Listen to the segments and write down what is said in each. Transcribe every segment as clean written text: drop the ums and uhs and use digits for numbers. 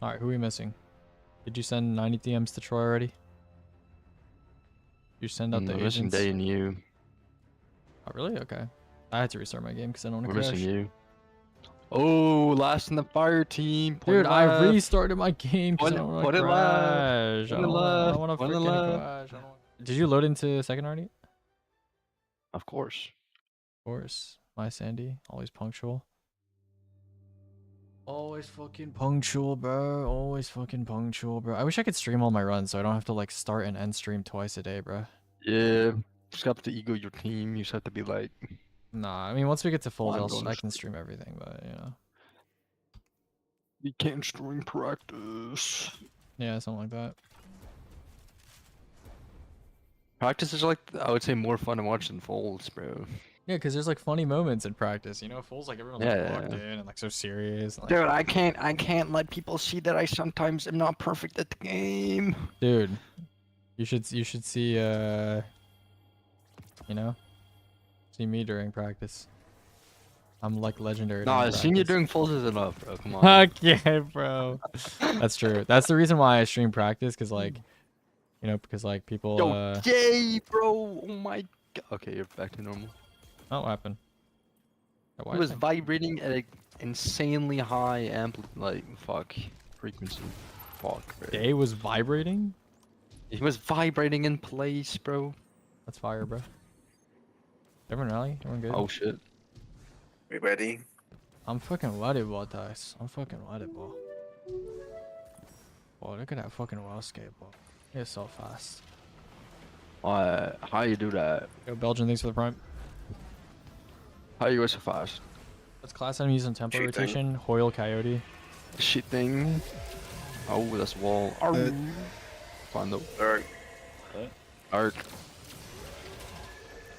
Alright, who are we missing? Did you send 90 DMs to Troy already? You send out the We're missing agents? Day and you. Oh, really? Okay. I had to restart my game because I don't want We're to crash. missing you. Oh, last in the fire team. Point Dude, it I left. restarted my game because I don't want Put to it left. crash. Put I it don't left. want to Put it freaking left. crash. Did you load into second already? Of course. Of course. My Sandy, always punctual. Always fucking punctual, bro. Always fucking punctual, bro. I wish I could stream all my runs so I don't have to like start and end stream twice a day, bro. Yeah. Just have to ego your team. You just have to be like, Nah, I mean once we get to fulls, I'm going to I can stream. stream everything, but you know. You can't stream practice. Yeah, something like that. Practice is like, I would say, more fun to watch than folds, bro. Yeah, because there's like funny moments in practice, you know. Fulls like everyone's like Yeah. locked in and like so serious. And, like, Dude, I can't let people see that I sometimes am not perfect at the game. dude, you should see you know, see me during practice. I'm like legendary. Nah, during seeing you practice. doing folds is enough, bro. Come on. Okay, bro. That's true. That's the reason why I stream practice, cause like, you know, because like people. Yo, yay, bro! Oh my god. Okay, you're back to normal. Oh, what happened? Why It was is my- vibrating at an insanely high fuck, frequency. Fuck, bro. Day was vibrating. It was vibrating in place, bro. That's fire, bro. Everyone rally? Everyone good? Oh shit. We ready? I'm fucking loaded, ball, guys. I'm fucking loaded, ball. Oh, look at that fucking wall skateboard. It's so fast. How you do that? Yo, Belgian, thanks for the prime. How you go so fast? Let's class enemies on tempo Cheat thing. rotation. Hoyle, Coyote. Shit thing. Oh, that's a wall. Arr. Fine though. Alright. Arc.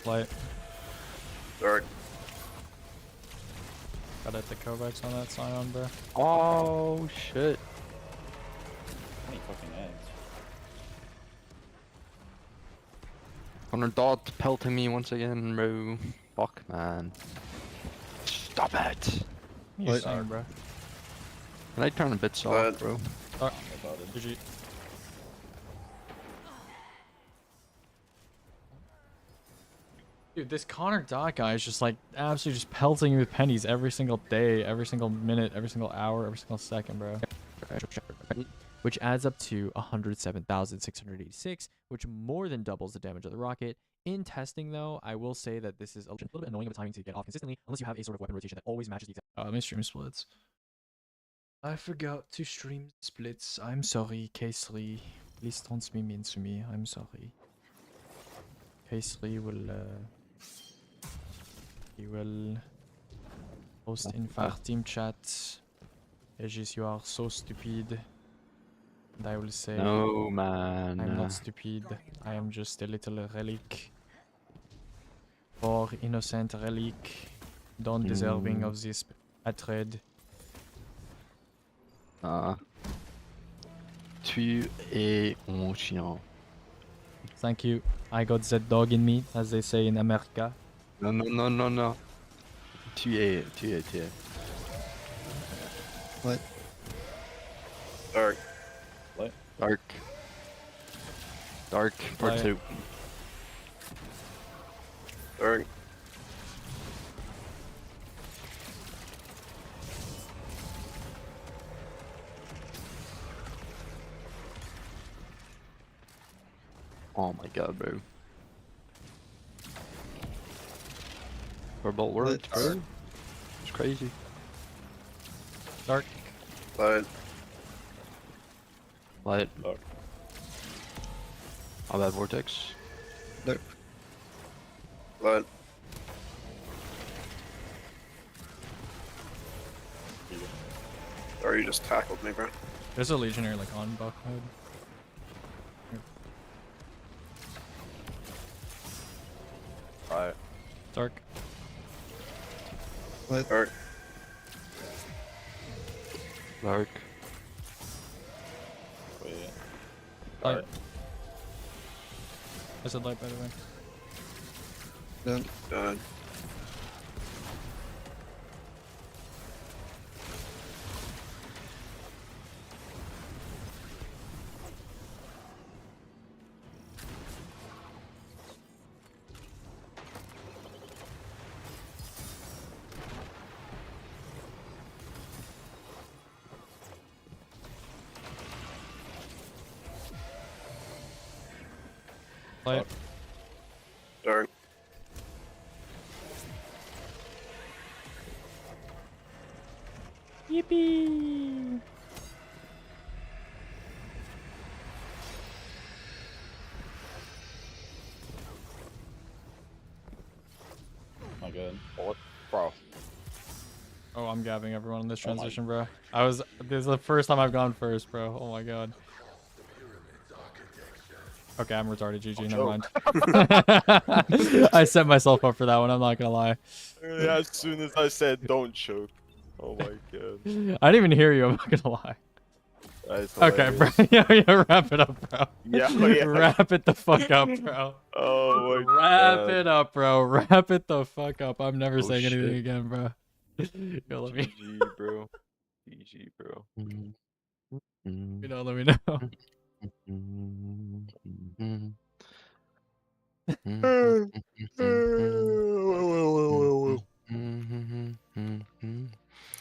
Light. Alright. Gotta hit the Kovacs on that sign on, bro. Oh shit. How many fucking eggs? Connor Dot pelting me once again, bro. Fuck, man. Stop it. You're Light. saying, bro. Can I turn a bit soft, bro? Oh, About it. GG. Dude, this Connor Dot guy is just like absolutely just pelting you with pennies every single day, every single minute, every single hour, every single second, bro. Which adds up to 107,686, which more than doubles the damage of the rocket. In testing, though, I will say that this is a little bit annoying of a timing to get off consistently, unless you have a sort of weapon rotation that always matches the exact. Let me stream splits. I forgot to stream splits. I'm sorry, K3. Please don't be mean to me. I'm sorry. K3 will he will post in Fireteam chat. Aegis, you are so stupid. And I will say, No, man. I'm not stupid. I am just a little relic. Poor innocent relic. Don't deserving of this hatred. Tu es mon chien. Thank you. I got that dog in me, as they say in America. No, no, no, no, no. Tu es. What? Alright. Dark. Dark, part Light. 2. Alright. Oh my god, bro. Purple works, Let's- bro. It's crazy. Dark. Light. Light. Dark. How about vortex? Nope. Light. Or you just tackled me, bro. There's a legionary like on buck mode. Alright. Dark. What? Alright. Dark. Wait. Light. I said light, by the way. Done. Done. Light. Darn. Yippee! My god. What? Bro. Oh, I'm gabbing everyone in this Oh my- transition, bro. This is the first time I've gone first, bro. Oh my god. Okay, I'm retarded, GG, never mind. I set myself up for that one, I'm not gonna lie. Yeah, as soon as I said don't choke. Oh my god. I didn't even hear you, I'm not gonna lie. That's Okay, bro. hilarious. yeah, wrap it up, bro. Yeah, yeah. Wrap it the fuck up, bro. Oh my Wrap god. it up, bro. Wrap it the fuck up. I'm never Oh, saying anything shit. again, bro. Yo, let me, GG, bro. GG, bro. let me know.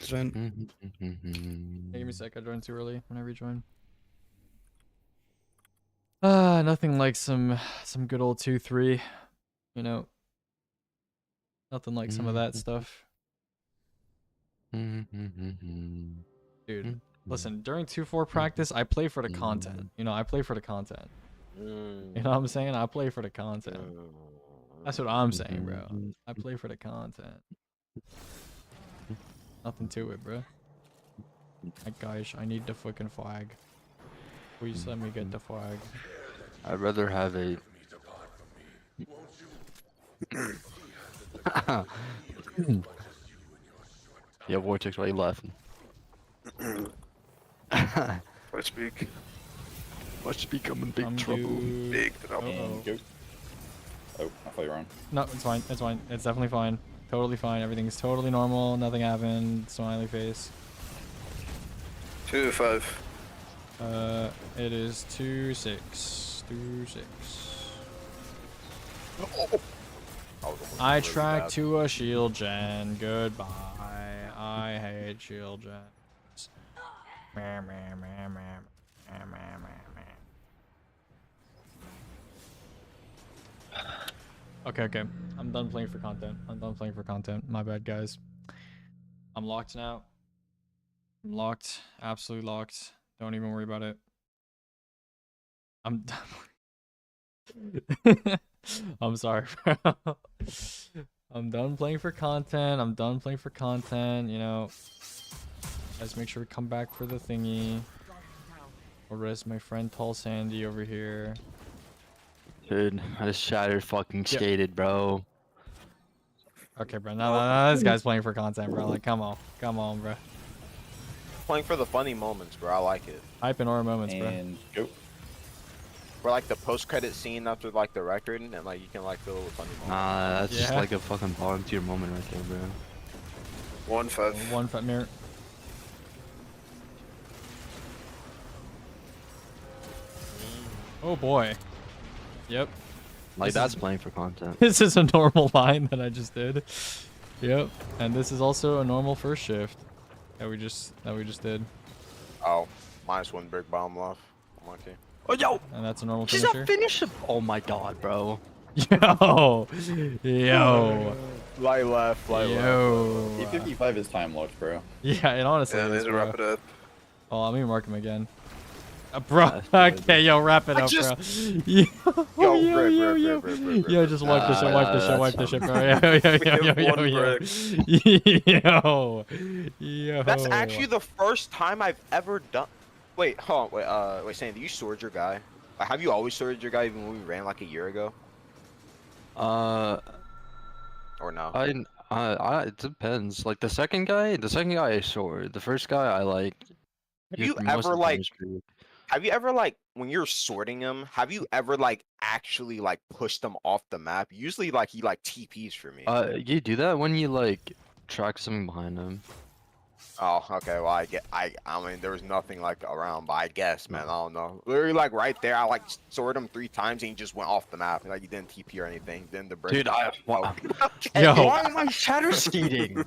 Join. Hey, give me a sec. I joined too early. When I rejoin. Nothing like some good old 2-3. You know. Nothing like some of that stuff. Dude, listen. During 2-4 practice, I play for the content. You know, I play for the content. You know what I'm saying? I play for the content. That's what I'm saying, bro. I play for the content. Nothing to it, bro. Like, guys, I need the fucking flag. Please let me get the flag. I'd rather have a. Yeah, Vortex, why are you laughing? I speak. Must become in big I'm trouble. due- Big trouble. Uh-oh. And go. Oh, I thought you were on. No, it's fine. It's fine. It's definitely fine. Totally fine. Everything's totally normal. Nothing happened. Smiley face. 2-5. It is 2-6. 2-6. I track to a shield gen. Goodbye. I hate shield gens. Meh, meh, meh, meh, meh, meh, meh, meh. Okay, okay. I'm done playing for content. I'm done playing for content. My bad, guys. I'm locked now. I'm locked. Absolutely locked. Don't even worry about it. I'm done. I'm sorry, bro. I'm done playing for content. I'm done playing for content. You know, let's make sure we come back for the thingy. Or is my friend Tall Sandy over here? Dude, I just shattered fucking skated, bro. Okay, bro. No, this guy's playing for content, bro. Like, come on, bro. Playing for the funny moments, bro. I like it. Hype and aura moments, bro. And go. For like the post-credit scene after like the record, and like you can like fill it with funny moments. Nah, that's just Yeah. like a fucking volunteer moment right there, bro. 1-5. One front mirror. Oh boy. Yep. Like This that's is- playing for content. This is a normal line that I just did. Yep. And this is also a normal first shift that we just did. Oh, -1 big bomb left. I'm lucky. Oh, yo! And that's a normal She's finisher. a finisher! Oh my god, bro. Yo. Yo. Light left, light left. Yo. E55 is time locked, bro. Yeah, it honestly Yeah, I is, need to bro. wrap it up. Oh, let me mark him again. Bro, That's good. okay, yo, wrap it I up, just- bro. Yo, Yo, yo, rip, yo, rip, yo. rip, rip, rip, Yo, rip. just wipe the shit, wipe the shit, that's wipe the shit, fine. bro. Yo, yo, yo, yo, We have yo, one yo. Yo. That's actually the first time I've ever done. Wait, hold on, wait, Sandy, you sword your guy? Like, have you always sworded your guy even when we ran like a year ago? Or no? It depends. Like the second guy I sword. The first guy I like. Have used you most ever of the like? history. Have you ever like when you're sorting him? Have you ever like actually like pushed them off the map? Usually like he like TPs for me. You do that when you like track something behind him. Oh, okay. Well, I mean, there was nothing like around, but I guess, man, I don't know. Literally, like right there, I like sorted him 3 times and he just went off the map. Like he didn't TP or anything. Then the break. Dude, Okay. Yo. Why am I shatter skating?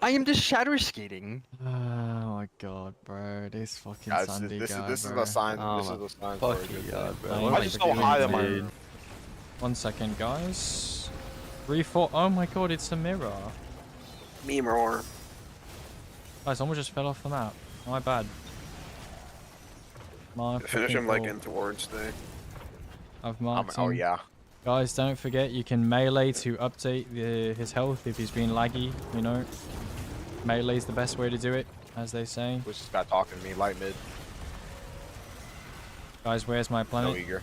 I am just shatter skating. Oh my god, bro. This fucking Guys, Sunday this guy, is bro. a sign. Oh this my is a sign for a fucking good god, day. bro. I What am am I just so so high that doing, my dude? 1 second, guys. 3, 4. Oh my god, it's a mirror. Me more. Guys, someone just fell off the map. My bad. My Finish fucking him like fault. in towards the. I've marked Oh him. yeah. Guys, don't forget you can melee to update his health if he's been laggy, you know. Melee's the best way to do it, as they say. Who's this guy talking to me? Light mid. Guys, where's my No planet? eager.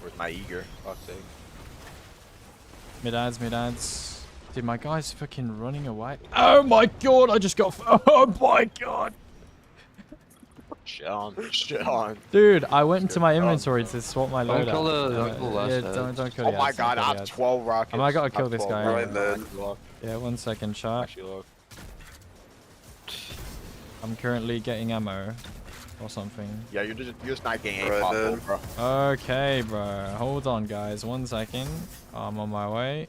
Where's my eager? Fuck's sake. Mid ads, mid ads. Dude, my guy's fucking running away. Oh my god, I just got. Oh my god. Shit on. Shit on. Dude, I went into my Good. inventory to swap my Don't loadout. kill the- don't kill the last yeah, ad. don't kill Oh the my ads, god, don't I kill the have ads. 12 rockets. I might gotta I have kill this 12 guy. rockets. Right, Actually look. Yeah, 1 second, shot. Actually look. I'm currently getting ammo. Or something. Yeah, you're just not getting a Right pop, then. bro. Okay, bro. Hold on, guys. 1 second. I'm on my way.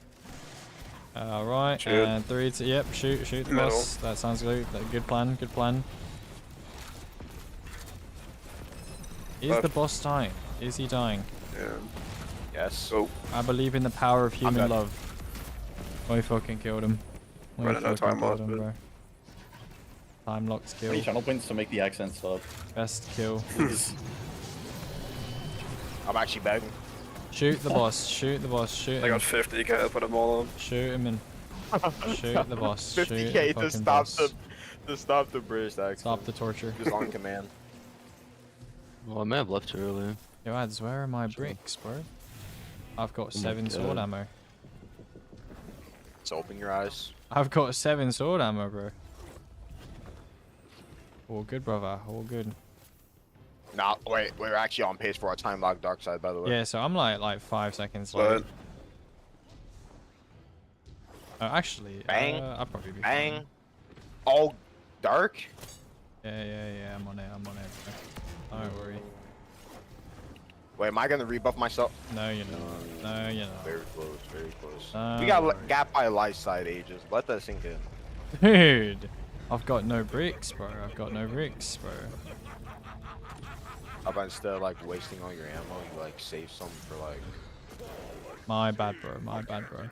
Alright, Shoot. and 3, 2, yep, shoot the Middle. boss. That sounds good. Good plan, good plan. Is the Left. boss dying? Is he dying? Yeah. Yes. Oh, I believe in the power of human dead. love. We fucking killed him. We Running out of fucking time killed lost, him, but- bro. Time locked How many kill. channel points to make the accent sub? Best kill. I'm actually begging. Shoot the boss. Shoot the boss. Shoot I him. got 50k. Put them all on. Shoot him in. Shoot the boss. Shoot 50k the to fucking stop boss. to stop the British accent. Stop the torture. Just on command. Well, I may have left too early. Yo, ads, where are my bricks, bro? I've got Oh my 7 sword God. ammo. So open your eyes. I've got 7 sword ammo, bro. All good, brother. All good. Nah, wait, we're actually on pace for our time lock dark side, by the way. Yeah, so I'm like 5 seconds late. But Actually, Bang. I'll probably be Bang. fine. All dark. Yeah, I'm on it, bro. Don't worry. Wait, am I gonna rebuff myself? No, you're not. No, you're not. Very close, very close. Don't We got worry. gap by light side Aegis. Let that sink in. Dude, I've got no bricks, bro. I've got no bricks, bro. How about instead of like wasting all your ammo, you like save some for like. My bad, bro. My bad, bro.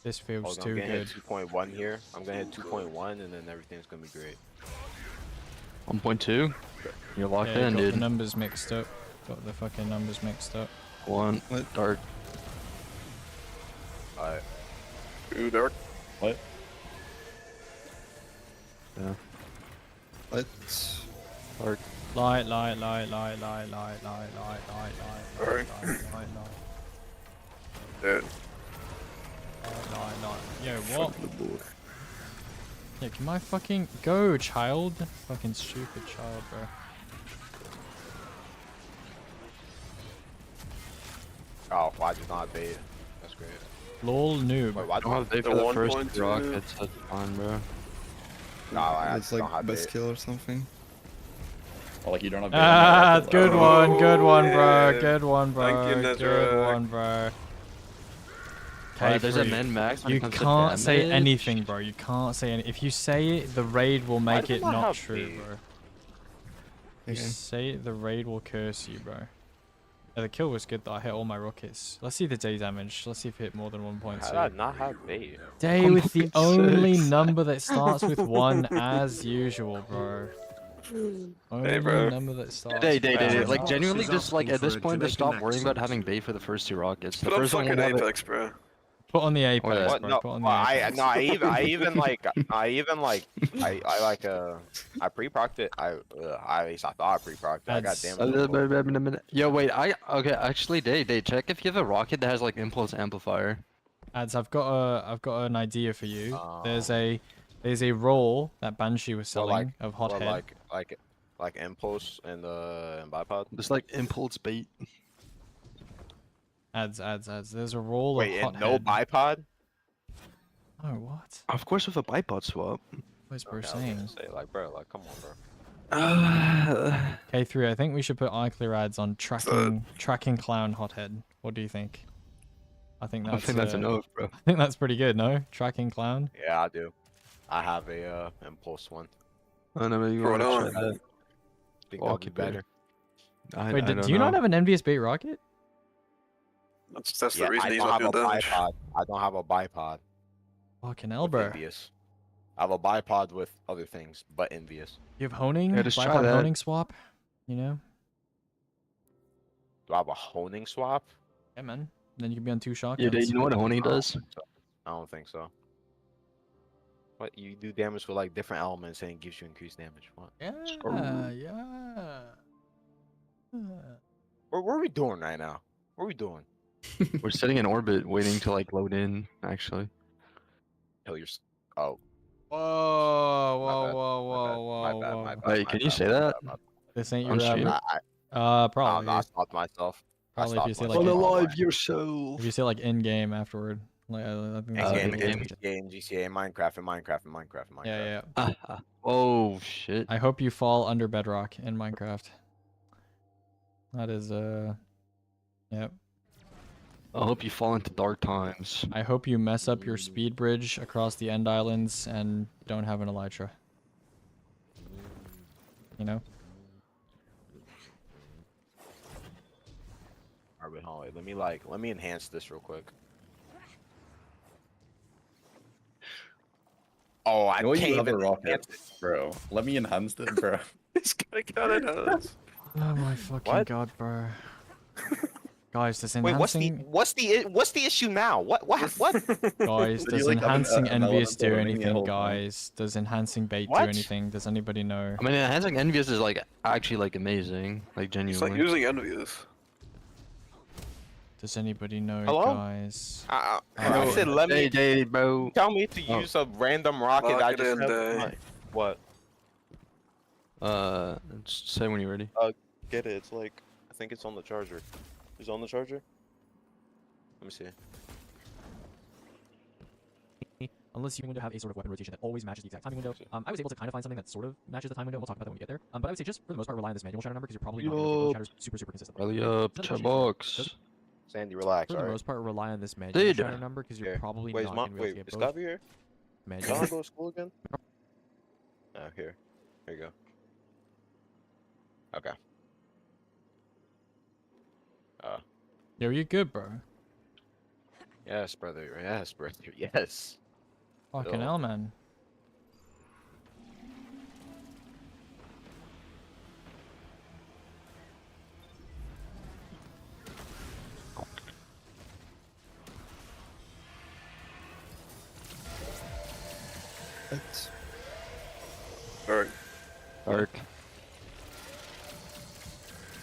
This feels I'm too gonna good. hit 2.1 here. I'm gonna hit 2.1 and then everything's gonna be great. 1.2. You're locked Yeah, in, got the dude. numbers mixed up. Got the fucking numbers mixed up. 1. Dark. Alright. ooh, dark. What? Yeah. What? Dark. Light. Alright. Dude. Yo, what? Yeah, can I fucking go, child? Fucking stupid child, bro. Oh, why did not bait? That's great. Lol noob. Wait, why I don't have bait The for the 1.2. first rockets. That's fine, bro. No, I It's don't like have best bait. kill or something. Oh, like you don't have. Ah, bait. good one, bro. Yeah. Good one, bro. Thank you, Good Nezarek. one, bro. Alright, there's a K3. min max. when it You comes to can't say damage. anything, bro. You can't say any. If you say it, the raid will make do it I not have true, bait? bro. You Okay. say it, the raid will curse you, bro. Yeah, the kill was good though. I hit all my rockets. Let's see the day damage. Let's see if it hit more than How 1.2. did I not have bait? Day with the 1.6. only number that starts with 1 as usual, bro. Only bro. number that starts Day. with Like, 1. genuinely, She's just like asking at this for a point, just stop Jamaican worrying about accent. having bait for the first 2 rockets. The Put on first one fucking will have it. Apex, bro. Put on the apex, yeah. What? bro. No, Put on the well, apex. I pre-procced it. At least I thought I pre-procced it. I got That's- damn. Yo, wait. Okay. Actually, Day. Check if you have a rocket that has like impulse amplifier. Ads, I've got an idea for you. Oh. There's a roll that Banshee was Well, selling of hot Or head. like impulse and bipod. Just like impulse bait. Ads. There's a roll Wait, of hot and no head. bipod? Oh, what? Of course, with a bipod swap. What is bro Okay, I was gonna saying? say, like, bro, like, come on, bro. K3, I think we should put iClear ads on tracking clown hothead. What do you think? I think I that's think that's enough, bro. I think that's pretty good, no? Tracking clown. Yeah, I do. I have a impulse one. I know you Throw it want to on. try that. think that'll Fuck be it, bro. better. Wait, I do don't you not know. have an envious bait rocket? That's Yeah, the reason I he's don't not have a doing damage. bipod. I don't have a bipod Fucking with Elber. envious. I have a bipod with other things, but envious. You have honing? Yeah, just try Bipod that. honing swap? You know? Do I have a honing swap? Yeah, man. Then you can be on 2 Yeah, dude, shotguns. you know what honing I don't does? think so. I don't think so. What, you do damage with like different elements and it gives you increased damage. What? Yeah, yeah. What are we doing right now? What are we doing? We're sitting in orbit, waiting to like load in. Actually, Kill your. Oh, Whoa, my whoa, bad. whoa, My whoa, bad. whoa, My whoa. bad. wait, my can you bad, say my that? bad, my bad. This ain't On your stream? Probably. No, I stopped myself. I Probably if you stopped say myself. like All the way. yourself. if you say like in game afterward. Like I think that's In what game, it is. in GTA, in Minecraft, in Minecraft, in Minecraft, in Minecraft. Yeah, yeah. Oh shit. I hope you fall under bedrock in Minecraft. That is yep. I hope you fall into dark times. I hope you mess up your speed bridge across the end islands and don't have an elytra. You know? Alright, wait, hold on. Let me enhance this real quick. Oh, I You know you can't have a even rocket, enhance it. bro. Let me enhance it, bro. This guy got it us. Oh my fucking What? god, bro. Guys, does Wait, enhancing what's the issue now? What? guys, Did does you, like, have an- enhancing an envious elemental do running the anything, whole time? guys? Does enhancing bait do What? anything? Does anybody know? I mean, enhancing envious is like actually like amazing, like He's like genuinely. using envious. Does anybody know, Hello? guys? I Alright. said let me Hey, bro. tell me to Oh. use a random rocket. I Rocket just and, have what? Just say when you're ready. Get it? It's like I think it's on the charger. Is it on the charger? Let me see. Unless you have a sort of weapon rotation that always matches the exact timing window. I was able to kind of find something that sort of matches the time window. We'll talk about that when we get there. But I would say just for the most part rely on this manual shadow number because you're probably not going to get those shadows super consistently. Rally up, Is that a chat question? box. Sandy, relax. For the Alright. most part rely on this manual Dude. shadow number because you're Here. probably Wait, not going to be able to wait, get is both Gabi here? manual. Can I go to school again? Oh, here. Here you go. Okay. Yo, you good, bro? Yes, brother. Yes, brother. Yes. Fucking Yo. hell, man. That's Alright, Dark.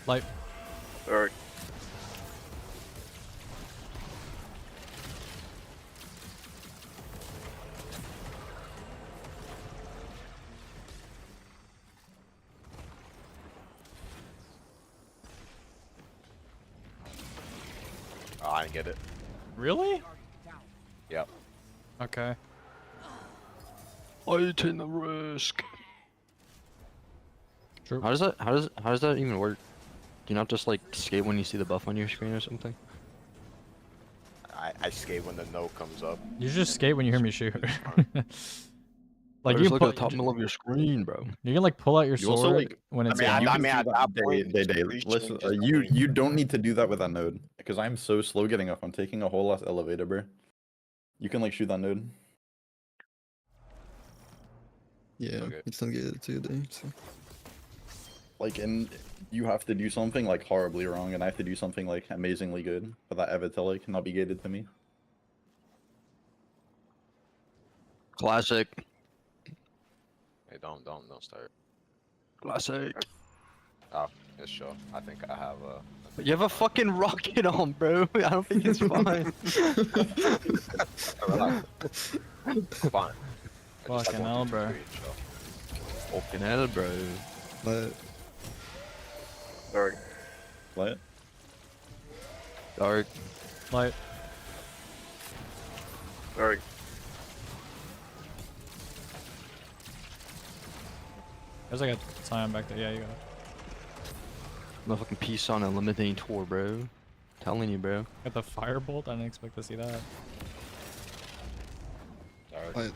Light. alright. Oh, I didn't get it. Really? Yep. Okay. I take the risk. True. How does that even work? Do you not just like skate when you see the buff on your screen or something? I skate when the no comes up. You just skate when you hear me shoot. Like Or you just look pull, at the top middle of your screen, bro. you can like pull out your You also, sword like- when it's mean, in. I You can mean, see at that that point, they just listen. reaching, just You fucking- don't need to do that with that node because I'm so slow getting up. I'm taking a whole less elevator, bro. You can like shoot that node. yeah. Okay. It's not good today. So. Like, and you have to do something like horribly wrong, and I have to do something like amazingly good for that ever to like not be gated to me. Classic. Hey, don't start. Classic. Oh, it's sure. I think I have a. You have a fucking rocket on, bro. I don't think it's fine. Relax. Fine. I just Fucking want hell, to bro. screen, so. Fucking hell, bro. But Alright. What? Dark. Light. Alright. There's like a time back there. Yeah, you got it. Motherfucking peace on eliminating tour, bro. Telling you, bro. Got the firebolt. I didn't expect to see that. Alright. I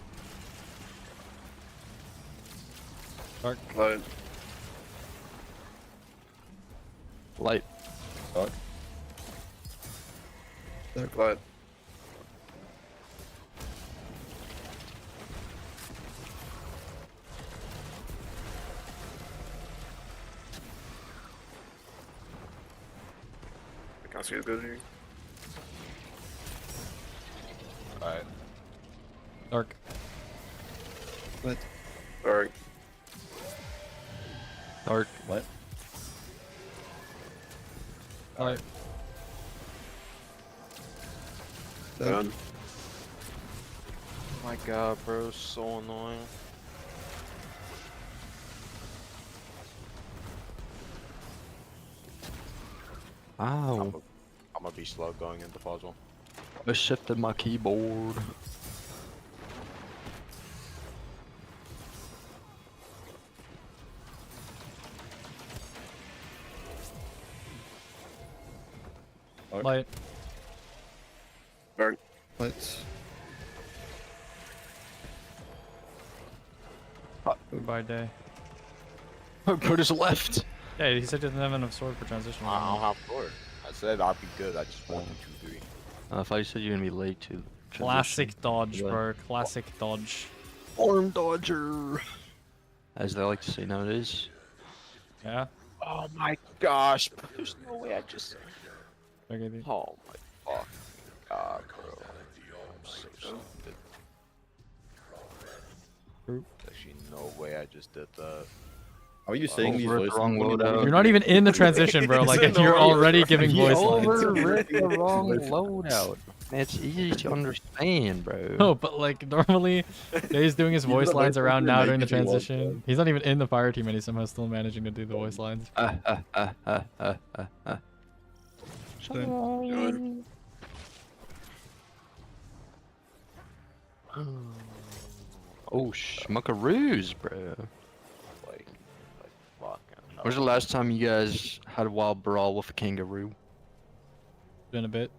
Dark. Light. Light. Dark. Light. I can't see as good as you. Alright. Dark. What? Dark. Dark. What? Light. Dark. Done. Oh my god, bro, so annoying. Ow. I'm gonna be slow going into puzzle. I shifted my keyboard. Dark. Light. Dark. Lights. Goodbye day. Curtis left. Yeah, he said he doesn't have enough sword for transition. I don't have sword. I said I'd be good. I just 1, 2, 3. I thought you said you were gonna be late to. Classic dodge, Yeah. bro. Classic dodge. Arm dodger. As they like to say nowadays. Yeah. Oh my gosh, bro, there's no way I just. Okay, dude. Oh my fucking god, bro. I'm so stupid. True. There's actually no way I just did that. How are you saying these Over the voices? wrong when loadout. You're not even in the transition, bro. Like, It's you're annoying. already giving He voice lines. overwrit the wrong loadout. It's easy to understand, bro. No, but like normally, Dave's doing his He's voice the lines best around person now to during the make it look transition. good. He's not even in the fire team, and he's somehow still managing to do the voice lines. Good. Oh, schmuckaroos, bro. Like fucking. When's the last time you guys had a wild brawl with a kangaroo? Been a bit.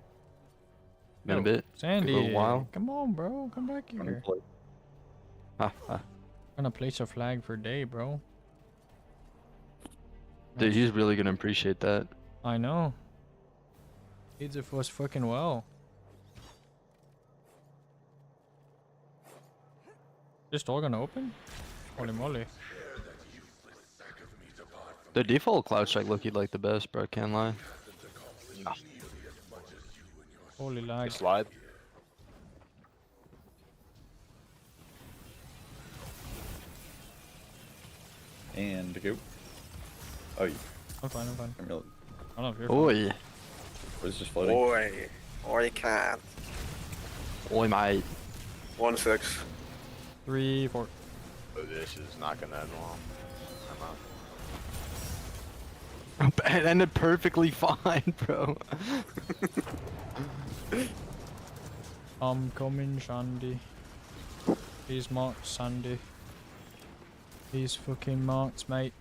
Been a Yo, bit? Sandy, A little while? come on, bro. Come back here. Gonna place a flag for day, bro. Dude, he's really gonna appreciate that. I know. Needs it was fucking well. Just all gonna open? Holy moly. The default cloud strike look like the best, bro. Can't lie. Holy lag. Slide. And go. Oh, you I'm fine, I'm fine. I'm really, I don't know if you're fine. Oi. was just floating. Boy. Or you can't. Oi, mate. 1-6. 3, 4. Oh, this is not gonna end well. I'm out. It ended perfectly fine, bro. I'm coming, Shandy. He's marked, Sandy. He's fucking marked, mate.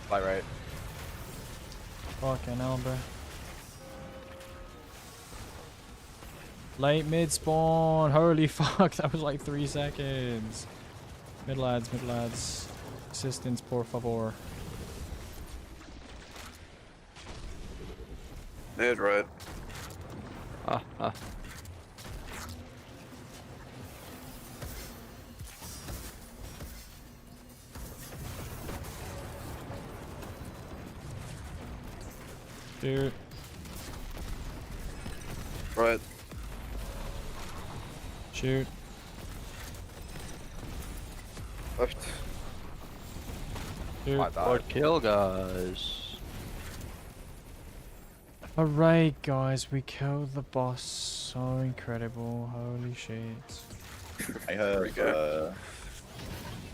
Fly right. Fucking hell, bro. Late mid spawn. Holy fuck, that was like 3 seconds. Mid lads, mid lads. Assistance, por favor. Mid right. Ah. Dude. Right. Shoot. Left. Shoot. I died. Good kill, guys. Alright, guys, we killed the boss. So incredible. Holy shit. I have go.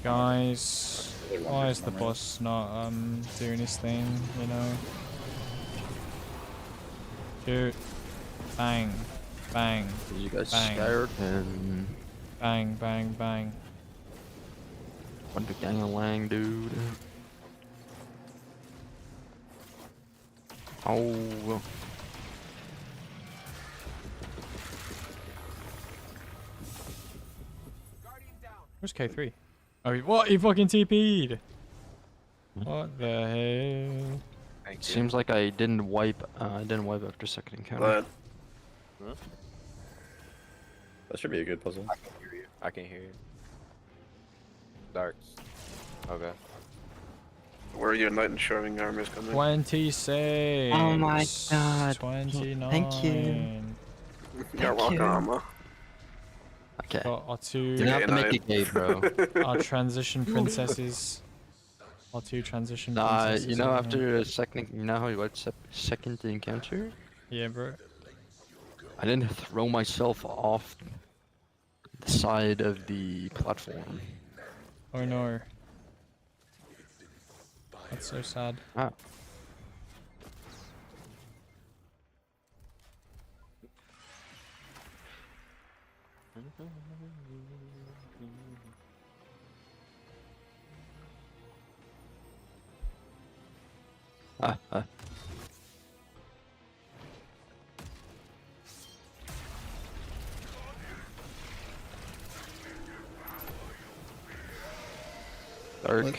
Guys, Really why wondering is the if I'm boss not doing his thing, you know? Shoot. Bang. Bang. You guys Bang. scared and Bang, bang, bang. what the gang-a-lang, dude. Oh. Where's K3? Oh, what? He fucking TP'd! What the hell? Thank you. Seems like I didn't wipe. After second encounter. But That should be a good puzzle. I can hear you. I can hear you. Darks. Okay. where are your knight and sharpening armors coming? 26. Oh my God. 29. Thank you. You're Thank you. welcome, Arma. Okay. Got our You two, don't have to make Knight. it gay, bro. our transition princesses. Our two transition princesses. You know, over here. after a second, you know how you watch second encounter? Yeah, bro. I didn't throw myself off the side of the platform. Oh no. That's so sad. Ah. Ah. Dark.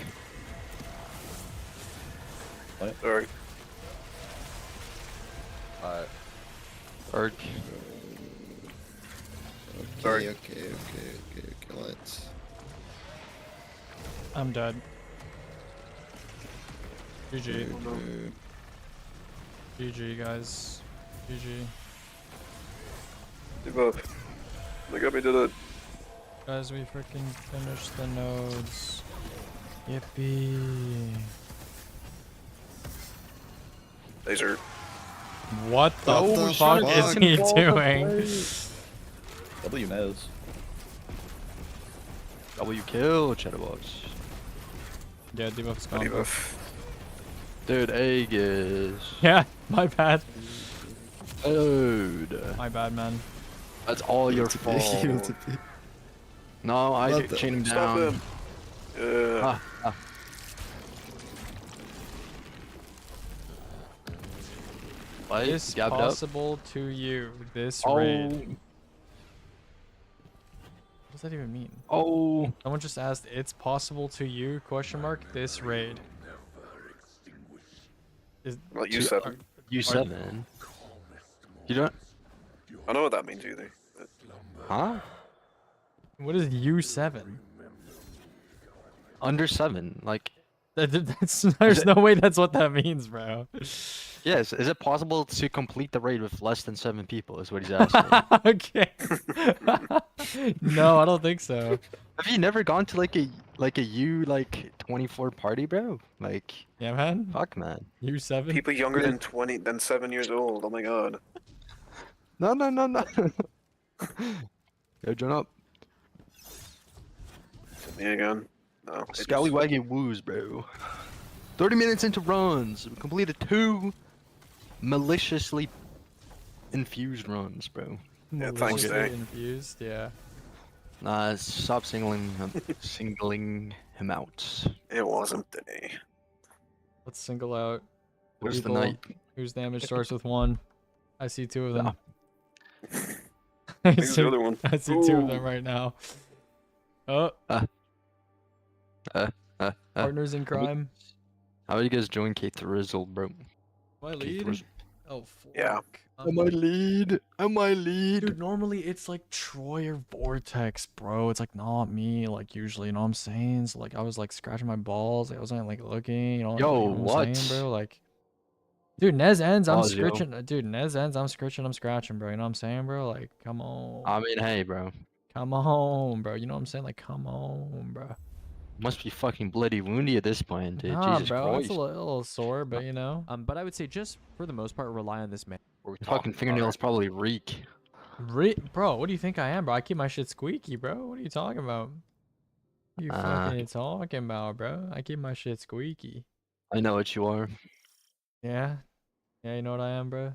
Sorry. Dark. Sorry. Okay, let's. I'm dead. GG. GG, guys. GG. Debuff. Look up, we did it. Guys, we freaking finished the nodes. Yippee. Laser. What the What the fuck is fuck? he doing? W Nez. W kill, Chatterbox. Yeah, debuff's gone. Debuff. Dude, Aegis. Yeah, my bad. Dude. My bad, man. That's all your fault. No, I What the- chain him Stop down. him. Yeah. Ah. What? Is Gabbed up? possible to you, this Oh. raid. What does that even mean? Oh. Someone just asked, it's possible to you, question mark, this raid. Is, Well, you Two- said. U7. You don't? I know what that means either. Huh? what is U7? Under 7. Like, There's no way that's what that means, bro. yes. Is it possible to complete the raid with less than 7 people? Is what he's asking. Okay. No, I don't think so. Have you never gone to like a U24 party, bro? Like, Yeah, man. fuck, man. U7? People younger than 7 years old. Oh my god. No. Yo, join up. Me again. No. it just- Scallywaggy woos, bro. 30 minutes into runs. We completed 2 maliciously infused runs, bro. Yeah, thanks, Maliciously Day. infused, yeah. Nah, stop singling him out. It wasn't today. Let's single out Where's the people knight? whose damage starts with 1. I see 2 of them. Who's the other one? I see 2 of them Ooh. right now. Oh, partners in crime. How do you guys join Kate Thrizzle, bro? Am I Kate lead? Thrizzle. Oh, fuck. Yeah. Am I lead? Am I lead? Dude, normally it's like Troy or Vortex, bro. It's like not me, like usually, you know what I'm saying? So like I was like scratching my balls, I wasn't like looking, you know, Yo, you know what I'm what? saying, bro? Like, dude, Nez ends, I'm Pause, yo. scratching. Dude, Nez ends, I'm scratching, I'm scratching, bro. You know what I'm saying, bro? Like, come on, I mean, hey, bro. come on, bro. You know what I'm saying? Like, come on, bro. Must be fucking bloody woundy at this point, dude. Nah, Jesus bro, Christ. it's a little sore, but you know. But I would say just for the most part, rely on this man. Fucking fingernails probably reek. Bro, what do you think I am, bro? I keep my shit squeaky, bro. What are you talking about? What are you fucking talking about, bro? I keep my shit squeaky. I know what you are. Yeah? Yeah, you know what I am, bro?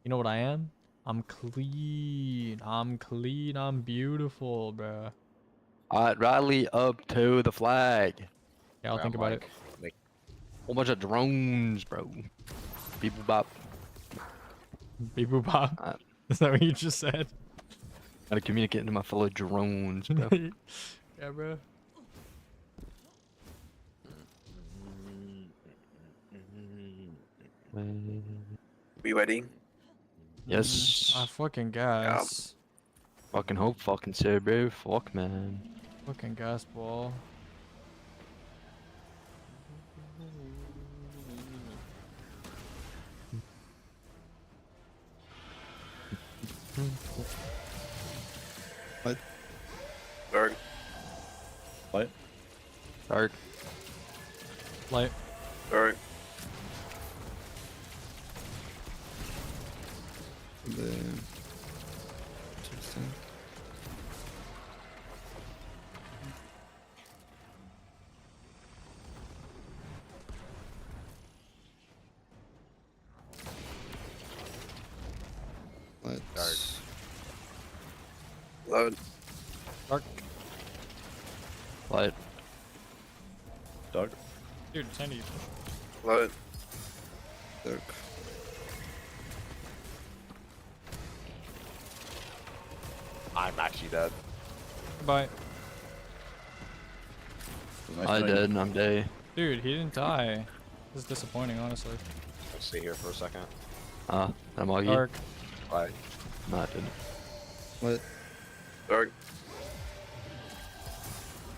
You know what I am? I'm clean. I'm clean. I'm beautiful, bro. Alright, rally up to the flag. Yeah, I'll think about it. Whole bunch of drones, bro. Beep boop bop. Beep boop bop. Uh, Is that what you just said? Gotta communicate to my fellow drones, bro. Yeah, bro. We ready? Yes. I fucking guess. Fucking hope, fucking say, bro. Fuck, man. Fucking gas ball. Dark. What? Dark. Light. Dark. The Justin. Let's Load. Dark. Light. Dog. Dude, Sandy. Load. Dirk. I'm actually dead. Goodbye. Nice I knowing you. did. I'm day. Dude, he didn't die. This is disappointing, honestly. Let's stay here for a second. I'm Augie. Dark. Bye. No, I didn't. What? Dark.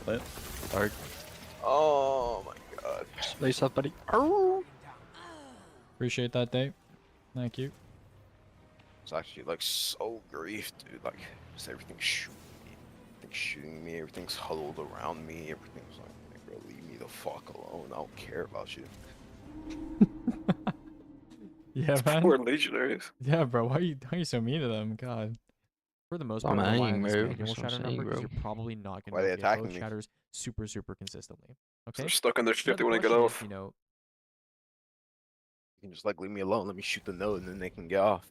Lit. Dark. Oh my god. Space up, buddy. Appreciate that, Dave. Thank you. It's actually like so grief, dude. Like, just everything's shooting me. Everything's shooting me. Everything's huddled around me. Everything's like, bro, leave me the fuck alone. I don't care about you. Yeah, man. Poor legionaries. Yeah, bro. Why are you so mean to them? God. For the most I'm part, rely angry, on this bro. manual That's what I'm shatter saying, number because bro. you're probably not Why going they to get attacking both me? shatters super consistently. Okay. They're stuck on their ship. Now They the want to get question is, off. you know, You can just like leave me alone. Let me shoot the node and then they can get off.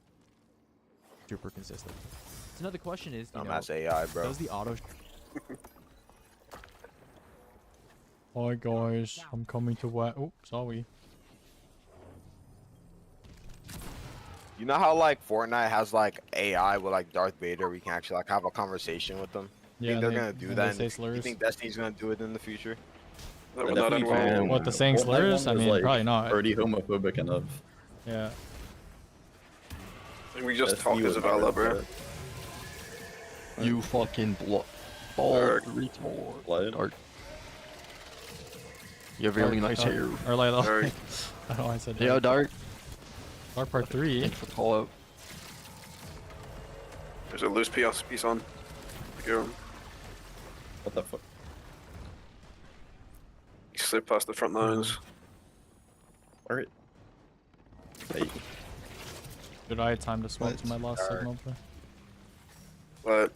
super consistent. So now the question is, you know, Dumbass AI, bro. does the auto? Hi guys, I'm coming to work. Oh, sorry. You know how like Fortnite has like AI with like Darth Vader? We can actually like have a conversation with them. You think they're gonna do and that? they in say the- you slurs. think Destiny's gonna do it in the future? That will not end well. can. What, the saying Fortnite slurs? one I was, mean, like, probably not. Already homophobic enough. Yeah. We just Destiny talked was as not Isabella, ready bro. for it. You fucking ball Dark. retard. Light. Dark. You have really nice hair. Or like, Dark. I don't know why I said Yeah, Dark. Dark Part 3. Thanks for the call out. There's a loose piece on. Go. What the fuck? You slip past the front lines. Alright. Hey, Did I have time to swap to my last Dark. signal? Bro? But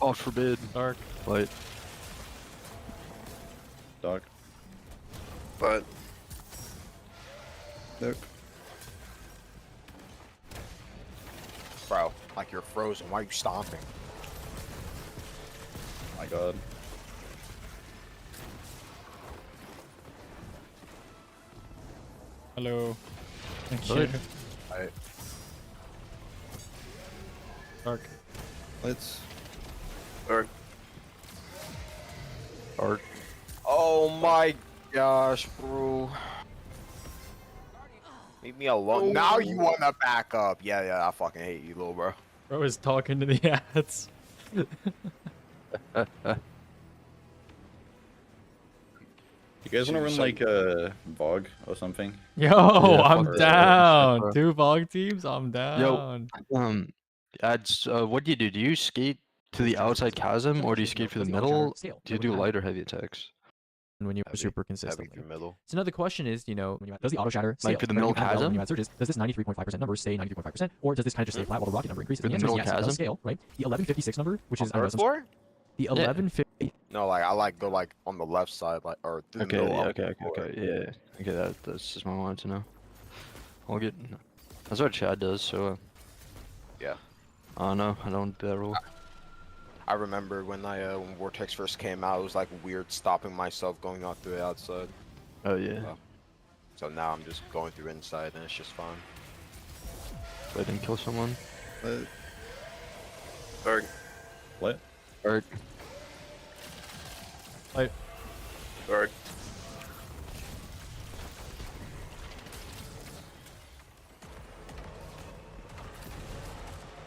God forbid. Dark. Light. dog. but Dirk. Bro, like you're frozen. Why are you stomping? My god. Hello. Thank Good. you. Right. Dark. Let's. Dark. Dark. Oh my gosh, bro. Leave me alone. Now you wanna back up. Yeah, I fucking hate you, little bro. Bro is talking to the ads. You guys wanna run like a Vogue or something? Yo, Yeah, I'm fuck that. down. Bro. 2 VOG teams, I'm down. Ads. What do you do? Do you skate to the outside chasm, or do you skate through the middle? Do you do light or heavy attacks? When you're Heavy- super Heavy consistently. through middle. So now the question is, you know, when you does the auto shatter Like scale? for the Right, when middle you add well, when chasm? you add surges, does this 93.5% number stay 93.5%, or does this kind of just stay flat while the rocket number increases? For And the answer is middle yes, it does chasm? scale, right? The 1156 number, which is I On don't know, third some- floor? the 1150. No, like I like go like on the left side, like or through Okay. the middle. Yeah, of okay. the floor. Okay. Yeah. Okay. That's just what I wanted to know. I'll get. That's what Chad does. So. Yeah. I don't know. I don't do that rule. I remember when when Vortex first came out, it was like weird stopping myself going out through the outside. Oh yeah. Oh. So now I'm just going through inside and it's just fine. So I didn't kill someone. Let. Dark. What? Or Dark.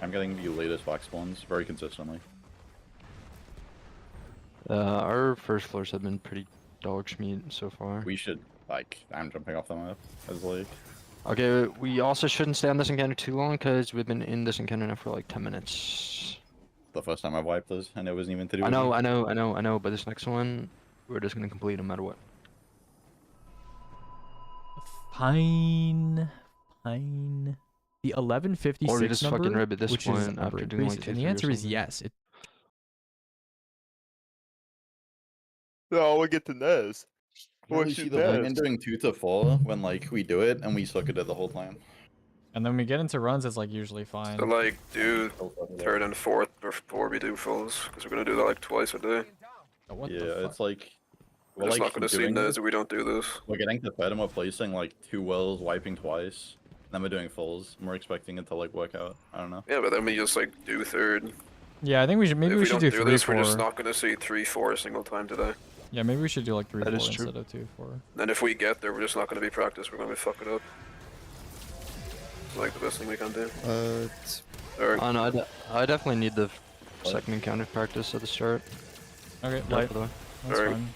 I'm getting the latest box spawns very consistently. Our first floors have been pretty dog meat so far. We should, like, I'm jumping off the map as like. Okay, we also shouldn't stay on this encounter too long because we've been in this encounter now for like 10 minutes. The first time I've wiped this, and it wasn't even to do I with know, me. I know, but this next one, we're just gonna complete no matter what. Fine. Fine. The Or we 1156 just number, fucking rib at this which point is number after doing like increases, 2, and the 3 or answer is something. yes. It, No, we get to Nez. I don't really What's see your the point in Nez? doing 2 to 4 when like we do it and we suck at it the whole time. and then we get into runs, it's like usually fine. So like do Still suck at it. third and fourth before we do fulls, because we're gonna do that like twice a day. Oh, what Yeah, the fuck? it's like We're we're just like not gonna see doing Nez this. if we don't do this. We're getting to third and we're placing like 2 wells, wiping twice. Then we're doing fulls. And we're expecting it to like work out. I don't know. Yeah, but then we just like do third. Yeah, I think we should, maybe if we we should don't do do 3, this, 4. we're just not gonna see 3-4 a single time today. Yeah, maybe we should do like 3, That 4 is true. instead of 2, 4. And if we get there, we're just not gonna be practice. We're gonna be fuck it up. It's like the best thing we can do. Or Oh no, I definitely need the second encounter practice at the start. Okay, Yeah, light. by the way. That's Alright. fine.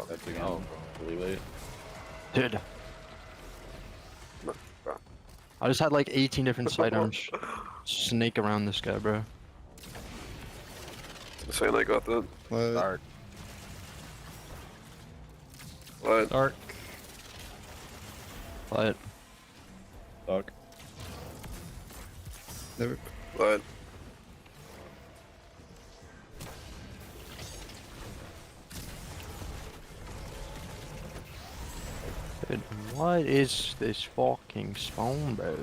That's again Oh. really late. Dude. I just had like 18 different sidearms snake around this guy, bro. saying I got that. What? But Dark. But Fuck. Never. but dude, what is this fucking spawn, bro?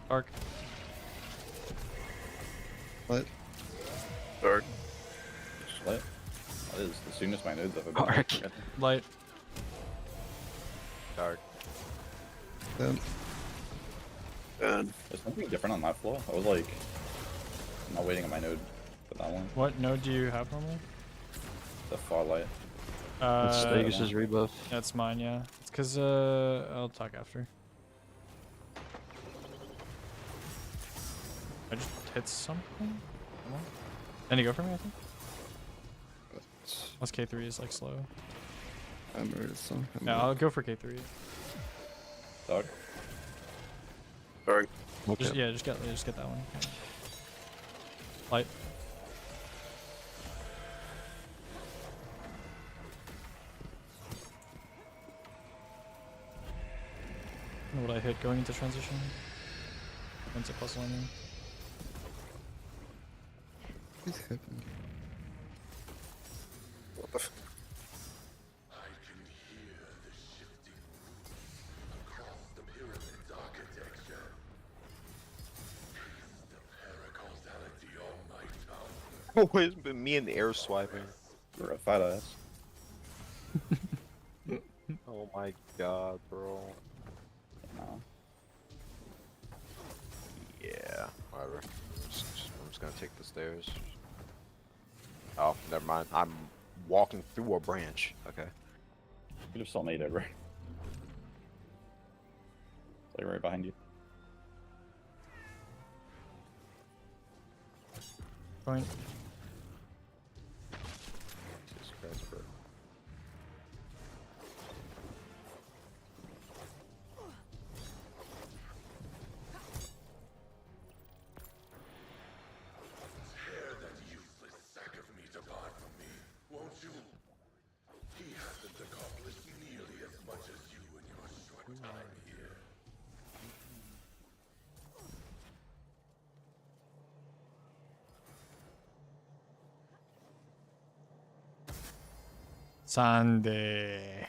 Dark. What? dark. What? That is the soonest my nodes ever been. Dark. Light. Dark. Then. And There's something different on that floor. I was like, not waiting on my node for that one. What node do you have normally? The far light. It's Uh, Aegis' rebuff. that's mine, yeah. It's cause, I'll talk after. I just hit something? Come on. Any go for me, I think? Unless K3 is like slow. Hammer is some. Yeah, I'll go for K3. Dark. dark. Okay. Just get that one. Light. What I hit going into transition? Once it plus landing. What's happening? What the f Always been me and the air swiping. You're a fat ass. Oh my god, bro. No. Yeah, whatever. I'm just gonna take the stairs. Oh, never mind. I'm walking through a branch. Okay. You just saw me there, right? It's like right behind you. Point. Jesus Christ, bro. Sunday.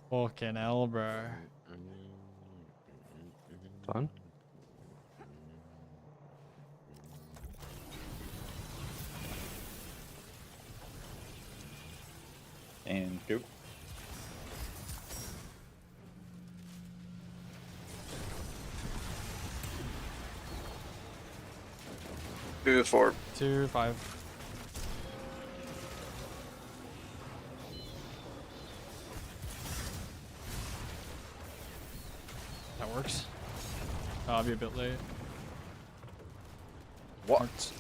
Fucking hell, bro. Fun. And go. do 4. 2, 5. That works. I'll be a bit late. What? Marked.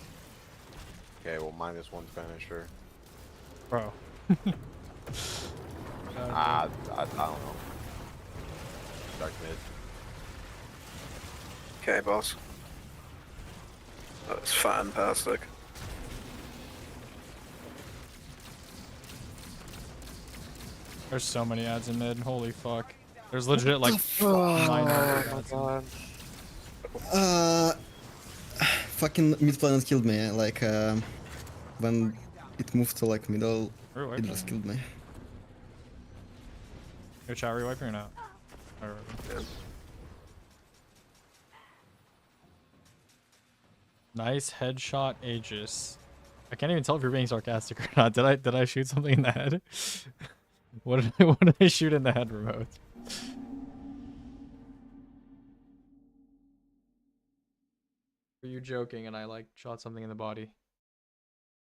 Okay, well, -1 finisher. Bro. I don't know. Dark mid. Okay, boss. That's fantastic. There's so many ads in mid. Holy fuck. There's legit like 900 ads in mid. Fucking mid planet killed me. Like when it moved to like middle, We're it wiping. just killed me. Yo, chat, are you wiping or not? Or- Nice headshot, Aegis. I can't even tell if you're being sarcastic or not. Did I shoot something in the head? What did I shoot in the head, remote? Were you joking and I like shot something in the body?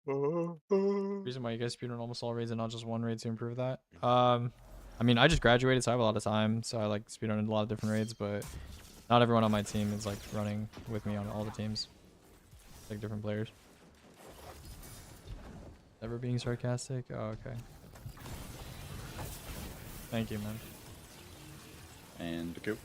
Reason why you guys speedrun almost all raids and not just one raid to improve that. I mean, I just graduated, so I have a lot of time, so I like speedrun a lot of different raids, but not everyone on my team is like running with me on all the teams. Like different players. Never being sarcastic? Oh, okay. Thank you, man. And go.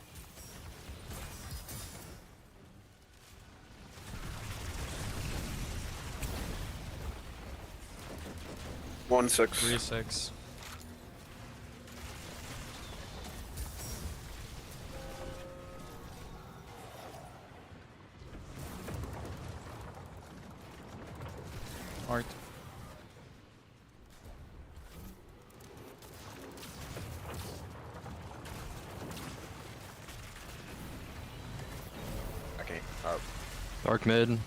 One 6. 3-6. Art. Okay. Dark mid.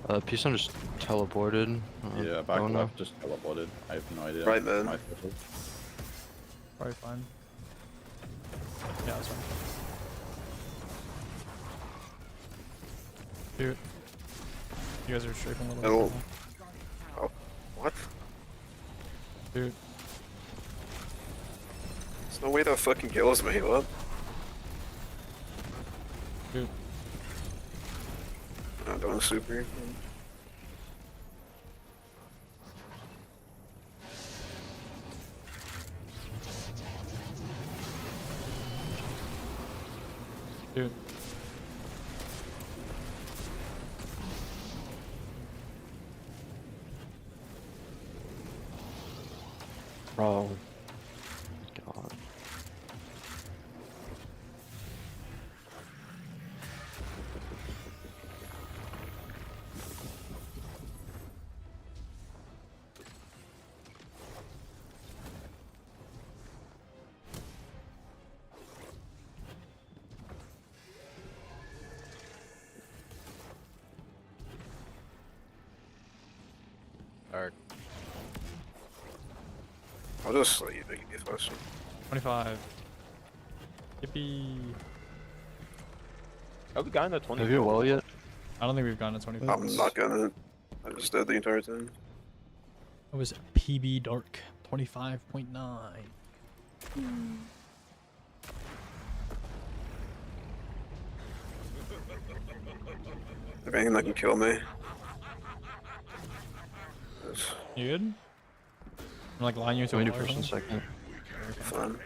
Peaceon just teleported. Yeah, back don't know. left just teleported. I have no idea. Right mid. My fault. Probably fine. Yeah, that's fine. Dude. You guys are strafing a little Middle. bit. Oh, what? Dude. There's no way that fucking kills me, what? Dude. I'm doing super. Dude. Bro. God. Dark. I'll just let you make it faster. 25. Yippee. Have we gotten a 20? Have you well yet? I don't think we've gotten to 25. I'm not gonna. I just did the entire thing. It was PB Dark. 25.9. If anything that can kill me. It's You good? I'm like line you to a wall or 20% something? second. fun.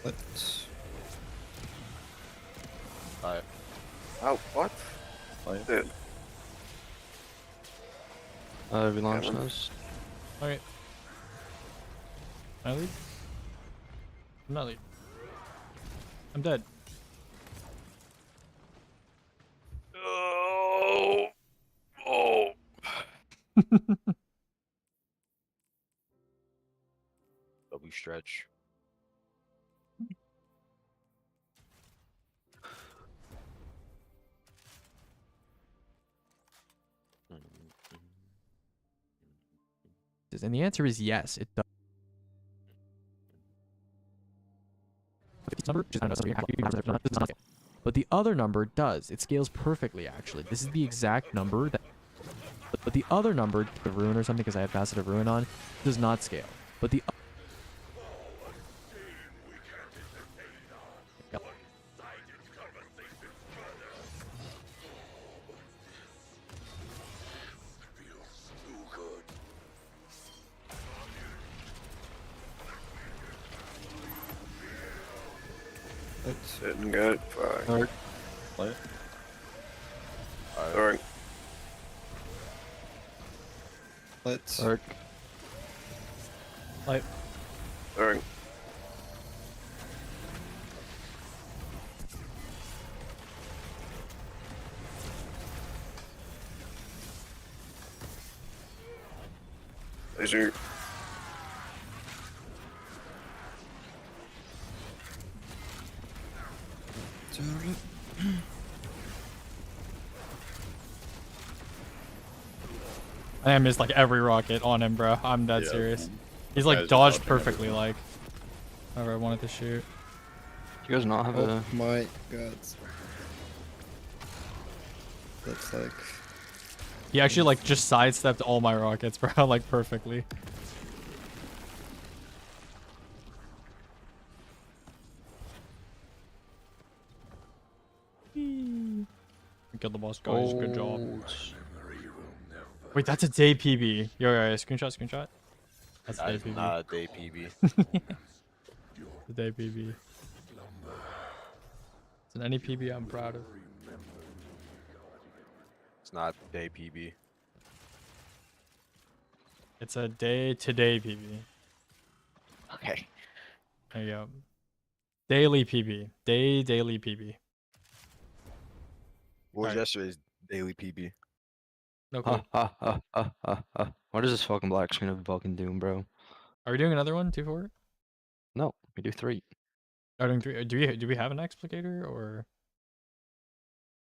What? Alright. Oh, what? Like, Dude. We launched Yeah. this. Okay. Can I lead? I'm not lead. I'm dead. Oh. Oh. W stretch. And the answer is yes, it does. But the other number does. It scales perfectly, actually. This is the exact number that. But the other number, the ruin or something, because I had passive ruin on, does not scale. But the. Didn't get it. Fuck. Alright. Play it. Alright. Let's. Alright. Like, Alright. Laser. Turn. I missed like every rocket on him, bro. I'm dead Yeah, serious. man. He's Yeah, like just dodged dodging perfectly, everything. like. Whatever I wanted to shoot. Do you guys not have Oh a... my god. That's like. He actually like just sidestepped all my rockets, bro, like perfectly. We killed the boss, guys. Good job. Wait, that's a day PB. Yo, screenshot, screenshot. That's a That day is PB. not a day PB. The day PB. It's an any PB I'm proud of. It's not day PB. It's a day to day PB. Okay. There you go. Daily PB. Daily PB. What was Alright. yesterday's daily PB? No clue. What is this fucking black screen of fucking doom, bro? Are we doing another one? 2-4? No, we do 3. Are we doing 3? Do we have an explicator or?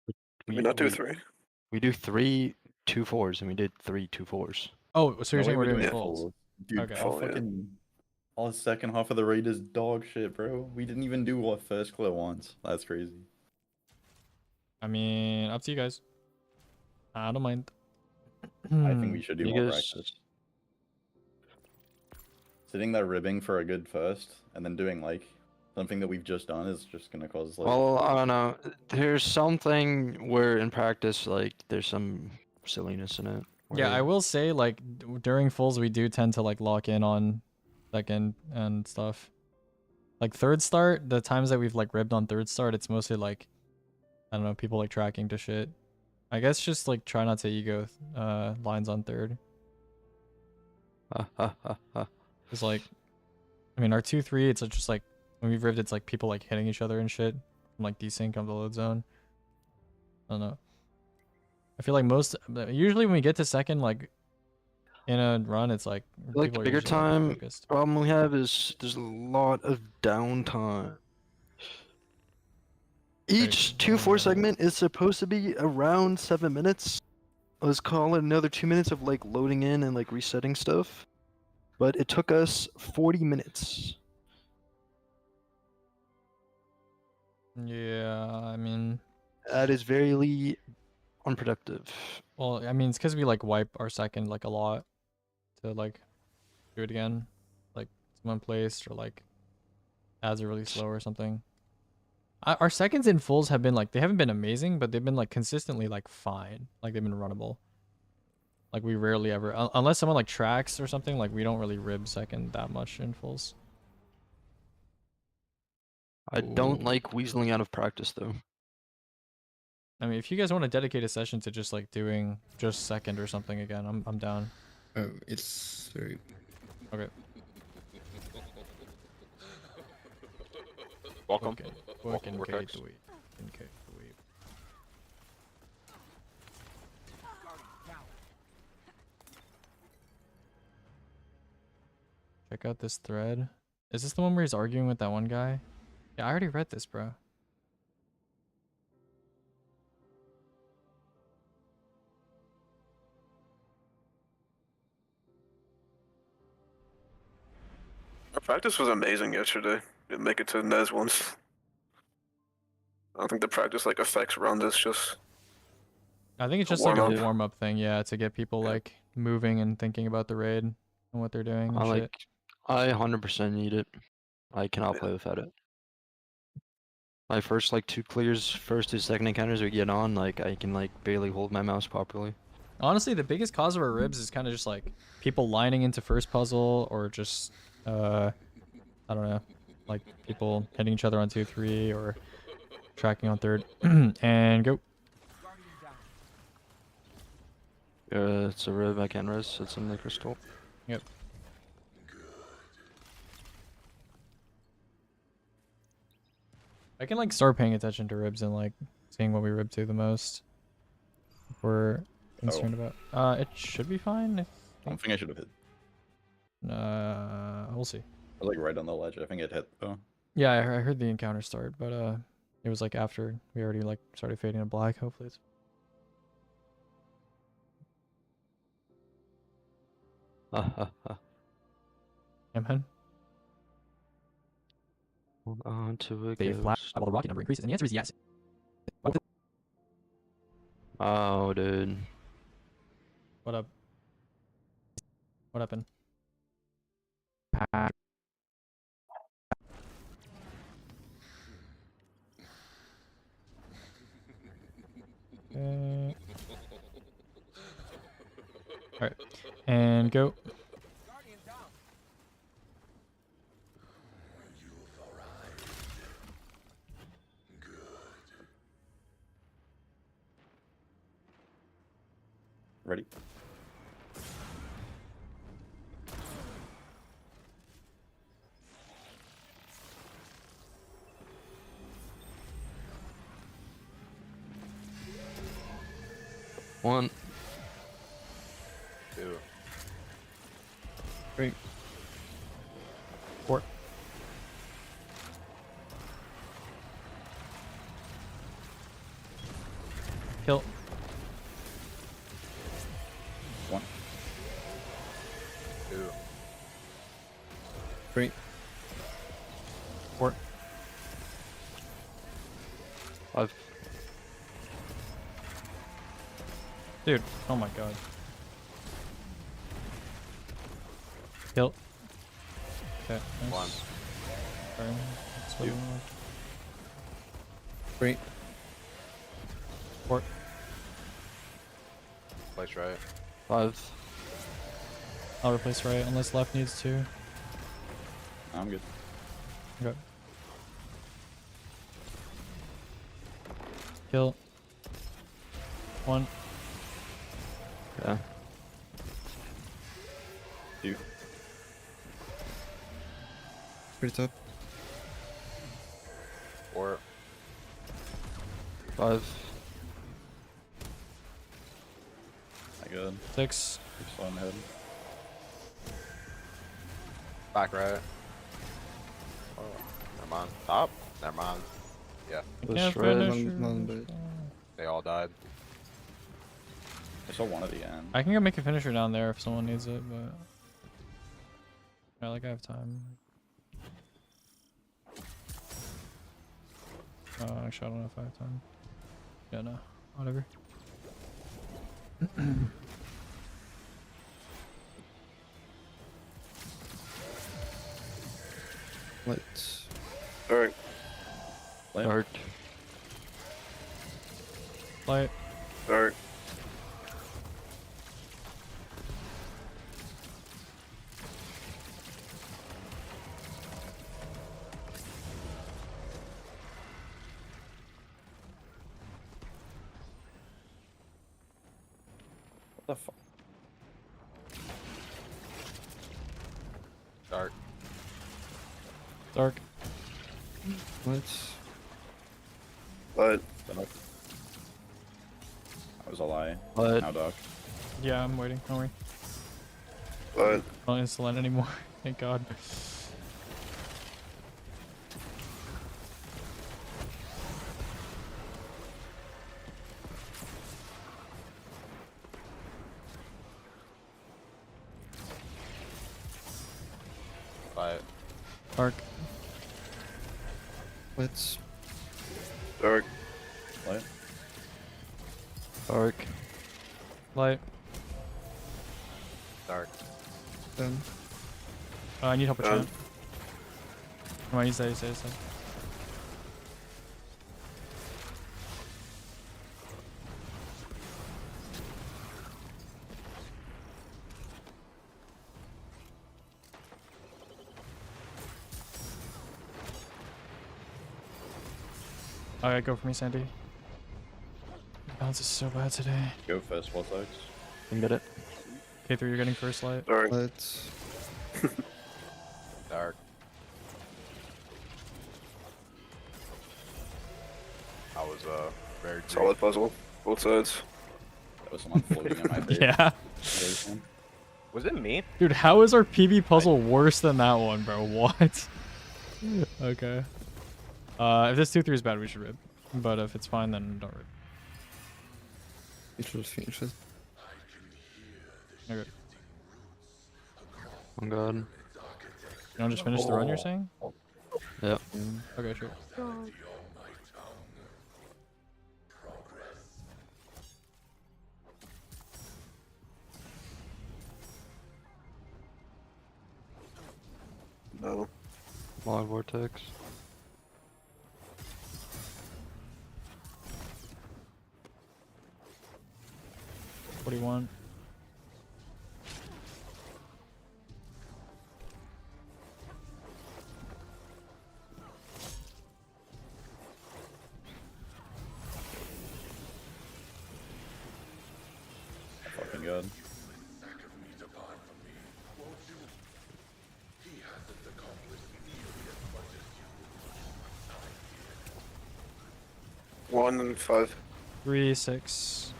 Did we not do 3? We do 3 2-4s, and we did 3 2-4s. Oh, so you're No saying way we're we're doing doing fulls? full. Dude, Okay. our Full, yeah. fucking... Our second half of the raid is dog shit, bro. We didn't even do our first clear once. That's crazy. I mean, up to you guys. I don't mind. I think we should do more Aegis. practice. Sitting there ribbing for a good first, and then doing like something that we've just done is just gonna cause like. Well, I don't know. There's something where in practice, like, there's some silliness in it. Yeah, I where- will say like during fulls we do tend to like lock in on second and stuff. Like third start, the times that we've like ribbed on third start, it's mostly like I don't know, people like tracking to shit. I guess just like try not to ego lines on third. It's like I mean our 2-3, it's just like when we've ribbed it's like people like hitting each other and shit from like desync of the load zone. I don't know. I feel like usually when we get to second, like in a run, it's like Like, people the are bigger usually, like, time focused. problem we have is there's a lot of downtime. Each 2-4 segment is supposed to be around 7 minutes. Let's call it another 2 minutes of like loading in and like resetting stuff. But it took us 40 minutes. Yeah, I mean, That is very unproductive. well, I mean, it's because we like wipe our second like a lot to like do it again, like someone placed or like ads are really slow or something. Our seconds in fulls have been like they haven't been amazing, but they've been like consistently like fine, like they've been runnable. Like we rarely ever, unless someone like tracks or something, like we don't really rib second that much in fulls. I don't Ooh. like weaseling out of practice though. I mean, if you guys want to dedicate a session to just like doing just second or something again, I'm down. Oh, it's very. Okay. Welcome. Okay. Welcome, Okay. Vortex. Okay. Okay. Check out this thread. Is this the one where he's arguing with that one guy? Yeah, I already read this, bro. Our practice was amazing yesterday. Didn't make it to Nez once. I don't think the practice like affects round this just I think it's A just like a warm-up. warm-up thing, yeah, to get people Yeah. like moving and thinking about the raid and what they're doing and shit. I 100% need it. I cannot Yeah. play without it. My first like 2 clears, first 2 second encounters we get on, like I can like barely hold my mouse properly. Honestly, the biggest cause of our ribs is kind of just like people lining into first puzzle or just I don't know, like people hitting each other on 2-3 or tracking on third. And go. It's a rib I can res. It's in the crystal. Yep. I can like start paying attention to ribs and like seeing what we rib to the most. If we're concerned about. It should be fine. I don't think I should have hit. We'll see. I was like right on the ledge. I think it hit though. Yeah, I heard the encounter start, but it was like after we already like started fading to black. Hopefully it's. Yeah, man. Hold on to a They flat ghost. while the rocket number increases, and the answer is yes. Oh, dude. What up? What happened? Alright. And go. Ready? One. 2. 3. 4. Kill. 1. 2. 3. 4. 5. Dude, oh my god. Kill. Okay, nice. 1. Sorry, that's what Two. it was. 3. 4. Place right. 5. I'll replace right unless left needs to. I'm good. Okay. Kill. 1. Yeah. 2. Pretty top. 4. 5. I good. 6. Keep slowing ahead. Back right. Oh, never mind. Top? Never mind. Yeah, I Push can't right, finish long her. bait. they all died. I saw one at the end. I can go make a finisher down there if someone needs it, but yeah, like I have time. Actually, I don't know if I have time. Yeah, no, whatever. Light. Alright. Dark. Light. Alright. What the fuck? Dark. Dark. Light. But That was a lie. But Now, Doc. Yeah, I'm waiting. Don't worry. But I don't insulin anymore. Thank God. But Arc. Let's. dark. Light. Dark. Light. dark. Done. I need help with Done. champ. Come on, you say. Alright, go for me, Sandy. Balance is so bad today. Go first, what's X? Can get it. K3, you're getting first light. Dark. Let's. Dark. I was very green. Solid puzzle. Both sides. That was someone floating in my face. Yeah. There's one. Was it me? Dude, how is our PB puzzle worse than that one, bro? What? Okay. If this 2-3 is bad, we should rib. But if it's fine, then don't rib. Finish it. Okay. Oh god. You don't just finish the run, you're saying? Yeah. Okay, sure. No. Mod vortex. What do you want? Fucking good. One and 5. 3, 6.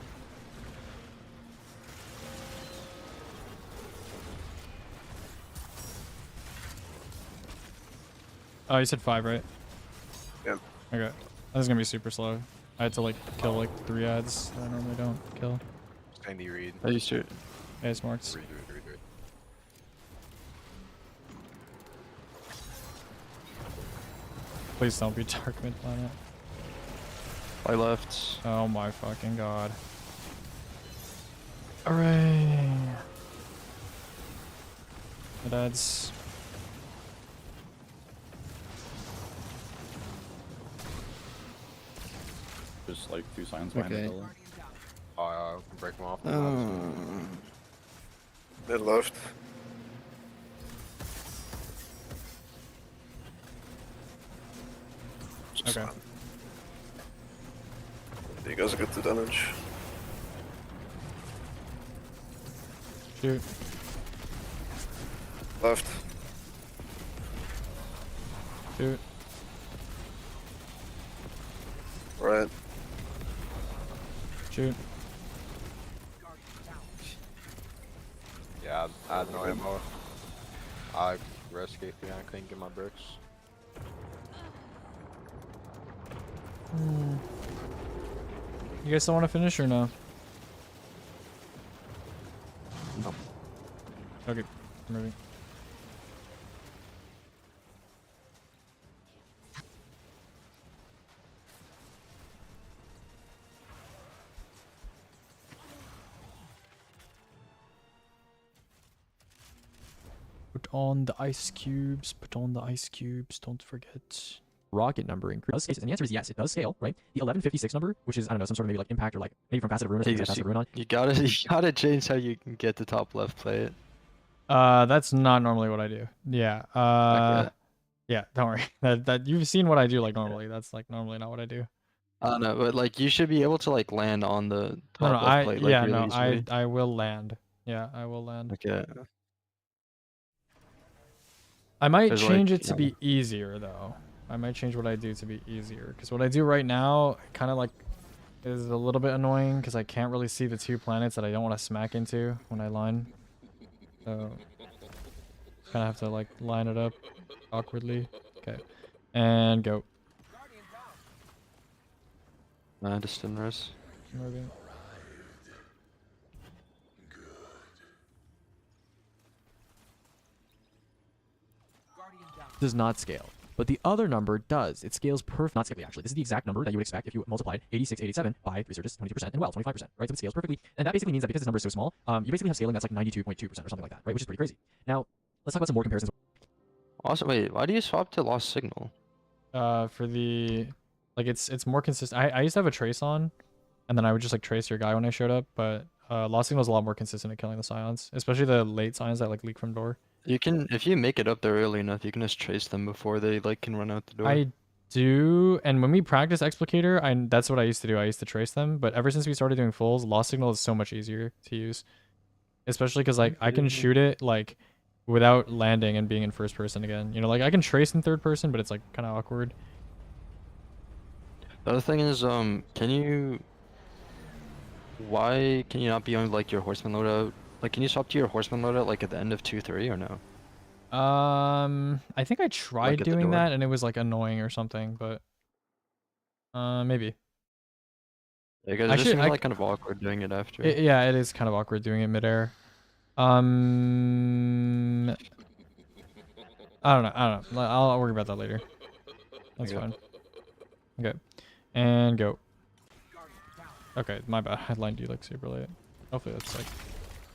Oh, you said 5, right? Yeah. Okay. This is gonna be super slow. I had to like kill like 3 ads that I normally don't kill. Sandy Reed. I used to. Yeah, it's marks. Reed. Please don't be dark mid planet. I left. Oh my fucking god. Hooray! Mid ads. Just like 2 signs behind Okay. the pillar. Break them off. Mid left. Just Okay. fine. You guys get the damage. Shoot. Left. Shoot. Right. Shoot. Yeah, I had no ammo. I risked it. I couldn't get my bricks. You guys still want to finish or no? No. Okay, I'm moving. Put on the ice cubes. Put on the ice cubes. Don't forget. Rocket number increase. And the answer is yes, it does scale, right? The 1156 number, which is, I don't know, some sort of maybe like impact or like maybe from Facet of Ruin, Aegis, Facet of Ruin on. you gotta change how you can get the top left play it. That's not normally what I do. Yeah. Okay. Yeah, don't worry. That you've seen what I do like normally. That's like normally not what I do. I don't know, but like you should be able to like land on the top No, left I plate. Like, yeah, really no, easily. I will land. Yeah, I will land. Okay. I might There's, change like, it to be easier though. I might change what I do to be easier because what I do right now kind of like is a little bit annoying because I can't really see the 2 planets that I don't want to smack into when I line. So kind of have to like line it up awkwardly. Okay, and go. Just didn't res. Moving. Does not scale. But the other number does. It scales not scalably, actually. This is the exact number that you would expect if you multiplied 8687 by researchers 22% and well 25%, right? So it scales perfectly. And that basically means that because this number is so small, you basically have scaling that's like 92.2% or something like that, right? Which is pretty crazy. Now, let's talk about some more comparisons. Also, wait, why do you swap to lost signal? For the like it's more consistent. I used to have a trace on, and then I would just like trace your guy when I showed up, but lost signal is a lot more consistent at killing the scions, especially the late scions that like leak from door. You can, if you make it up there early enough, you can just trace them before they like can run out the door. I do, and when we practice Explicator, that's what I used to do. I used to trace them, but ever since we started doing fulls, lost signal is so much easier to use, especially because like I can shoot it like without landing and being in first person again. You know, like I can trace in third person, but it's like kind of awkward. The other thing is, why can you not be on like your horseman loadout? Like, can you swap to your horseman loadout like at the end of 2-3 or no? I think I tried at the doing door? that and it was like annoying or something, but maybe. Because it I just should- seems I like kind of awkward doing it after. Yeah, it is kind of awkward doing it midair. I don't know. I'll worry about that later. That's Okay. fine. Okay, and go. Okay, my bad. I lined you like super late. Hopefully that's like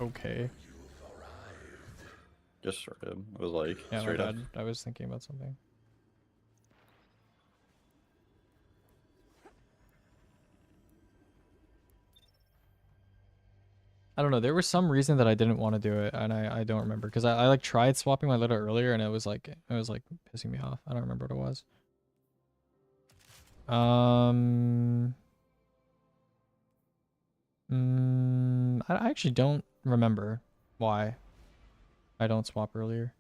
okay. Just started. It was like Yeah, my straight up. bad. I was thinking about something. I don't know. There was some reason that I didn't want to do it, and I don't remember because I like tried swapping my letter earlier, and it was like pissing me off. I don't remember what it was. I actually don't remember why I don't swap earlier.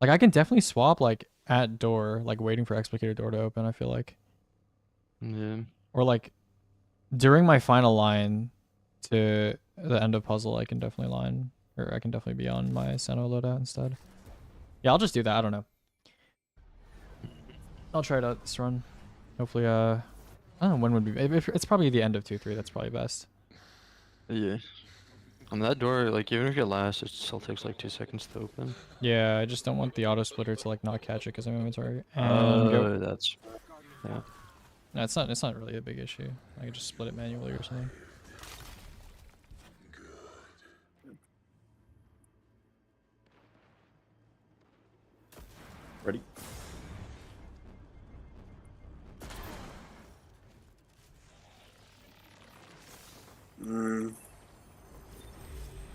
Like I can definitely swap like at door, like waiting for explicator door to open. I feel like, Yeah. or like during my final line to the end of puzzle, I can definitely line, or I can definitely be on my Senno loadout instead. Yeah, I'll just do that. I don't know. I'll try it out this run. Hopefully, I don't know when would be. If it's probably the end of 2-3. That's probably best. Yeah. On that door, like even if you're last, it still takes like 2 seconds to open. Yeah, I just don't want the auto splitter to like not catch it because I'm inventory. And go. That's. Yeah. No, it's not. It's not really a big issue. I can just split it manually or something. Ready?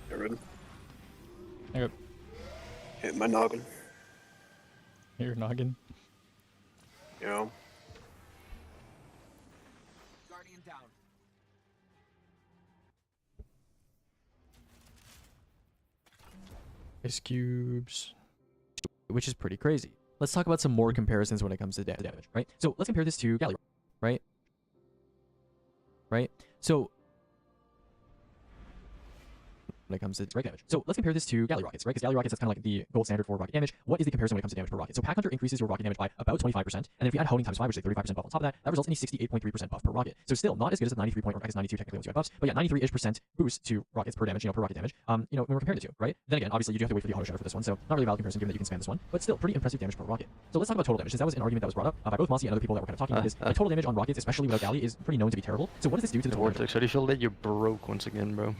Get ready. Okay. Hit my noggin. Your noggin. You know. Ice cubes. Which is pretty crazy. Let's talk about some more comparisons when it comes to damage, right? So let's compare this to galley, right? Right? So when it comes to direct damage. So let's compare this to galley rockets, right? Because galley rockets, that's kind of like the gold standard for rocket damage. What is the comparison when it comes to damage per rocket? So Pack Hunter increases your rocket damage by about 25%, and then if you add honing times 5, which is a 35% buff on top of that, that results in a 68.3% buff per rocket. So still not as good as the 93 point, or I guess 92 technically once you add buffs, but yeah, 93-ish% boost to rockets per damage, per rocket damage. When we're comparing the two, right? Then again, obviously you do have to wait for the auto shatter for this one, so not really a valid comparison given that you can spam this one, but still pretty impressive damage per rocket. So let's talk about total damage, since that was an argument that was brought up by both Mossy and other people that were kind of talking about this. Like, total damage on rockets, especially without galley, is pretty known to be terrible. So what does this do to the total damage? Vortex, how do you feel that you're broke once again, bro?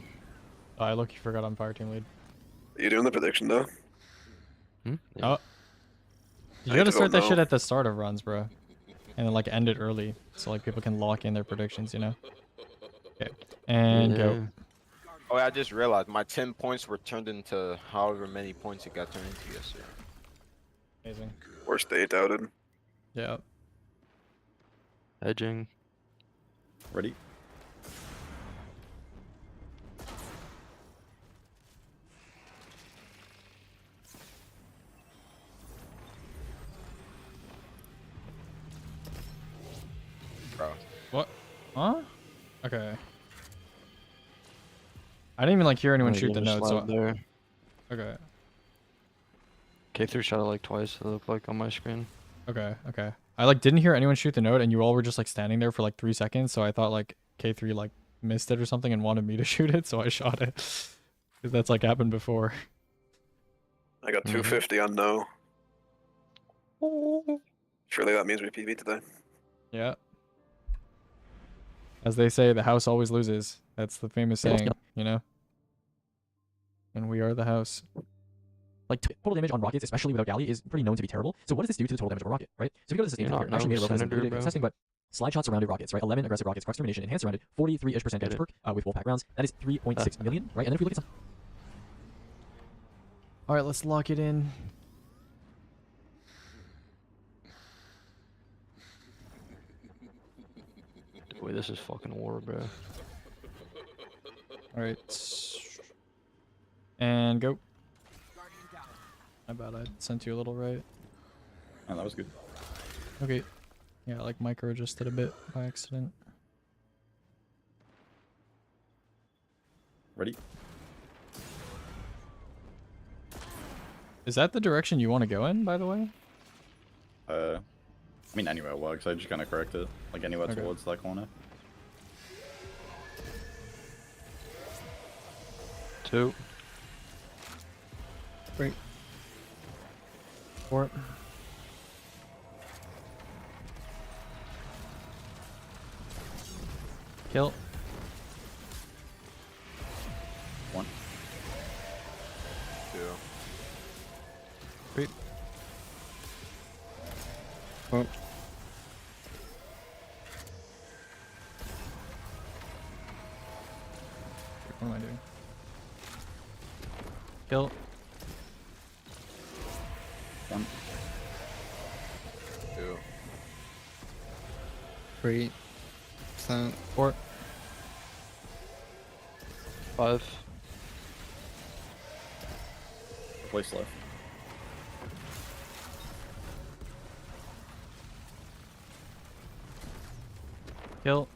I look, you forgot I'm Fireteam lead. You doing the prediction though? Hmm? Oh. You I gotta don't start that know. shit at the start of runs, bro. And then like end it early, so like people can lock in their predictions, you know? Okay. And go. Oh, I just realized my 10 points were turned into however many points it got turned into yesterday. Amazing. Worst day doubted. Yeah. Edging. Ready? Bro. What? Huh? Okay. I didn't even like hear anyone Oh, shoot yeah, the just note, so loud there. Okay. K3 shot it like twice, it looked like on my screen. Okay. Okay. I like didn't hear anyone shoot the node, and you all were just like standing there for like 3 seconds. So I thought like K3 like missed it or something and wanted me to shoot it, so I shot it. 'Cause that's like happened before. I got Mhm. 250 on no. Surely that means we PB today. Yeah. As they say, the house always loses. That's the famous saying, you know? And we are the house. Like, total damage on rockets, especially without galley, is pretty known to be terrible. So what does this do to the total damage of a rocket, right? So if we go to the sustain You're here, not actually made a no real senator, bro. testing, but slide shot surrounded rockets, right? 11 aggressive rockets, crux termination, enhanced surrounded, 43-ish% damage perk with Wolfpack rounds. That is 3.6 million, right? And then if we look at some... All right, let's lock it in. Wait, this is fucking war, bro. All right. And go. I bet I sent you a little right. Oh, that was good. Okay. Yeah, like micro adjusted a bit by accident. Ready? Is that the direction you want to go in, by the way? I mean, anywhere works. I just kind of correct it. Like, anywhere Okay. towards that corner. 2. Great. 4. Kill. 1. 2. 3. Oh. What am I doing? Kill. 1. 2. 3. 4. 5. Place left. Kill.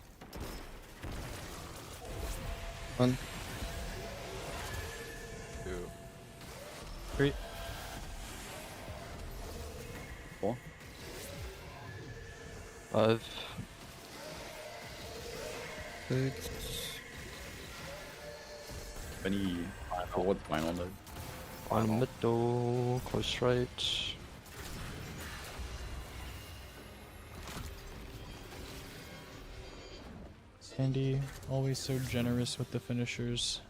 1. 2. 3. 4. 5. 6. Any forward final node. On middle, close right. Sandy, always so generous with the finishers.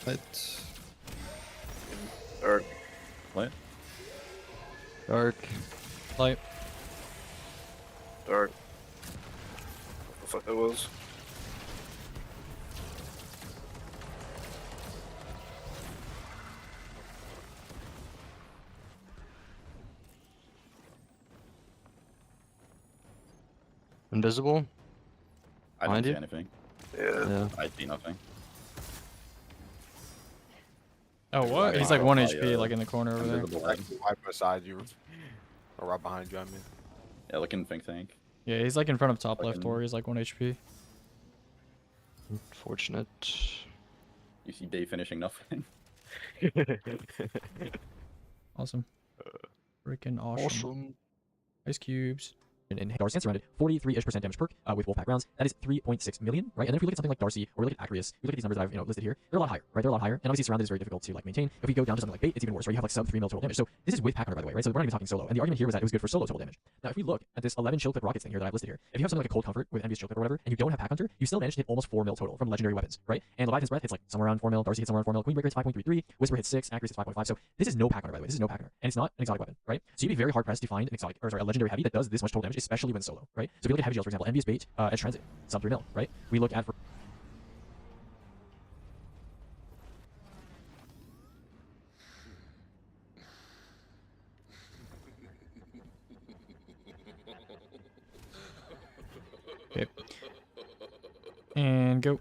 Light. Or Light. Dark. Light. dark. What the fuck that was? Invisible? I Behind didn't see you? anything. Yeah. Yeah. I see nothing. Oh, what? He's like Wow. 1 Oh, HP, yeah. like in the corner over there. Invisible Like head. right beside you, or right behind you. I mean, Yeah, looking think tank. Yeah, he's like in front of top left Fucking- door. He's like 1 HP. Unfortunate. You see Dave finishing nothing. Awesome. Freaking awesome. Ice cubes. And Darcy surrounded 43-ish% damage perk with Wolfpack rounds. That is 3.6 million, right? And then if we look at something like Darcy or we look at Acreus, we look at these numbers that I've listed here, they're a lot higher, right? They're a lot higher. And obviously surrounded is very difficult to like maintain. If we go down to something like bait, it's even worse, right? You have like sub 3 mil total damage. So this is with pack hunter, by the way, right? So we're not even talking solo. And the argument here was that it was good for solo total damage. Now if we look at this 11 chill clip rockets thing here that I've listed here, if you have something like a cold comfort with envious chill clip or whatever, and you don't have pack hunter, you still manage to hit almost 4 mil total from legendary weapons, right? And Leviathan's breath hits like somewhere around 4 mil, Darcy hits somewhere around 4 mil, Queenbreaker hits 5.33, Whisper hits 6, Acreus hits 5.5. So this is no pack hunter, by the way. This is no pack hunter, and it's not an exotic weapon, right? So you'd be very hard pressed to find an exotic, or sorry, a legendary heavy that does this much total damage, especially when solo, right? So if we look at heavy gels, for example, envious bait, edge transit, sub 3 mil, right? We look at for okay. And go.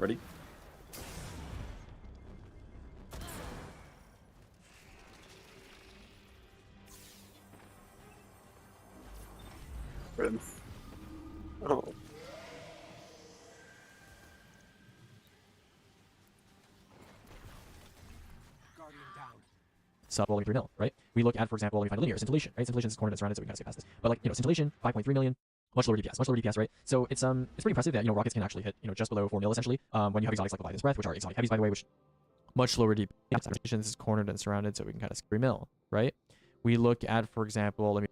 Ready? Red. Oh. Sub rolling 3 mil, right? We look at, for example, let me find a linear scintillation, right? Scintillation is cornered and surrounded, so we can kind of skip past this. But like, scintillation, 5.3 million, much lower DPS, right? So it's pretty impressive that rockets can actually hit just below 4 mil essentially. When you have exotics like Leviathan's Breath, which are exotic heavies by the way, which much lower DPS. Scintillation is cornered and surrounded, so we can kind of skip 3 mil, right? We look at, for example, let me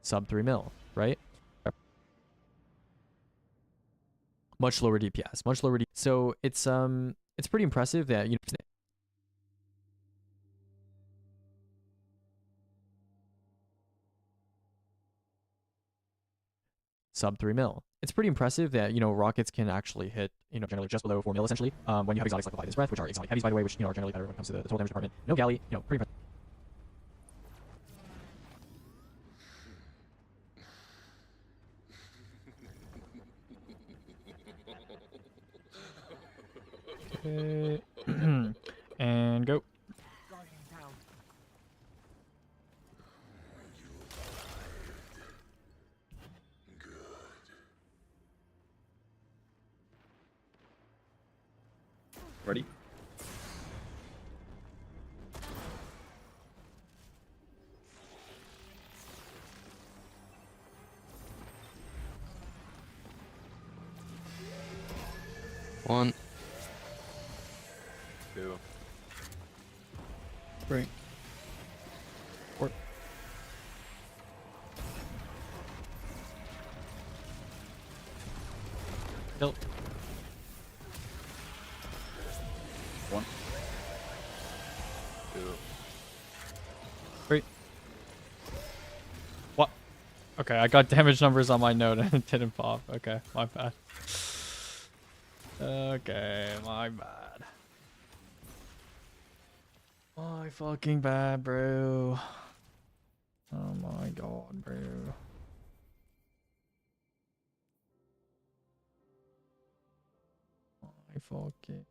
sub 3 mil, right? Much lower DPS, much lower. So it's pretty impressive that sub 3 mil. It's pretty impressive that rockets can actually hit generally just below 4 mil essentially. When you have exotics like Leviathan's Breath, which are exotic heavies by the way, which are generally better when it comes to the total damage department. No galley, pretty impressive. Okay. And go. Ready? One. 2. 3. 4. Kill. 1. 2. 3. What? Okay, I got damage numbers on my note and it didn't pop. Okay, my bad. Okay, my bad. My fucking bad, bro. Oh my god, bro. My fucking...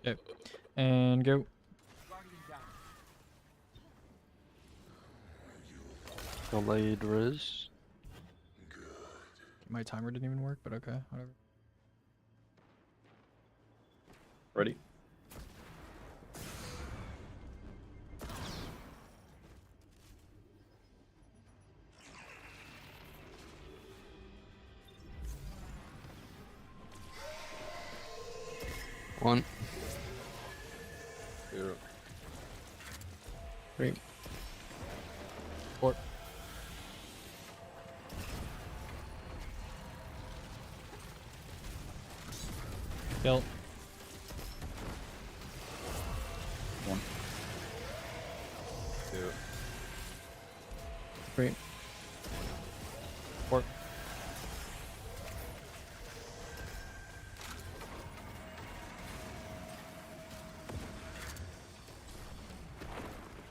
Yep. And go. Delayed Riz. My timer didn't even work, but okay, whatever. Ready? One. 2. 3. 4. Kill. 1. 2. 3. 4.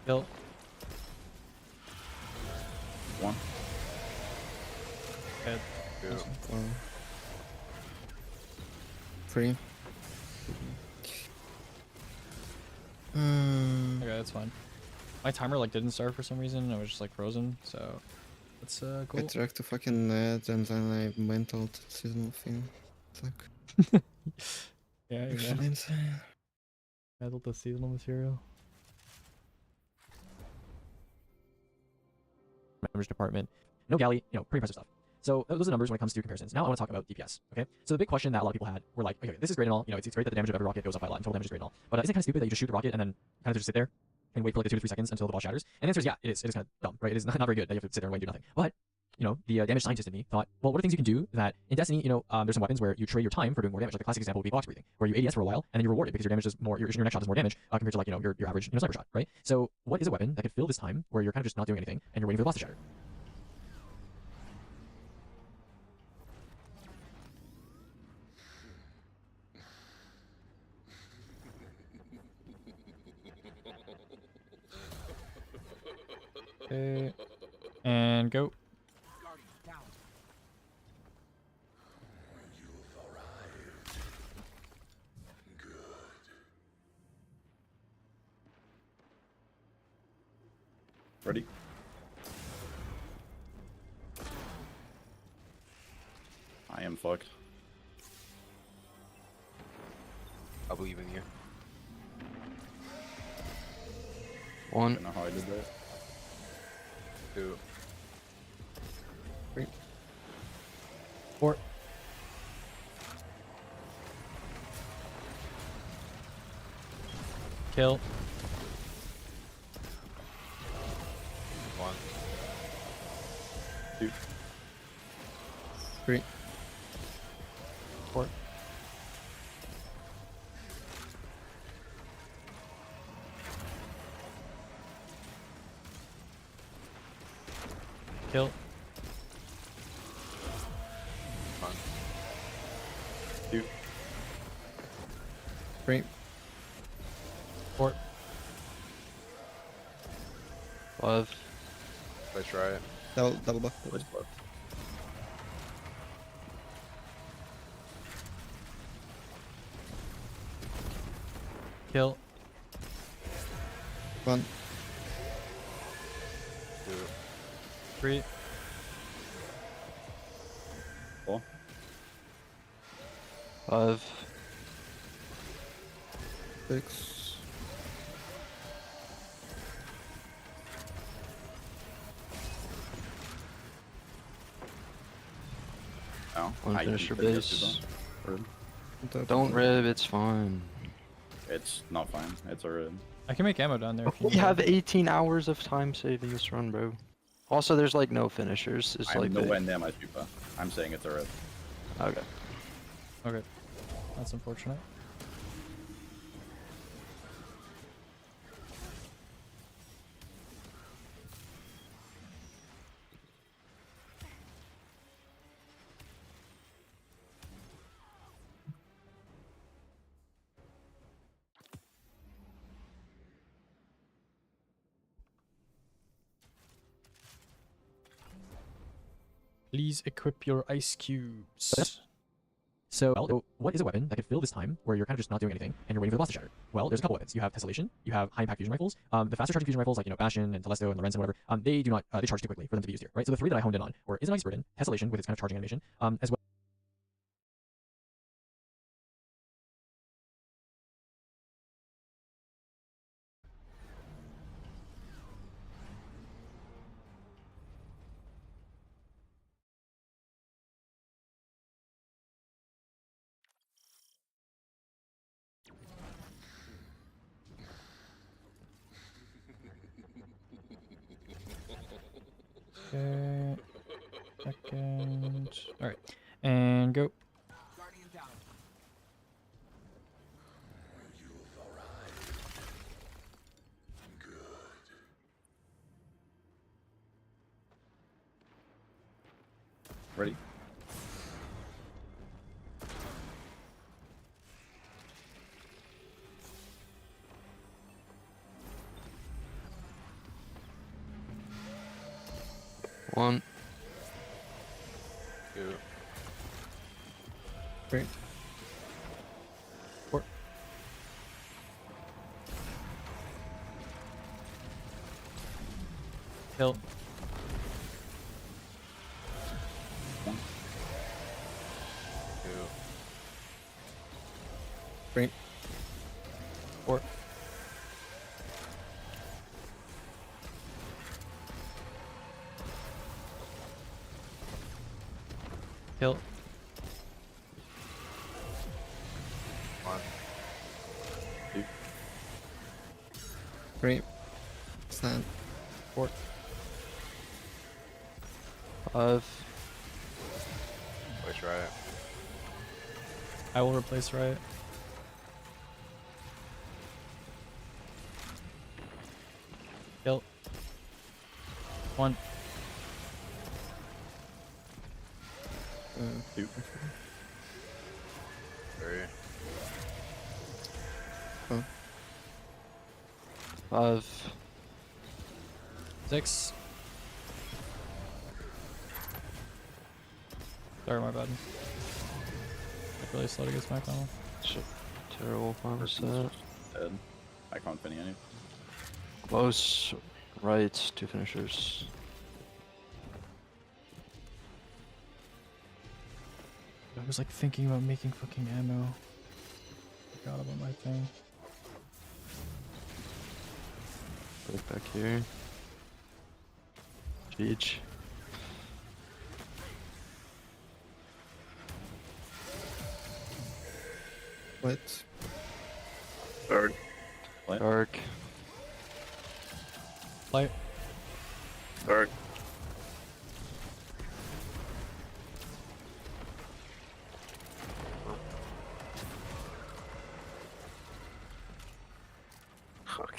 Kill. 1. Head. 2. 4. 3. Okay, that's fine. My timer like didn't start for some reason. I was just like frozen. So let's I cool. tried to fucking add and then I went out seasonal thing. It's like Yeah, you actually insane. handled the seasonal material. Damage department. No galley, pretty impressive stuff. So those are the numbers when it comes to comparisons. Now I want to talk about DPS. Okay. So the big question that a lot of people had were like, okay, this is great and all. You know, it's great that the damage of every rocket goes up by a lot, and total damage is great and all. But isn't it kind of stupid that you just shoot the rocket and then kind of just sit there and wait for like the 2 to 3 seconds until the ball shatters? And the answer is yeah, it is. It is kind of dumb, right? It is not very good that you have to sit there and wait and do nothing. But you know, the damage scientist in me thought, well, what are things you can do that in Destiny, you know, there's some weapons where you trade your time for doing more damage. Like the classic example would be box breathing, where you ADS for a while and then you're rewarded because your damage is more, your next shot does more damage compared to like, you know, your average, you know, sniper shot, right? So what is a weapon that could fill this time where you're kind of just not doing anything and you're waiting for the boss to shatter? Okay. And go. Ready? I am fucked. I believe in you. I 1, don't know how I did that. 2. 3. 4. Kill. 1. 2. 3. 4. Kill. 1. 2. 3. 4. 5, Let's try it. Double buff. Let's fuck. Kill. 1. 2. 3. 4. 5, 6. No. One I finisher think base. it's Don't rev, it's fine. It's not fine. It's a red. I can make ammo down there. If you We need have it. 18 hours of time saving this run, bro. Also, there's like no finishers. It's I'm like nowhere near my super. I'm saying it's a red. okay. Okay. That's unfortunate. Please equip your ice cubes. So, well, what is a weapon that could fill this time where you're kind of just not doing anything and you're waiting for the boss to shatter? Well, there's a couple weapons. You have tessellation, you have high impact fusion rifles. The faster charging fusion rifles like, you know, Bastion and Telesto and Lorenz and whatever, they do not, they charge too quickly for them to be used here, right? So the 3 that I honed in on were Is an Ice Burden, Tessellation with its kind of charging animation, as well. Okay. Second. All right. And go. Ready? One, 2. 3. 4. Kill. 2. 3. 4. Kill. One. 3. Stand. 4. 5. Push right. I will replace right. Kill. 1. 2. 3. 5. 6. Sorry, my bad. Like really slow to get smacked on. Shit. Terrible. 5 set. Dead. I can't finish any. Close. Right. 2 finishers. I was like thinking about making fucking ammo. Forgot about my thing. Right back here. Jeej. What? Third. Dark. Light. Third.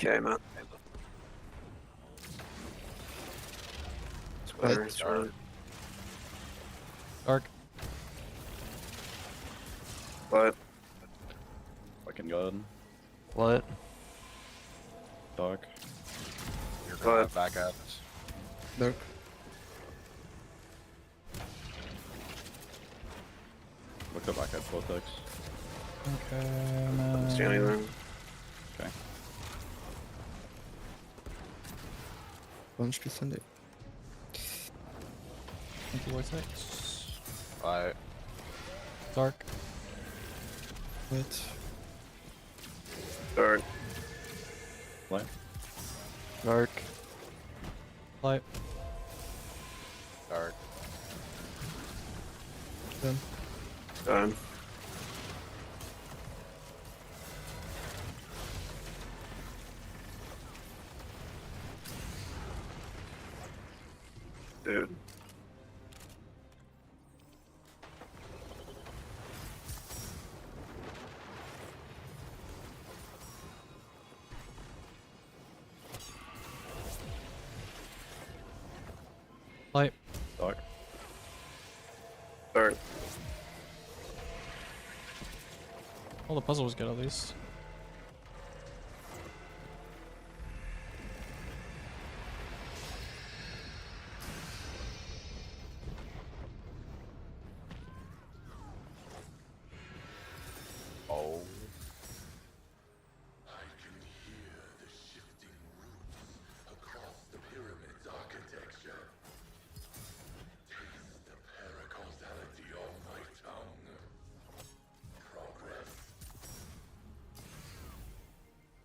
Okay, man. Sweater, Right. sweater. Dark. But Fucking god. What? Dark. You're But- gonna have back at us. Dark. Look up back at Vortex. Okay, didn't see man. anything. Okay. 1 HP Sunday. Thank you, Vortex. Light. Dark. What? Third. Light. Dark. Light. Dark. Done. Done. Dude. Light. Dark. Third. Well, the puzzle was good at least. Oh.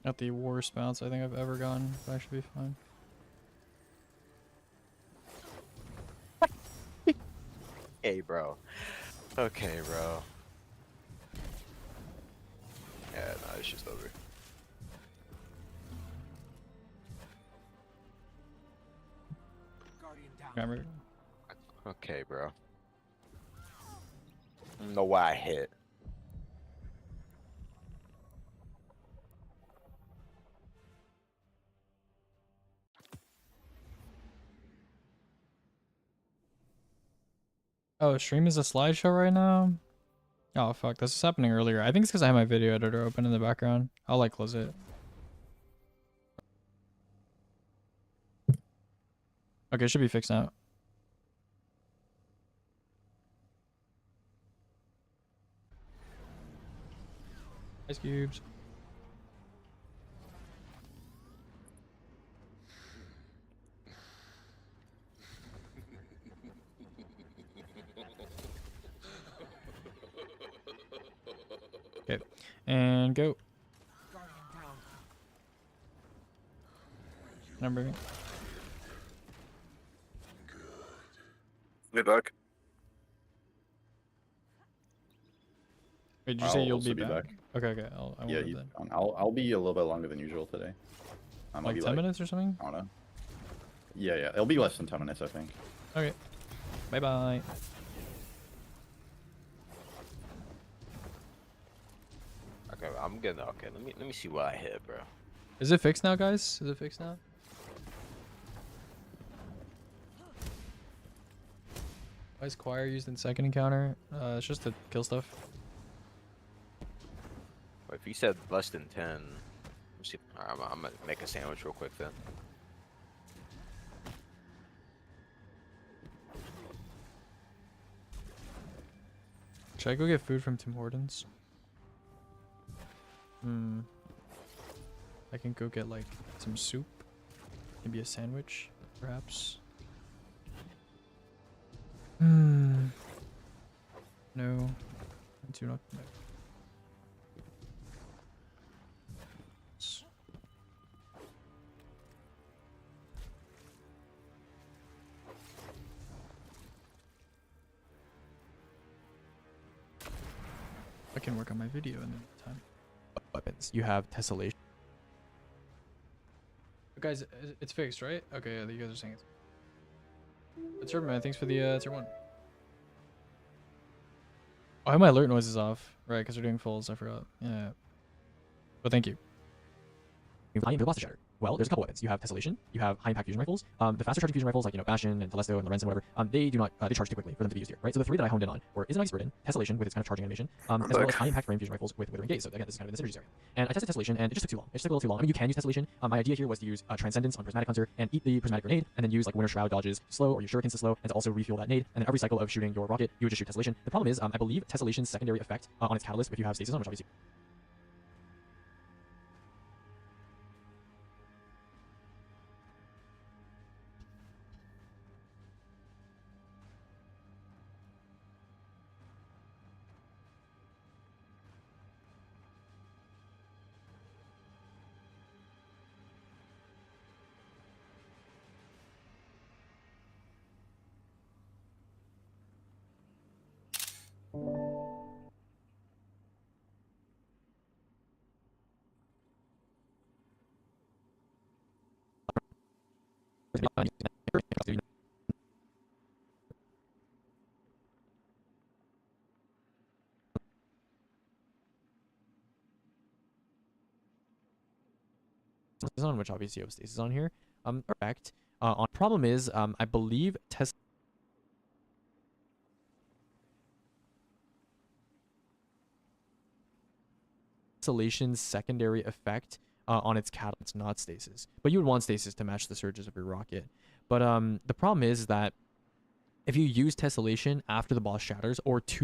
Not the worst bounce I think I've ever gotten, but I should be fine. Hey, bro. Okay, bro. Yeah, no, it's just over. Remember? Okay, bro. No way I hit. Oh, stream is a slideshow right now? Oh, fuck. This was happening earlier. I think it's because I have my video editor open in the background. I'll, like, close it. Okay, it should be fixed now. Ice cubes. Okay, and go. Number. Be back. Wait, did you say I'll you'll also be back? Okay, okay. I Yeah, won't you, then. I'll be a little bit longer than usual today. I might Like be 10 minutes or something? I don't know. Yeah, it'll be less than 10 minutes, I think. Okay. Bye bye. Okay, I'm gonna. Okay, let me see what I hit, bro. Is it fixed now, guys? Is it fixed now? Why is choir used in second encounter? It's just to kill stuff. But if you said less than 10, let me see. Alright, I'm gonna make a sandwich real quick then. Should I go get food from Tim Hortons? I can go get like some soup. Maybe a sandwich, perhaps. No. I do not. No. I can work on my video in the meantime. Weapons. You have tessellation. Guys, it's fixed, right? Okay, yeah, you guys are saying it's. It's her, man. Thanks for the tier 1. Oh, I have my alert noises off. Right, because we're doing fulls. I forgot. Yeah. But thank you. High impact blast shatter. Well, there's a couple weapons. You have tessellation. You have high impact fusion rifles. The faster charging fusion rifles, like Bastion and Telesto and Lorenz and whatever, they do not they charge too quickly for them to be used here, right? So the 3 that I honed in on were Is an Expert in, tessellation with its kind of charging animation, as well as high impact frame fusion rifles with withering gaze. So again, this is kind of in the synergies area. And I tested tessellation, and it just took too long. It just took a little too long. I mean, you can use tessellation. My idea here was to use Transcendence on Prismatic Hunter and eat the Prismatic Grenade, and then use like Winter Shroud dodges slow or use Shurikens to slow, and to also refuel that nade. And then every cycle of shooting your rocket, you would just shoot tessellation. The problem is, I believe tessellation's secondary effect on its catalyst, if you have stasis on, which obviously. On which obviously you have stasis on here. Correct. On problem is, I believe tessellation's secondary effect on its catalyst, not stasis. But you would want stasis to match the surges of your rocket. But the problem is that if you use tessellation after the boss shatters or to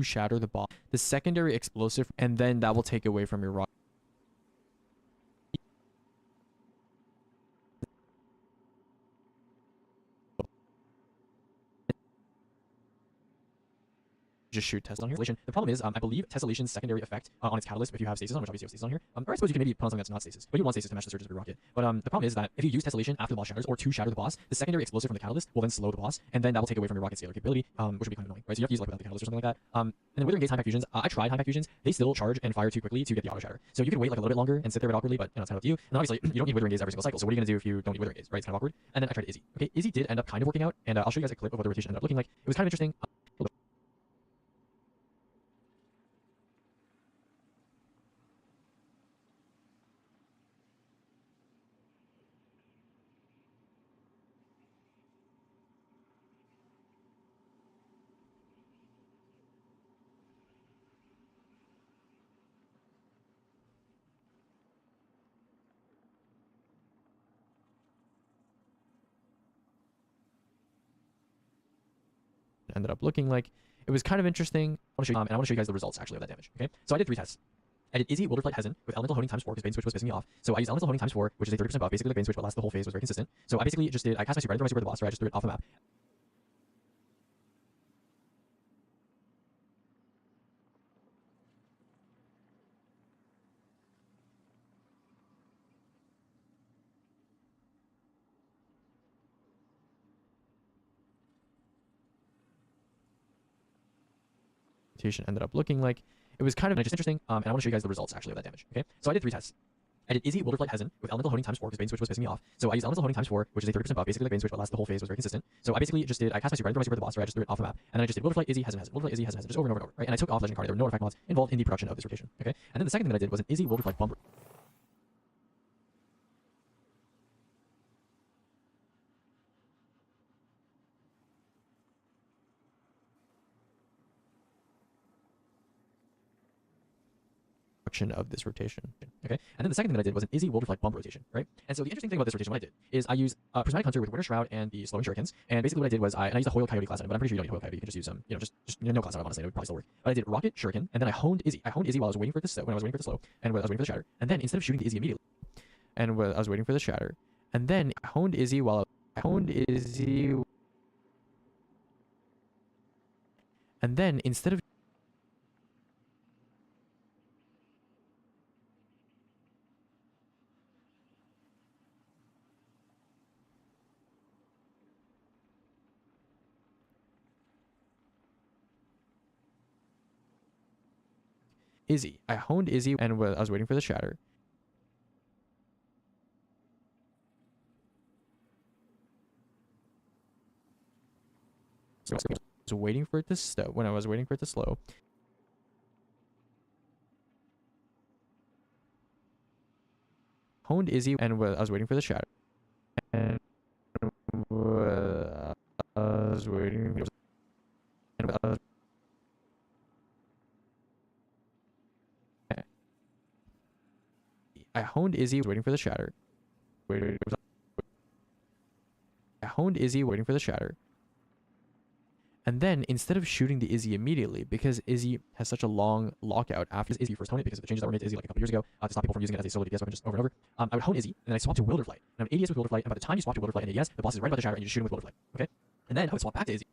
shatter the boss, the secondary explosive, and then that will take away from your rocket. Just shoot tessellation on here. The problem is, I believe tessellation's secondary effect on its catalyst, if you have stasis on, which obviously you have stasis on here, or I suppose you can maybe put on something that's not stasis, but you want stasis to match the surges of your rocket. But the problem is that if you use tessellation after the boss shatters or to shatter the boss, the secondary explosive from the catalyst will then slow the boss, and then that will take away from your rocket scalar capability, which would be kind of annoying, right? So you have to use like without the catalyst or something like that. And then withering gaze high impact fusions, I tried high impact fusions, they still charge and fire too quickly to get the auto shatter. So you can wait like a little bit longer and sit there a bit awkwardly, but it's kind of up to you. And obviously you don't need withering gaze every single cycle. So what are you gonna do if you don't need withering gaze, right? It's kind of awkward. And then I tried Izzy. Okay, Izzy did end up kind of working out, and I'll show you guys a clip of what the rotation ended up looking like. It was kind of interesting. Ended up looking like. It was kind of interesting. I want to show you, and I want to show you guys the results actually of that damage. Okay, so I did 3 tests. I did Izzy, Wilderflight, Hezen with elemental honing times 4 because Bane Switch was pissing me off. So I used elemental honing times 4, which is a 30% buff. Basically, like Bane Switch, but lasts the whole phase, was very consistent. So I basically just did, I cast my super, I didn't throw my super at the boss, right? I just threw it off the map. rotation ended up looking like. It was kind of just interesting, and I want to show you guys the results actually of that damage. Okay, so I did 3 tests. I did Izzy, Wilderflight, Hezen with elemental honing times 4 because Bane Switch was pissing me off. So I used elemental honing times 4, which is a 30% buff, basically like Bane Switch, but lasts the whole phase, was very consistent. So I basically just did, I cast my super, I didn't throw my super at the boss, right? I just threw it off the map. And then I just did Wilderflight, Izzy, Hezen, Hezen, Wilderflight, Izzy, Hezen, Hezen, just over and over and over, right? And I took off Legend card. There were no artifact mods involved in the production of this rotation. Okay, and then the second thing that I did was an Izzy, Wilderflight bump. Of this rotation. Okay, and then the second thing that I did was an Izzy Wilderflight bump rotation, right? And so the interesting thing about this rotation, what I did is I used Prismatic Hunter with Winter Shroud and the Slowing Shurikens, and basically what I did was I used a Hoyle Coyote class item, but I'm pretty sure you don't need Hoyle Coyote. You can just use no class item, honestly. It would probably still work. But I did Rocket Shuriken, and then I honed Izzy. I honed Izzy while I was waiting for this when I was waiting for the slow, and when I was waiting for the shatter. And then instead of shooting the Izzy immediately, and when I was waiting for the shatter, and then I honed Izzy while I honed Izzy, and then instead of Izzy. I honed Izzy and I was waiting for the shatter. So I was waiting for it to slow. When I was waiting for it to slow. Honed Izzy and I was waiting for the shatter. And I was waiting. And I honed Izzy waiting for the shatter. I honed Izzy waiting for the shatter. And then instead of shooting the Izzy immediately, because Izzy has such a long lockout after Izzy first honed it, because of the changes that were made to Izzy like a couple years ago to stop people from using it as a solo DPS weapon just over and over, I would hone Izzy, and then I swap to Wilderflight. And I have ADS with Wilderflight, and by the time you swap to Wilderflight and ADS, the boss is right about the shatter, and you just shoot him with Wilderflight. Okay? And then I would swap back to Izzy.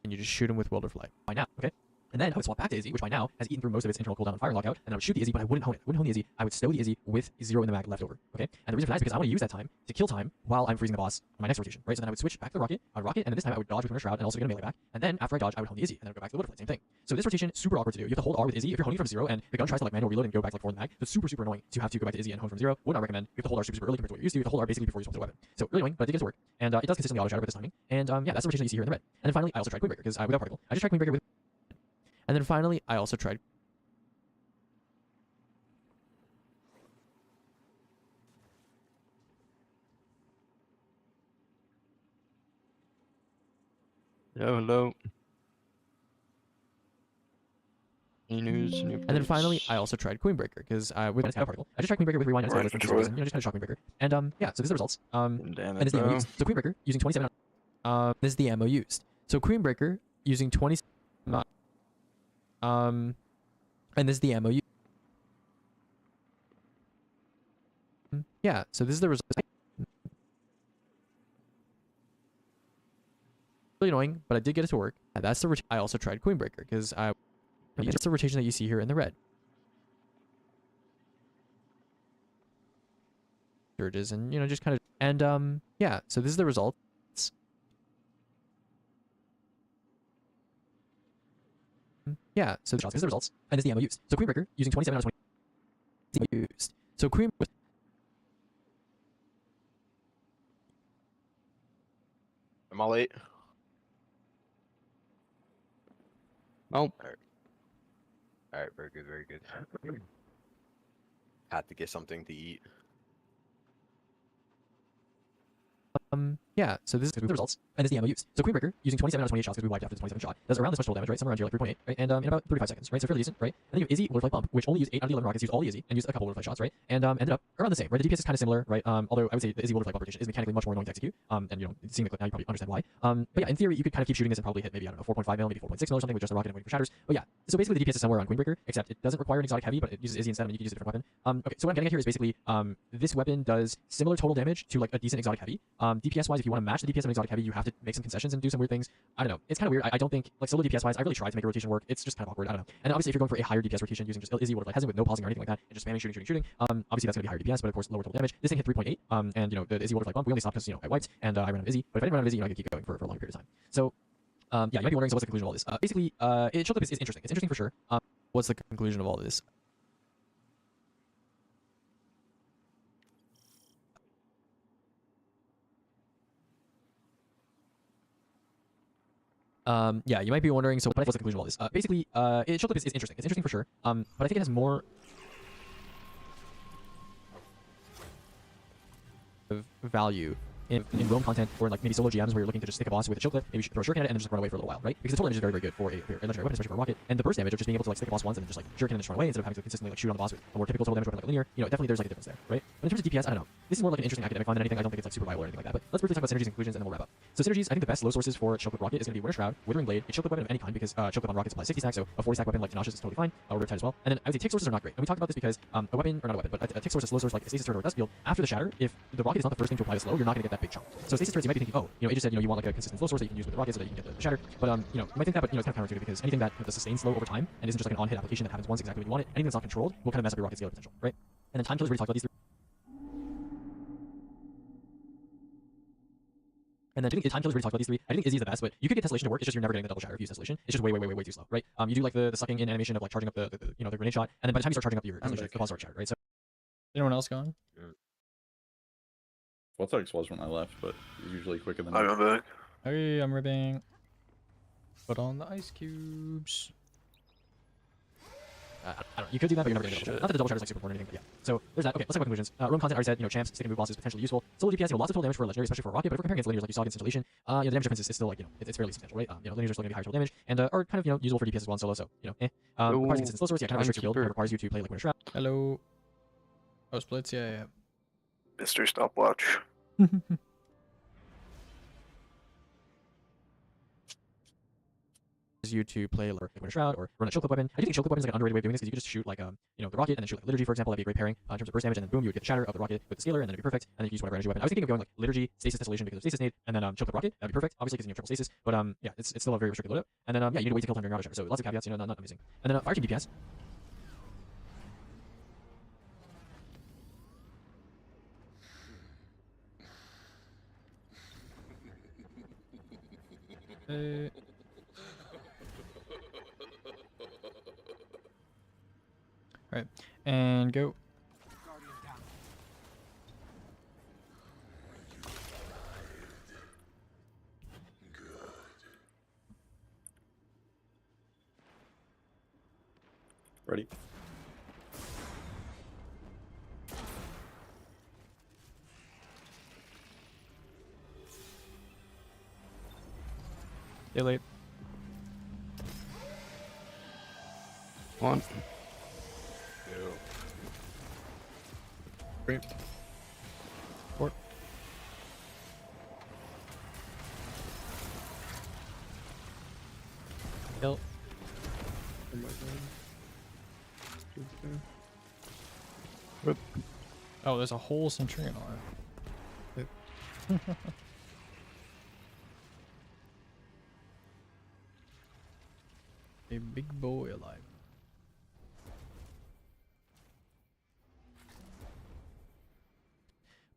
And you just shoot him with Wilderflight. By now, okay? And then I would swap back to Izzy, which by now has eaten through most of its internal cooldown and fire lockout, and I would shoot the Izzy, but I wouldn't hone it. I wouldn't hone the Izzy. I would stow the Izzy with 0 in the mag left over, okay? And the reason for that is because I want to use that time to kill time while I'm freezing the boss on my next rotation, right? So then I would switch back to the rocket, I would rocket, and then this time I would dodge with Winter Shroud and also get a melee back. And then after I dodge, I would hone the Izzy, and then I would go back to the Wilderflight, same thing. So this rotation, super awkward to do. You have to hold R with Izzy if you're honing from 0, and the gun tries to like manual reload and go back to like 4 in the mag. So it's super, super annoying to have to go back to Izzy and hone from 0. Would not recommend. You have to hold R super, super early compared to what you're used to. You have to hold R basically before you swap to the weapon. So really annoying, but I did get it to work. And it does consistently auto shatter with this timing. And yeah, that's the rotation that you see here in the red. And then finally, I also tried Queenbreaker, because without particle. I just tried Queenbreaker with. And then finally, I also tried. Yo, hello. Any news? Any And then finally, updates? I also tried Queenbreaker, because with a particle. I just tried Queenbreaker with Rewind and Right, just enjoy. kind of shock Queenbreaker. And yeah, so this is the results. Damn And it, this is the ammo bro. used. So Queenbreaker using 27. This is the ammo used. So Queenbreaker using 20. And this is the ammo used. Yeah, so this is the result. Really annoying, but I did get it to work. And that's the I also tried Queenbreaker, because it's the rotation that you see here in the red. Surges and just kind of and yeah, so this is the result. Yeah, so this is the results, and this is the ammo used. So Queenbreaker using 27 out of 20 used. So Queen. Am I late? Nope. Alright, very good, very good. Had to get something to eat. Yeah, so this is the results, and this is the ammo used. So Queenbreaker using 27 out of 28 shots, because we wiped after the 27 shot, does around this much total damage, right? Somewhere around here, like 3.8, right? And in about 35 seconds, right? So fairly decent, right? And then you have Izzy, Wilderflight Bump, which only used 8 out of the 11 rockets, used all the Izzy, and used a couple Wilderflight shots, right? And ended up around the same, right? The DPS is kind of similar, right? Although I would say the Izzy Wilderflight Bump rotation is mechanically much more annoying to execute. And seeing the clip now, you probably understand why. But yeah, in theory, you could kind of keep shooting this and probably hit maybe, I don't know, 4.5 mil, maybe 4.6 mil or something with just a rocket and waiting for shatters. But yeah, so basically the DPS is somewhere on Queenbreaker, except it doesn't require an exotic heavy, but it uses Izzy instead, and you can use a different weapon. Okay, so what I'm getting at here is basically this weapon does similar total damage to like a decent exotic heavy. DPS wise, if you want to match the DPS of an exotic heavy, you have to make some concessions and do some weird things. I don't know. It's kind of weird. I don't think, like, solo DPS wise, I really tried to make a rotation work. It's just kind of awkward. I don't know. And obviously, if you're going for a higher DPS rotation using just Izzy, what has it with no pausing or anything like that, and just spamming, shooting, obviously that's going to be higher DPS, but of course lower total damage. This thing hit 3.8, and you know the Izzy Waterfly bump. We only stopped because I wiped and I ran out of Izzy. But if I didn't run out of Izzy, I could keep going for a longer period of time. So yeah, you might be wondering, so what's the conclusion of all this? Basically, choke clip is interesting. It's interesting for sure. What's the conclusion of all this? Yeah, you might be wondering, so what's the conclusion of all this? Basically, choke clip is interesting. It's interesting for sure. But I think it has more of value in roam content or like maybe solo GMs where you're looking to just stick a boss with a choke clip, maybe throw a shuriken at it and then just run away for a little while, right? Because the total damage is very, very good for a legendary weapon, especially for a rocket. And the burst damage of just being able to like stick a boss once and then just like shuriken and just run away instead of having to consistently like shoot on the boss with a more typical total damage weapon like a linear, you know, definitely there's like a difference there, right? But in terms of DPS, I don't know. This is more like an interesting academic fun than anything. I don't think it's like super viable or anything like that. But let's briefly talk about synergies and conclusions and then we'll wrap up. So synergies, I think the best low sources for choke clip rocket is going to be Winter Shroud, Withering Blade, a choke clip weapon of any kind because choke clip on rockets applies 60 stacks, so a 40 stack weapon like Tenacious is totally fine, or Riptide as well. And then I would say tick sources are not great. And we talked about this because a weapon, or not a weapon, but a tick source, a slow source like a stasis turret or a dust field, after the shatter, if the rocket is not the first thing to apply the slow, you're not going to get that big chunk. So stasis turrets, you might be thinking, oh, you know, Aegis said, you know, you want like a consistent slow source that you can use with the rocket so that you can get the shatter. But you know, you might think that, but you know, it's kind of counterintuitive because anything that does sustain slow over time and isn't just like an on-hit application that happens once exactly when you want it, anything that's not controlled will kind of mess up your rocket scalar potential, right? And then time killers, we already talked about these three. And then I think time killers, we already talked about these three. I think Izzy is the best, but you could get tessellation to work. It's just you're never getting the double shatter if you use tessellation. It's just way too slow, right? You do like the sucking in animation of like charging up the you know the grenade shot, and then by the time you start charging up your tessellation, the boss starts shattered, right? So Anyone else gone? Vortex was when I left, but he's usually quicker than I'm back. Okay, I'm ribbing. Put on the ice cubes. I don't know. You could do that, but you're never getting the double shatter. Not that the double shatter is like super important or anything, but yeah. So there's that. Okay, let's talk about conclusions. Roam content, I already said, you know, champs, sticking move bosses potentially useful. Solo DPS, you know, lots of total damage for a legendary, especially for a rocket. But if we're comparing against linears like you saw against installation, you know, the damage difference is still like, you know, it's fairly substantial, right? You know, linears are still going to be higher total damage and are kind of, you know, useful for DPS as well in solo. So you know, requires consistent slow source. Yeah, kind of restricts your build. It requires you to play like Winter Shroud. Hello. Oh, splits. Yeah. Mr. Stopwatch. You to play like Winter Shroud or run a choke clip weapon. I do think choke clip weapon is like an underrated way of doing this because you could just shoot like you know, the rocket and then shoot like liturgy, for example. That'd be a great pairing in terms of burst damage, and then boom, you would get the shatter of the rocket with the scalar, and then it'd be perfect. And then you can use whatever energy weapon. I was thinking of going like liturgy, stasis, tessellation because of stasis nade, and then choke clip rocket. That'd be perfect, obviously because you have triple stasis. But yeah, it's still a very restricted loadout. And then yeah, you need to wait to kill time during auto shatter. So lots of caveats, you know, not amazing. And then Fireteam DPS. Alright, and go. Ready? Stay late. On. Great. Port. Kill. Oh, there's a whole Centurion on it. A big boy alive.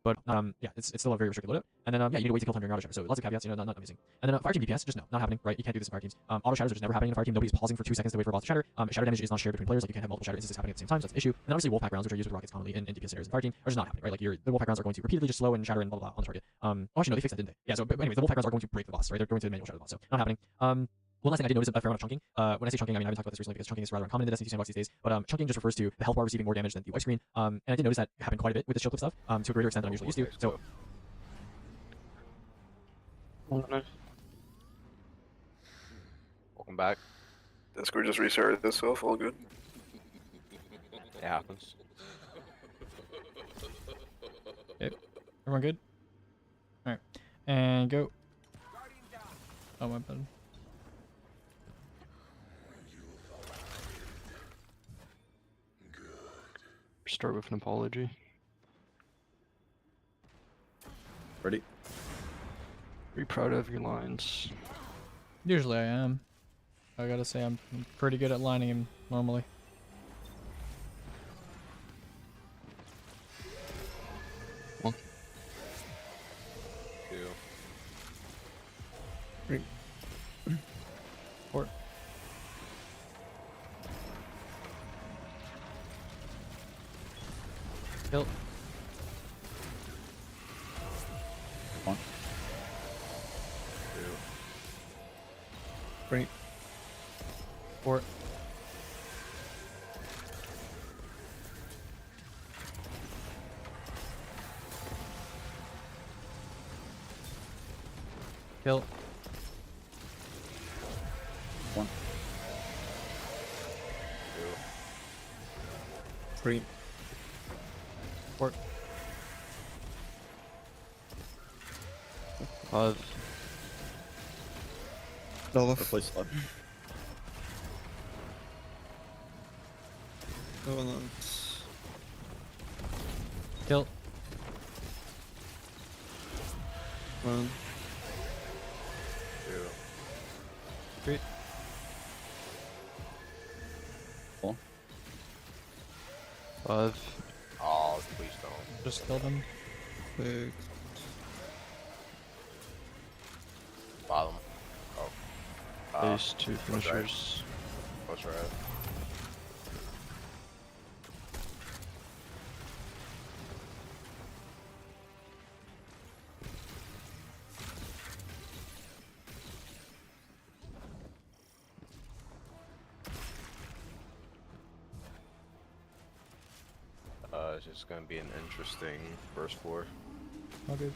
But yeah, it's still a very restricted loadout. And then yeah, you need to wait to kill time during auto shatter. So lots of caveats, you know, not amazing. And then Fireteam DPS, just no, not happening, right? You can't do this in Fireteams. Auto shatters are just never happening in a Fireteam. Nobody's pausing for 2 seconds to wait for a boss to shatter. Shatter damage is not shared between players. Like you can't have multiple shatter instances happening at the same time, so that's an issue. And then obviously Wolfpack rounds, which are used with rockets commonly in DPS scenarios in Fireteam, are just not happening, right? Like the Wolfpack rounds are going to repeatedly just slow and shatter and blah blah blah on the target. Actually no, they fixed that, didn't they? Yeah. So but anyways, the Wolfpack rounds are going to break the boss, right? They're going to manual shatter the boss, so not happening. One last thing I did notice a fair amount of chunking. When I say chunking, I mean I haven't talked about this recently because chunking is rather uncommon in the Destiny 2 sandbox these days. But chunking just refers to the health bar receiving more damage than the wipe screen. And I did notice that happened quite a bit with the shield clip stuff, to a greater extent than I'm usually used to. So Welcome back. Discord just restarted itself, all good. It happens. Okay. Everyone good? Alright. And go. Oh, my bad. Start with an apology. Ready? Be proud of your lines. Usually I am. I gotta say I'm pretty good at lining him normally. Two. Three. Four. Kill. One. Two. Three. Four. Kill. One. Two. Three. Four. 5. Dolph. Replace left. Loadout. Kill. 1. Two. 3. Four. 5. Oh, please don't. Just killed him. 6. Bottom. Oh. Ace, 2 right. finishers. What's right? It's just gonna be an interesting first 4. All good.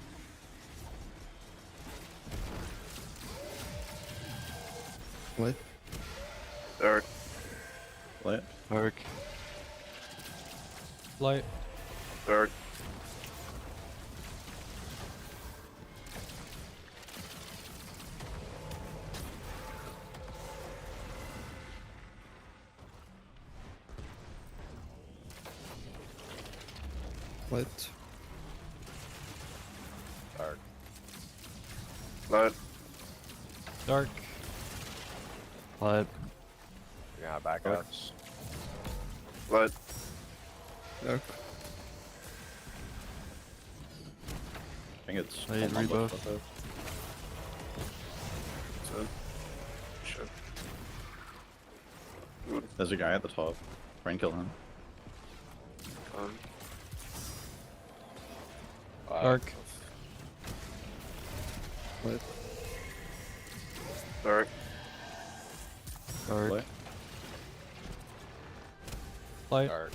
What? Dark. Light. Dark. Light. Dark. What? Dark. Light. Dark. Light. You're gonna have back Dark. outs. Light. Dark. I think it's. I hate one rebuff. left, left. So. Shit. There's a guy at the top. Try and kill him. Um, Dark. What? dark. Dark. Light. Light. Dark.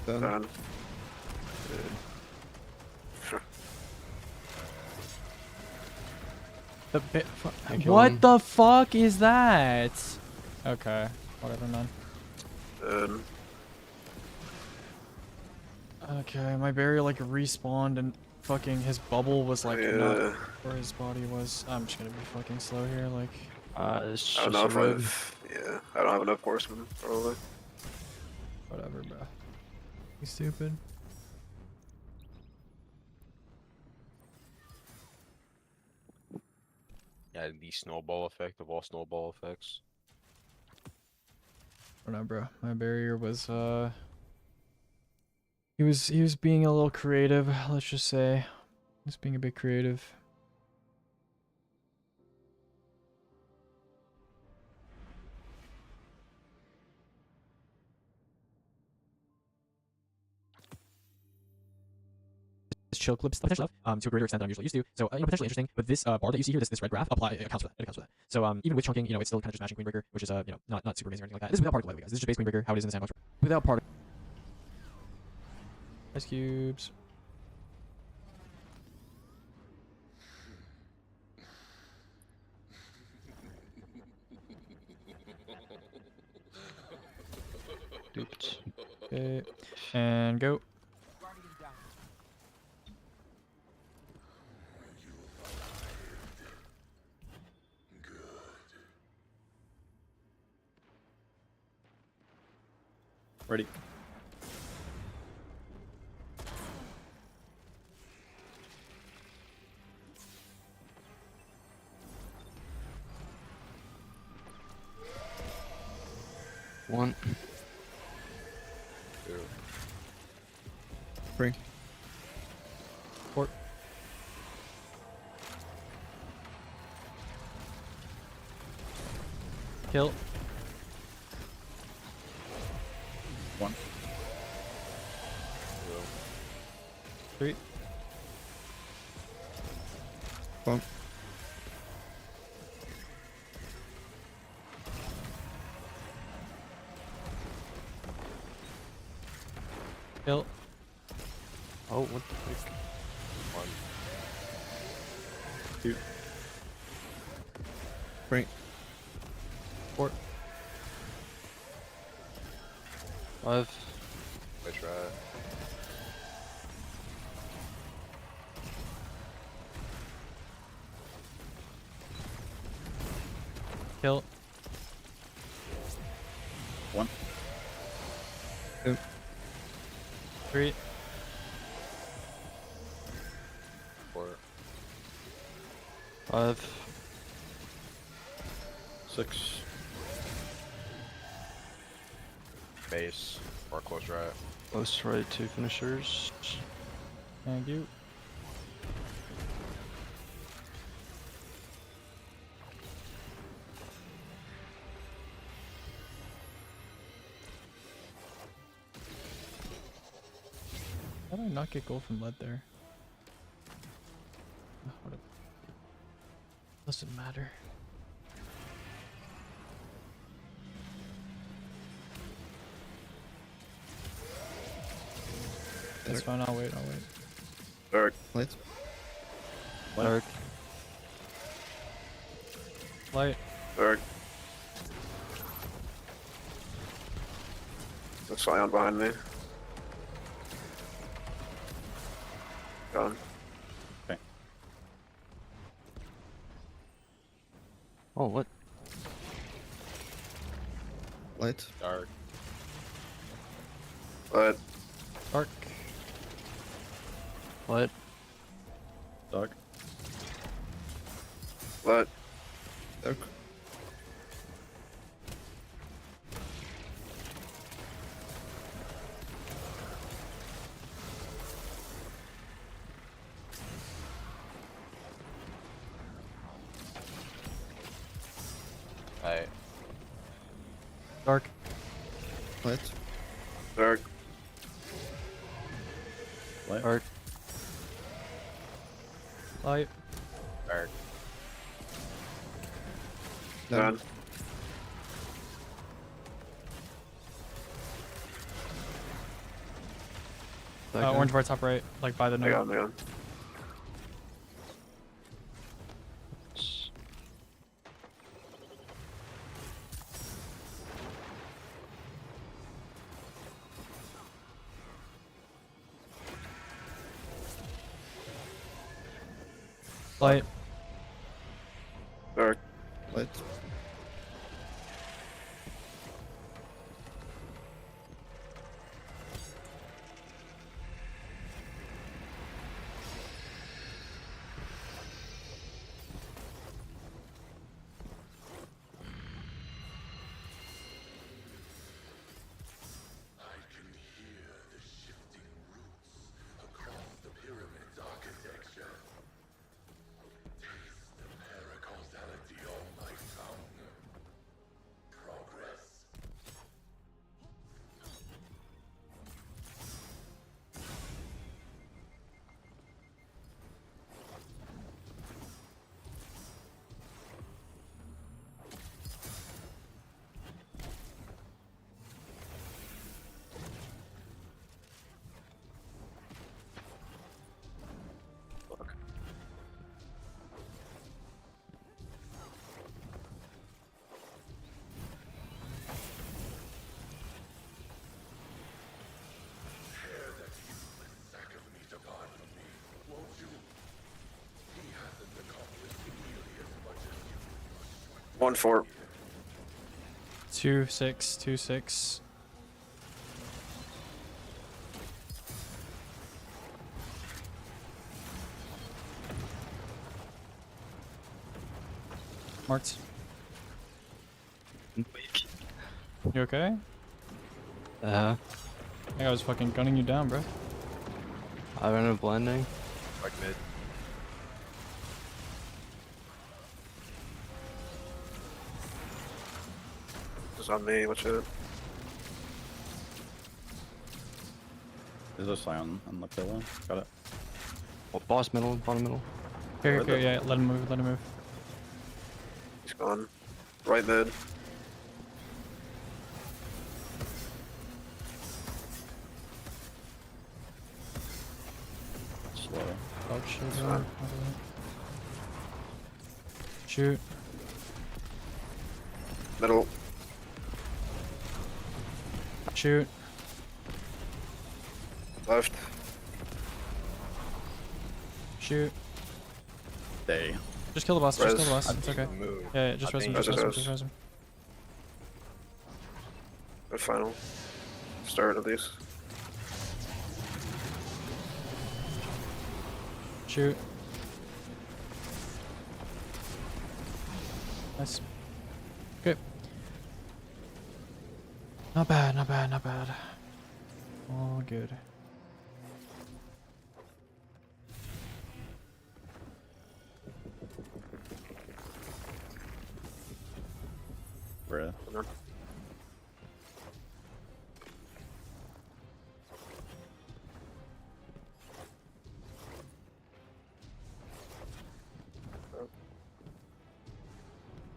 Done. Done. The I kill what him. the fuck is that? Okay. Whatever, man. Okay, my barrier like respawned and fucking his bubble was like not Yeah. where his body was. I'm just gonna be fucking slow here, like It's I don't just know a if red. yeah, I don't have enough horsemen, probably. whatever, bro. You stupid. Yeah, the snowball effect of all snowball effects. I don't know, bro. My barrier was he was being a little creative, let's just say. He was being a bit creative. Chill clip stuff to a greater extent than I'm usually used to. So potentially interesting. But this bar that you see here, this red graph, it accounts for that. It accounts for that. So even with chunking, it's still kind of just matching Queen Breaker, which is not super amazing or anything like that. This is without particle, by the way, guys. This is just base Queen Breaker, how it is in the sandbox. Without particle. Ice cubes. Duped. Okay. And go. Ready. 1. 2. 3. Port. Kill. 1. 3. Bomb. Kill. Oh, what the fuck? 1. 2. 3. Port. 5. I try. Kill. 1. 3. 4. 5. 6. Base. Or close right. Close right, 2 finishers. Thank you. How did I not get gold from lead there? Oh, whatever. Doesn't matter. That's fine, I'll wait. Dark. Light. Dark. Light. Dark. The Scion behind me. Gone. Oh, what? Light. Dark. But Dark. What? Dark. but Dark. Hey. Dark. Light. dark. Light. Dark. Light. Dark. Done. Orange bar top right, like by the I node. got him, I got him. Light. Dark. Light. One four. 2-6. 2-6. Marked. You okay? Uh, I think I was fucking gunning you down, bro. I ran a blending. Like mid. It's on me. Watch it. There's a scion on the pillar. Got it. Oh, boss middle, bottom middle. Here, Where here, the- yeah. Let him move. Let him move. He's gone. Right mid. Slow. Oh shit. It's bro. fine. Shoot. Middle. Shoot. Left. Shoot. Day. Just kill the boss. Just kill the Res. boss. It's okay. Move. Yeah, yeah, just I res him. think Just res him. res. Just res him. Good final. Start at least. Shoot. Nice. Okay. Not bad, not bad, not bad. All good. Bruh.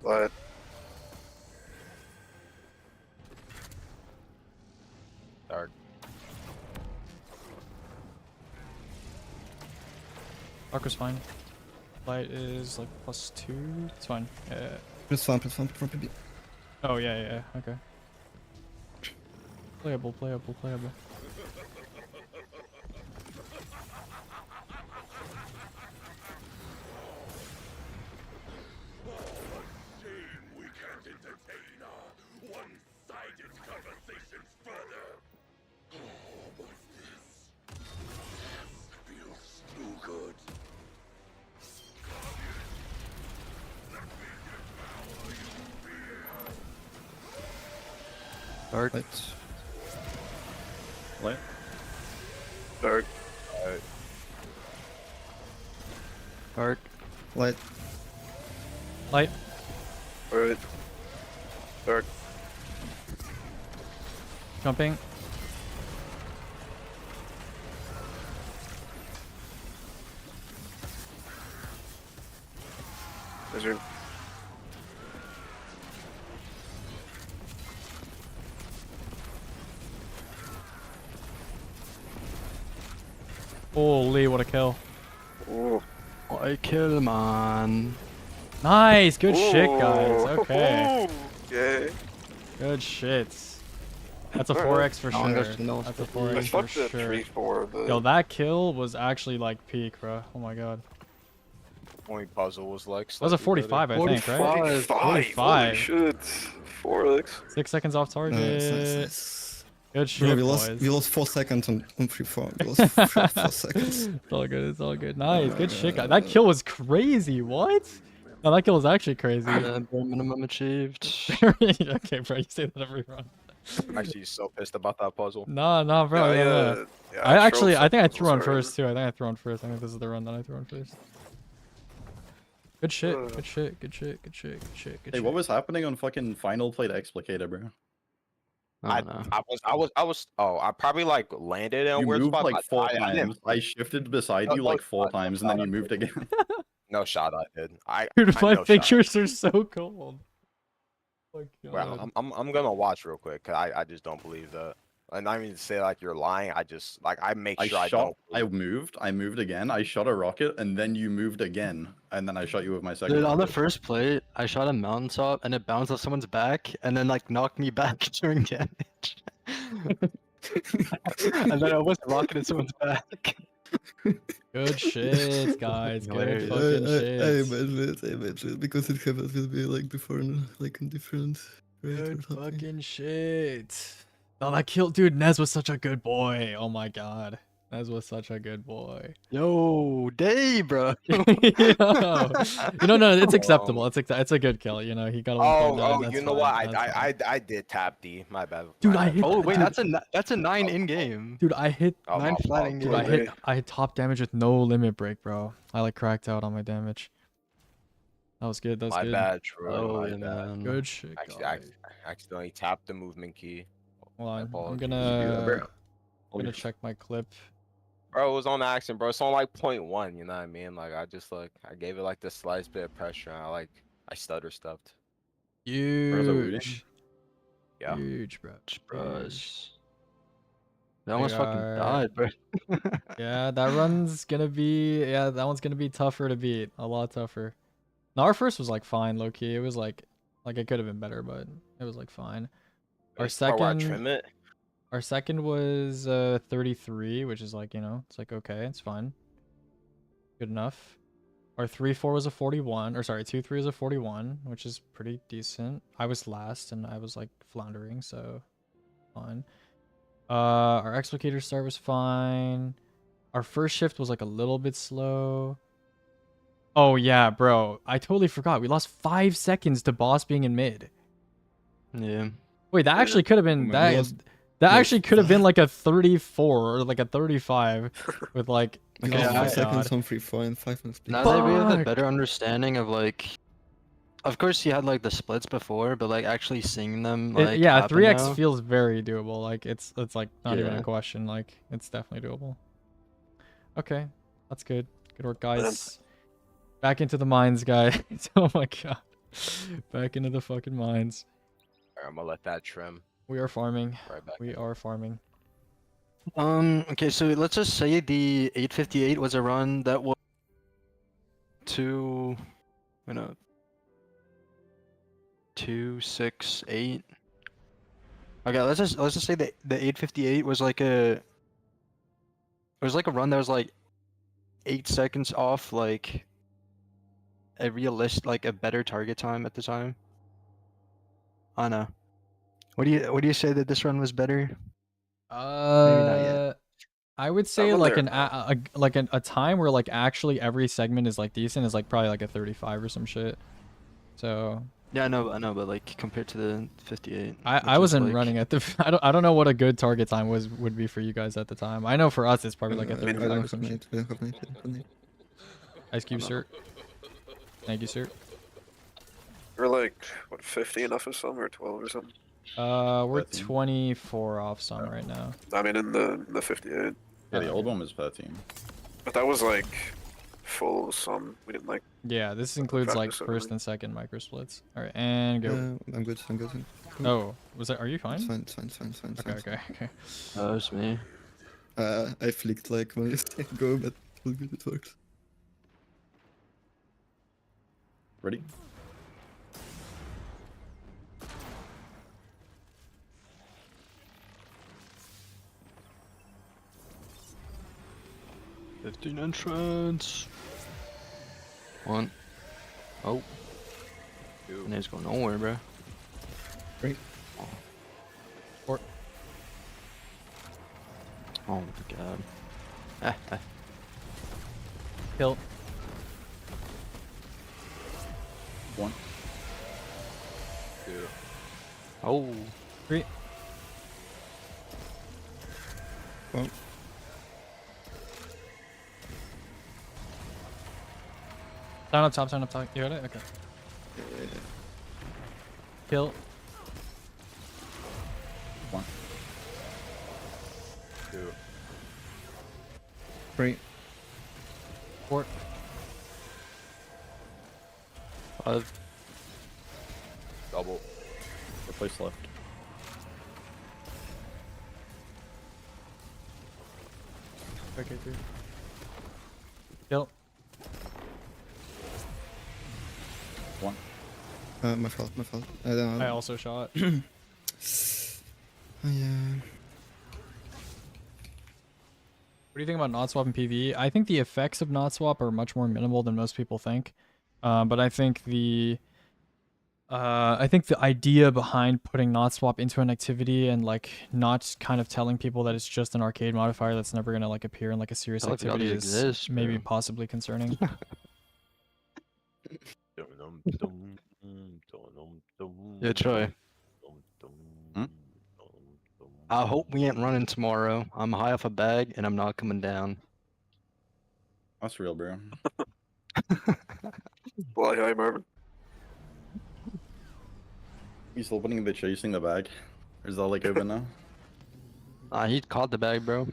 Light. Dark. Dark was fine. Light is like +2. It's fine. Yeah. Press farm from PB. Oh yeah, yeah, yeah. Okay. Playable, playable, playable. Dark. Right. Light. Dark. Dark. Light. Light. Right. Dark. Jumping. Wizard. Holy, what a kill. Ooh. I kill man. Nice, good shit, guys. Okay, Yeah. good shit. That's a Alright. 4x for Oh, sure. gosh, no, That's a it's 4x I for fucked the sure. 3-4, but Yo, that kill was actually like peak, bro. Oh my god. Only puzzle was like. That was a 45, I think, right? 45. 45. Holy shit. 4x. 6 seconds off target. Nice, nice, nice. Good Bro, shit, we boys. lost 4 seconds on free farm. We lost 4 seconds. It's all good. It's all good. Nice. Good shit, guys. That kill was crazy. What? No, that kill was actually crazy. Bare minimum achieved. Okay, bro. You say that every run. I'm actually so pissed about that puzzle. Nah, nah, bro. Yeah, nah, nah. yeah, yeah, I trolled think I some threw on puzzles already. first too. I think I threw on first. I think this is the run that I threw on first. Good shit. Good shit. Good shit. Good shit. Good shit. Good Hey, shit. what was happening on fucking final plate Explicator, bro? I don't know. Oh, I probably like landed in a You weird moved spot. like 4 I didn't- times. I shifted beside No, you no like 4 shot, no times, and then shot, you moved again. No shot I did. Dude, I my no shot. fingers are so cold. Oh my Well, god. I'm gonna watch real quick. 'Cause I just don't believe that. And I mean to say like you're lying. I just like I make I sure I shot. don't. I moved again. I shot a rocket, and then you moved again, and then I shot you with my second. Dude, on the rocket. first plate, I shot a mountaintop and it bounced off someone's back and then like knocked me back doing damage. And then I almost rocketed someone's back. Good shit, guys. Good Hilarious. fucking I shit. imagine it because it happened with me like before, like in different rate or Good something. fucking shit. Oh, that kill, dude. Nez was such a good boy. Oh my god. Nez was such a good boy. Yo, day, bro. Yo. No, it's acceptable. It's a good kill. You know, he got a 1.9. That's you know fine. what? That's fine. I did tap D. My bad. Dude, my I bad. hit- Oh wait, dude. that's a 9 in game. Dude, I hit. Oh, 9 my flat fault, in Dude, game. I hit top damage with no limit break, bro. I like cracked out on my damage. That was good. That was My good. bad, Troy. Oh my yeah, bad. man. Good shit, Actually, I guys. accidentally tapped the movement key. Hold on. I'm apologies. You do that, bro. gonna check my clip. Bro, it was on accident, bro. It's on like 0.1, you know what I mean? Like I just like I gave it like the slightest bit of pressure and I stutter stuffed. Where's the looting? Huge. Yeah. Huge, bro. Huge. Bros. They almost They fucking are- died, bro. Yeah, that run's gonna be. Yeah, that one's gonna be tougher to beat. A lot tougher. No, our first was like fine, low key. It was like it could have been better, but it was like fine. Our This part where I second. trim it. Our second was 33, which is like, you know, it's like okay, it's fine. Good enough. Our 3-4 was a 41, or sorry, 2-3 was a 41, which is pretty decent. I was last and I was like floundering, so fine. Our explicator start was fine. Our first shift was like a little bit slow. Oh yeah, bro. I totally forgot. We lost 5 seconds to boss being in mid. Yeah. Wait, that Yeah. actually could have been We that. lost- That like actually could have been like a 34 or like a 35 with like. Like oh Yeah, 5 my seconds god. on 3-4 and 5 on split. Now that we have a Fuck. better understanding of like, of course you had like the splits before, but like actually seeing them like Yeah, happen 3x now. feels very doable. Like it's like not even a Yeah. question. Like it's definitely doable. Okay, that's good. Good work, guys. Back into the mines, guys. Oh my god. Back into the fucking mines. Alright, I'm gonna let that trim We are farming. right back. We are farming. Okay, so let's just say the 858 was a run that was two, 268. Okay, let's just say that the 858 was like a run that was like 8 seconds off like a better target time at the time. I don't know. What do you say that this run was better? not yet. I would say I'm like there a time where like actually every segment is like decent is like probably like a 35 or some shit. So Yeah, I know, but like compared to the 58. I which is, wasn't like- running at the I don't know what a good target time would be for you guys at the time. I know for us it's probably like a I 35 don't or have some shit. nade. We don't have nade. We don't have nade. Ice cube, sir. Thank you, sir. We're like what 50 enough or something or 12 or something. We're 13. 24 off some right now. I mean in the 58, Yeah, the old one was 13. but that was like full sum. We didn't like. Yeah, this includes like practice, first everything. and second micro splits. All right, and go. I'm good. I'm good. Oh, was that? Are you It's fine? fine. It's fine. It's fine. It's fine. It's Okay, fine. okay, okay. Oh, it's me. I flicked like when you say go, but all good. It works. Ready? Fifteen entrance. One. Oh. Two. And it's going nowhere, bro. Great. Fort. Oh my god. Kill. 1. Two. Oh. 3. Well, Turn up top, turn up top. You heard it? Okay. Kill. 1. Two. great. Fort. 5. Double. Replace left. Okay, 3. Kill. 1. My fault. My fault. I don't know. I also shot. Oh, yeah. What do you think about not swap in PvE? I think the effects of not swap are much more minimal than most people think. But I think the I think the idea behind putting not swap into an activity and like not kind of telling people that it's just an arcade modifier that's never gonna like appear in like a serious Tell people activity they is exist, maybe bro. possibly concerning. Yeah, Troy. I hope we ain't running tomorrow. I'm high off a bag and I'm not coming down. That's real, bro. Fly high, Marvin. You still putting the chasing the bag? Or is that like open now? He caught the bag, bro.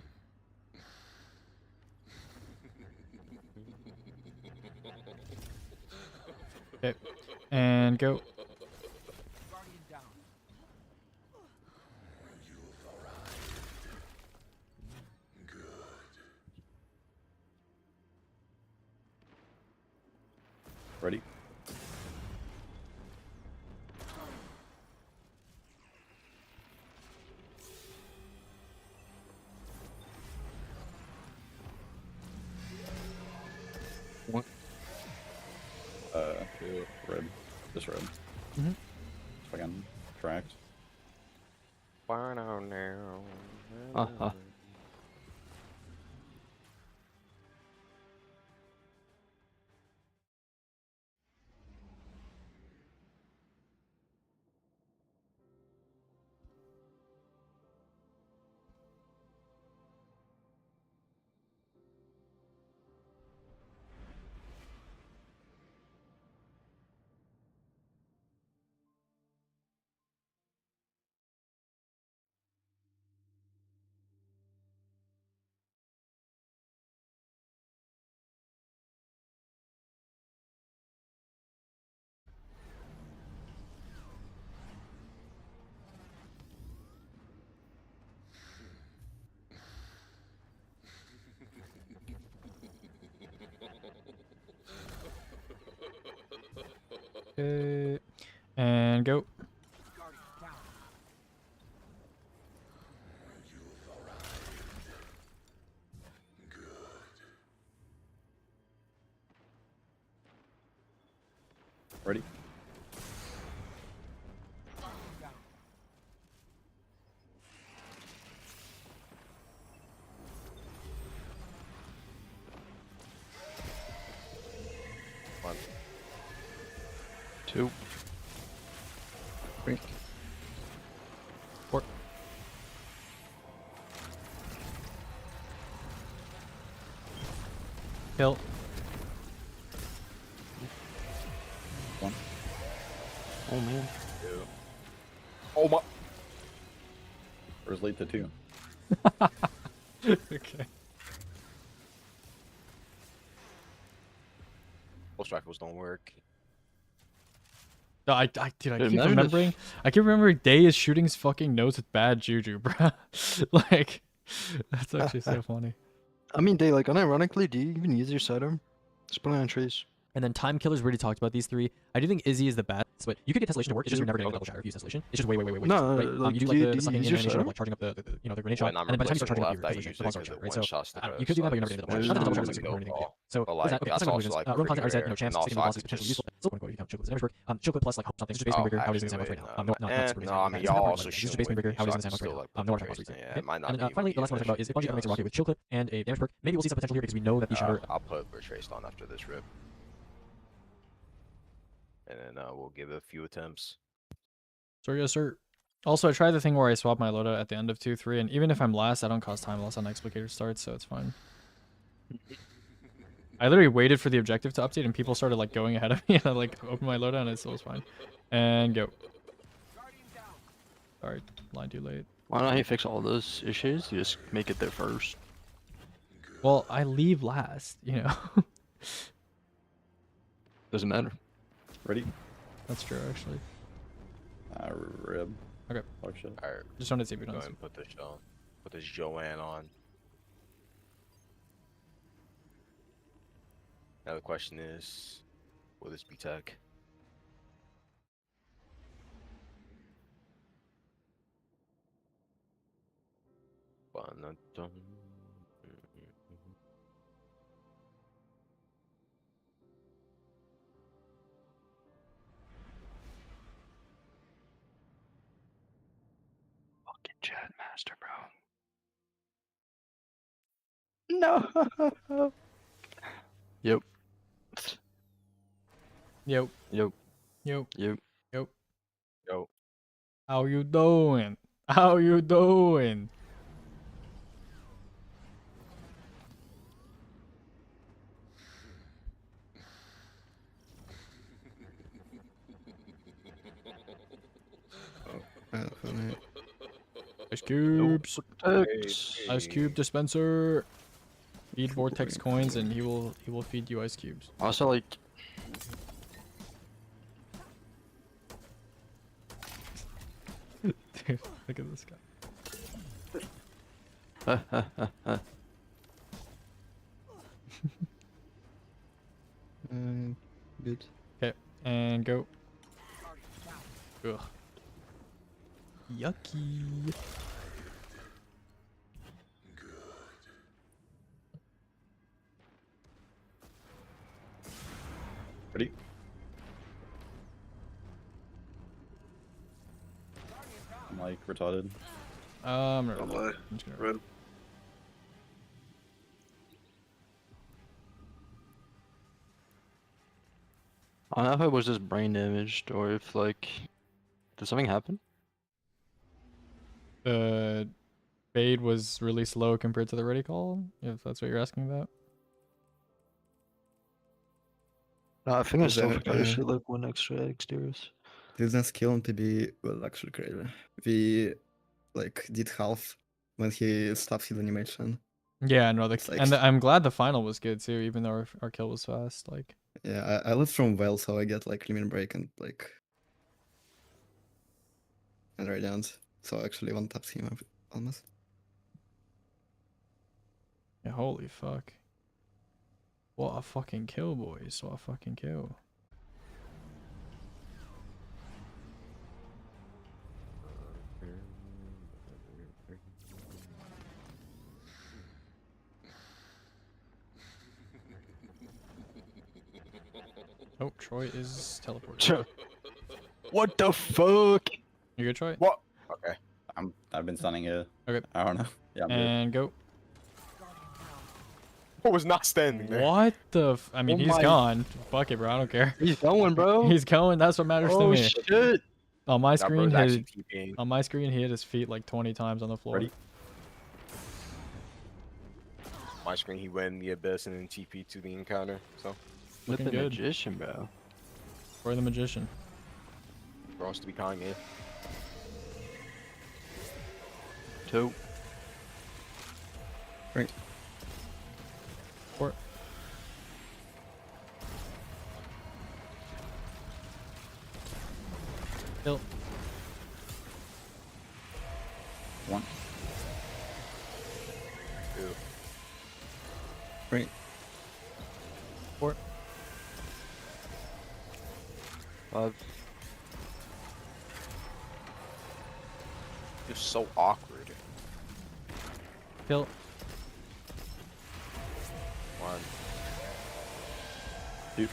Okay, and go. Ready? What? Red. Just red. Mhm. Fucking tracked. Uh-huh. Okay, and go. Ready? One. 2. 3. 4. Kill. One. Oh man. Two. Oh my. Or is late to 2? Okay. Most rifles don't work. No, dude, I Dude, keep imagine if- remembering. I keep remembering Day is shooting his fucking nose with bad juju, bruh. Like, that's actually so funny. I mean, Day, like, unironically, do you even use your sidearm? Just put it on trees. And then time killers, we already talked about these three. I do think Izzy is the best, but you could get tessellation to work. It's just you're never gonna get double shatter if you use tessellation. It's just way No, right? like, You do do like you- the do you sucking use in your animation of sidearm? like charging up the grenade shot, When I'm and then by the time you replacing start charging up left, I your use the like long the shot, one right? So shots to you could do that, but you're never burst, gonna get like, double shot. Not that double shot is to like go super anything. off. So But, what is that? like, that's Second also, conclusions. like, Room content, I already said pretty no champs. rare, Sticking and to also bosses I could potentially just- useful. Still quote unquote, you can chill with damage work. Chill clip plus like something. This is just based on rigor. How he's using the sandbox right now. No, I mean, y'all also This is just shoot based on with rigor. me, How so he's I using the can sandbox right still, now. like, No put one the talking about trace in. reason. Yeah, it might not And be then finally, the last one I talk about is if bungie ever makes a rocket with chill clip and a damage perk, maybe we'll see some potential here because we know that these shatter. I'll put Retraced on after this rip. And then we'll give it a few attempts. Sorry, yes, sir. Also, I tried the thing where I swap my loadout at the end of 2-3, and even if I'm last, I don't cause time loss on explicator starts, so it's fine. I literally waited for the objective to update, and people started like going ahead of me, and I like opened my loadout, and it still was fine. And go. Sorry, line too late. Why don't you fix all those issues? You just make it there first. Well, I leave last, you know. Doesn't matter. Ready? That's true, actually. Rib. Okay. Fuck shit. Alright, Just wanted to see if we go don't. ahead and put this on. Put this Joanne on. Now the question is, will this be tech? Ba-na-dum. No. Yep. Yo, Yep. yo, Yep. yo. Yo. How you doing? How you doing? Funny. Ice cubes. Text. Ice cube dispenser. Feed vortex coins, and he will feed you ice cubes. Also, like, Dude, look at this guy. Good. Okay, and go. Ugh. Yucky. Ready? I'm like retarded. I'm Oh my. just gonna Red. I don't know if it was just brain damaged or if like, did something happen? Fade was really slow compared to the ready call, if that's what you're asking about. No, I think I Is still that, forgot to see like one extra exteriors. This skill on TB was actually crazy. We like did half when he stopped his animation. Yeah, no, It's like I'm glad the final was good too, even though our kill was fast. Like, yeah, I live from well, so I get like limit break and like and radiant. So actually one taps him up almost. yeah, holy fuck. What a fucking kill, boys. What a fucking kill. Oh, Troy is teleported. What the fuck? You good, Troy? What? Okay. I've been standing here. Okay. I don't know. Yeah, I'm good. And go. I was not standing there. What the I mean, Oh he's my- gone. Fuck it, bro. I don't care. He's going, bro. He's going. That's what matters to Oh me. shit. On my That screen, bro's actually he TPing. on my screen he hit his feet like 20 times on the floor. Ready? My screen, he went in the abyss and then TP to the encounter. So, With Looking the good. magician, bro. Troy the magician. for us to be Kanye. 2. Right. Port. Kill. 1. Ew. Right. Port. 5. You're so awkward. Kill. 1. 2.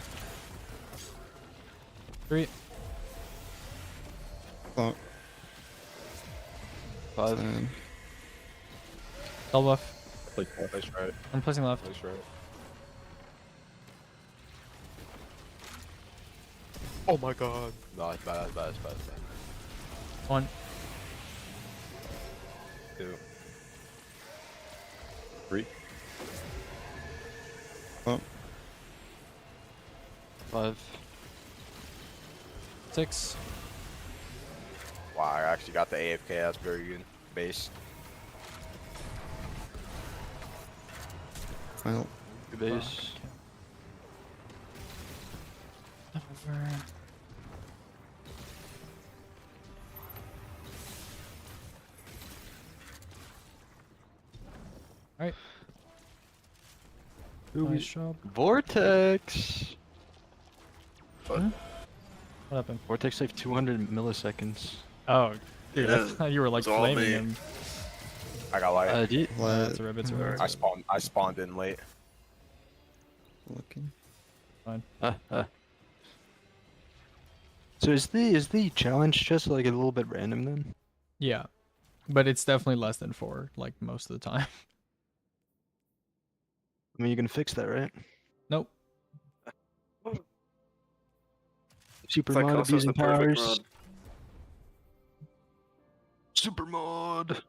3. Oh, 5. Double buff. Like, Place right. I'm placing left. Place right. Oh my god. No, it's bad, it's bad, it's bad, it's bad. 1. 2. 3. oh, 5. 6. Wow, I actually got the AFK. That's very good. Base. final. Good base. Over. Alright. Nice job. Vortex. What happened? Vortex like 200 milliseconds. Oh, dude, I Yeah, thought you were like it's all flaming me. him. I got like. Do you, It's a rip, it's a rip. I spawned in late. Looking. Fine. So is the challenge just like a little bit random then? Yeah. But it's definitely less than 4, like most of the time. I mean, you can fix that, right? Nope. Super That mod costs us abusing the perfect powers. run. Super mod.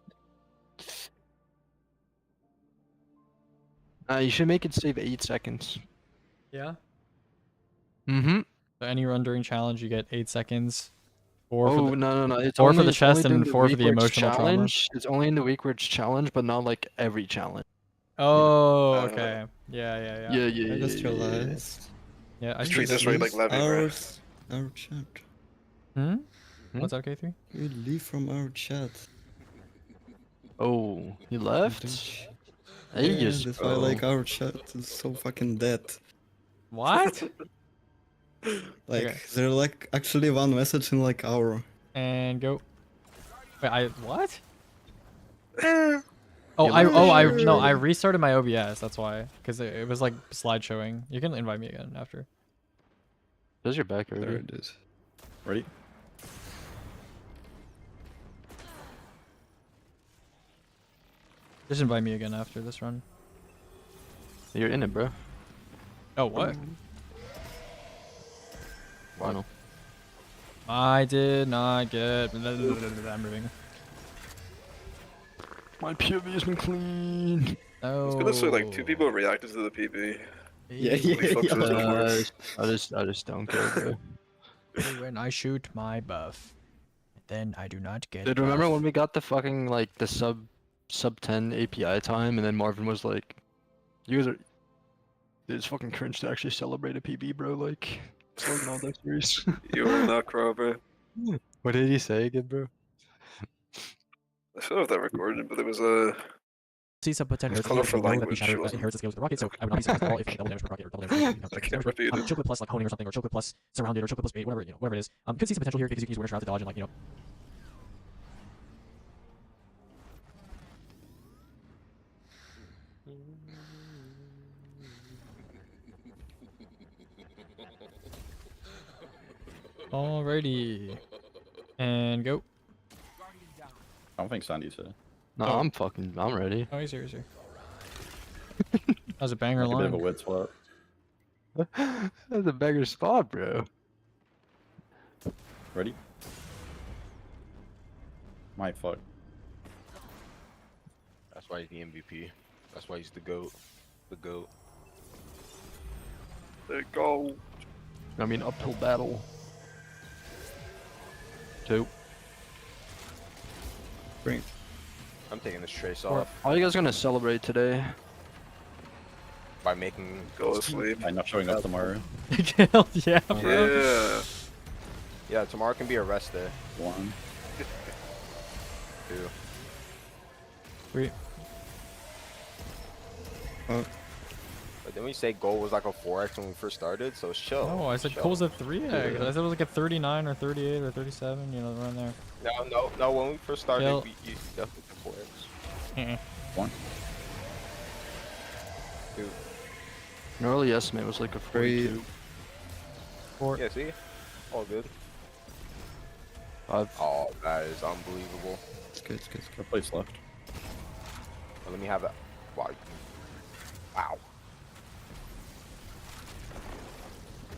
You should make it save 8 seconds. Yeah. Mm-hmm. So any run during challenge, you get 8 seconds. Or Oh, for the, no. It's four only, for the it's only chest during and the 4 for week the where it's emotional trauma. challenge. It's only in the week where it's challenge, but not like every challenge. Oh, Uh, okay. Yeah. Yeah. I just realized. Yeah, I Just see treat that. this rate like Leave Levy, bro. our chat. Hmm? Hmm? What's up, K3? You leave from our chat. Oh, you left? Bitch. There you Yeah, just that's why like our chat is so fucking dead. What? Like Okay. there like actually one message in like hour. And go. Wait, what? You Oh, left the no, I stream. restarted my OBS. That's why, because it was like slide showing. You can invite me again after. Does your back There already? it is. Ready? Just invite me again after this run. You're in it, bro. Oh, what? Final. I did not get. I'm moving. My POV has been clean. I Oh. was gonna say like 2 people reacted to the PB. Yeah, These folks are still worse. I just don't care, bro. When I shoot my buff, then I do not get. Dude, remember buff. when we got the fucking like the sub 10 API time, and then Marvin was like, "You guys are." Dude, it's fucking cringe to actually celebrate a PB, bro. Like, it's like not that serious. You were in that crowd, bro. What did he say again, bro? I still have that recorded, but it was See some potential. It's colorful language, Shadow it wasn't- inherits the skills with the rocket, so I would not be surprised at all if double damage from rocket or double damage from I can't repeat it. chocolate plus like honing or something, or chocolate plus surrounded, or chocolate plus bait, whatever whatever it is. Could see some potential here because you can use winter shroud to dodge and like Alrighty, and go. I don't think Sandy's here. No, Oh. I'm ready. Oh, he's here. That was a banger Like a bit of a line. wet spot. That's a beggar spot, bro. Ready? My fuck. That's why he's the MVP. That's why he's the GOAT. The GOAT. There you go. I mean, uphill battle. 2. Great. I'm taking this trace Four. off How are you guys gonna celebrate today? by making Go to sleep. I'm not showing up tomorrow. Hell yeah, bro. Yeah. Yeah, tomorrow can be a rest day. 1. 2. Sweet. But then we say goal was like a 4x when we first started, so chill. No, I said chill. Cole's at 3x. I said it was like a 39 or 38 or 37, you know, around there. No. When we first started, Chill. you definitely did 4x. Eh. 1. 2. An early estimate was like a 42. 4. Yeah, see? All good. 5. Oh, that is unbelievable. It's good, it's good. No place left. But let me have that. Wow. Wow.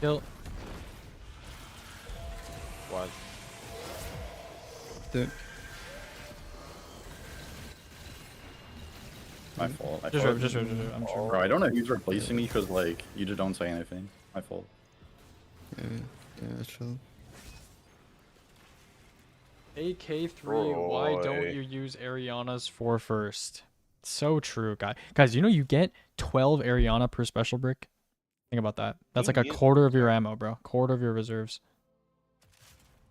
Kill. 1. Two. My fault. Just rip. I'm sure. Bro, I don't know who's replacing me because like you just don't say anything. My fault. Yeah, chill. AK3, why don't Roy. you use Ariana's 4 first? So true, guy. Guys, you know you get 12 Ariana per special brick? Think about that. That's like a Easy. quarter of your ammo, bro. Quarter of your reserves.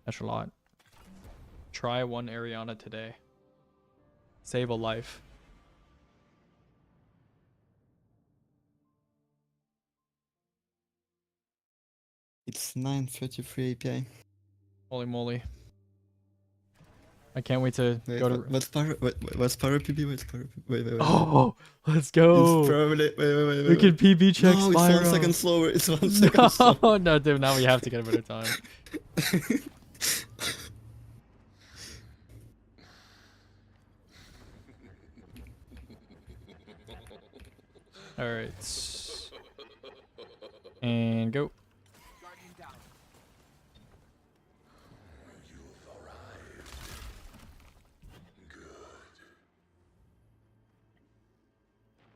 That's a lot. Try one Ariana today. Save a life. It's 9:33 API. Holy moly. I can't wait to Wait, go to... what's Pyro? What's Pyro PB? What's Pyro PB? Wait. Oh, let's go. It's probably. Wait. We can PB check No, it's Spyro. 1 second slower. It's 1 second slower. No, no, dude, now we have to get a better time. All right. And go.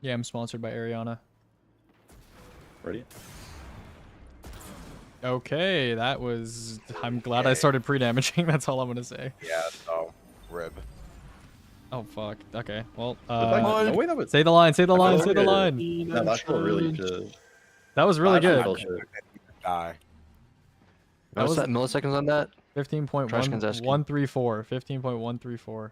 Yeah, I'm sponsored by Ariana. Ready? Okay, that was. I'm glad I started pre-damaging. That's all I'm gonna say. Yeah, so rib. Oh fuck. Okay. Well, No way, that was. say the line. Say the I line. felt Say the good. line. No, that felt really shit. That was really I actually good. felt shit. Die. That What's was that milliseconds on that? 15.134. 15.134.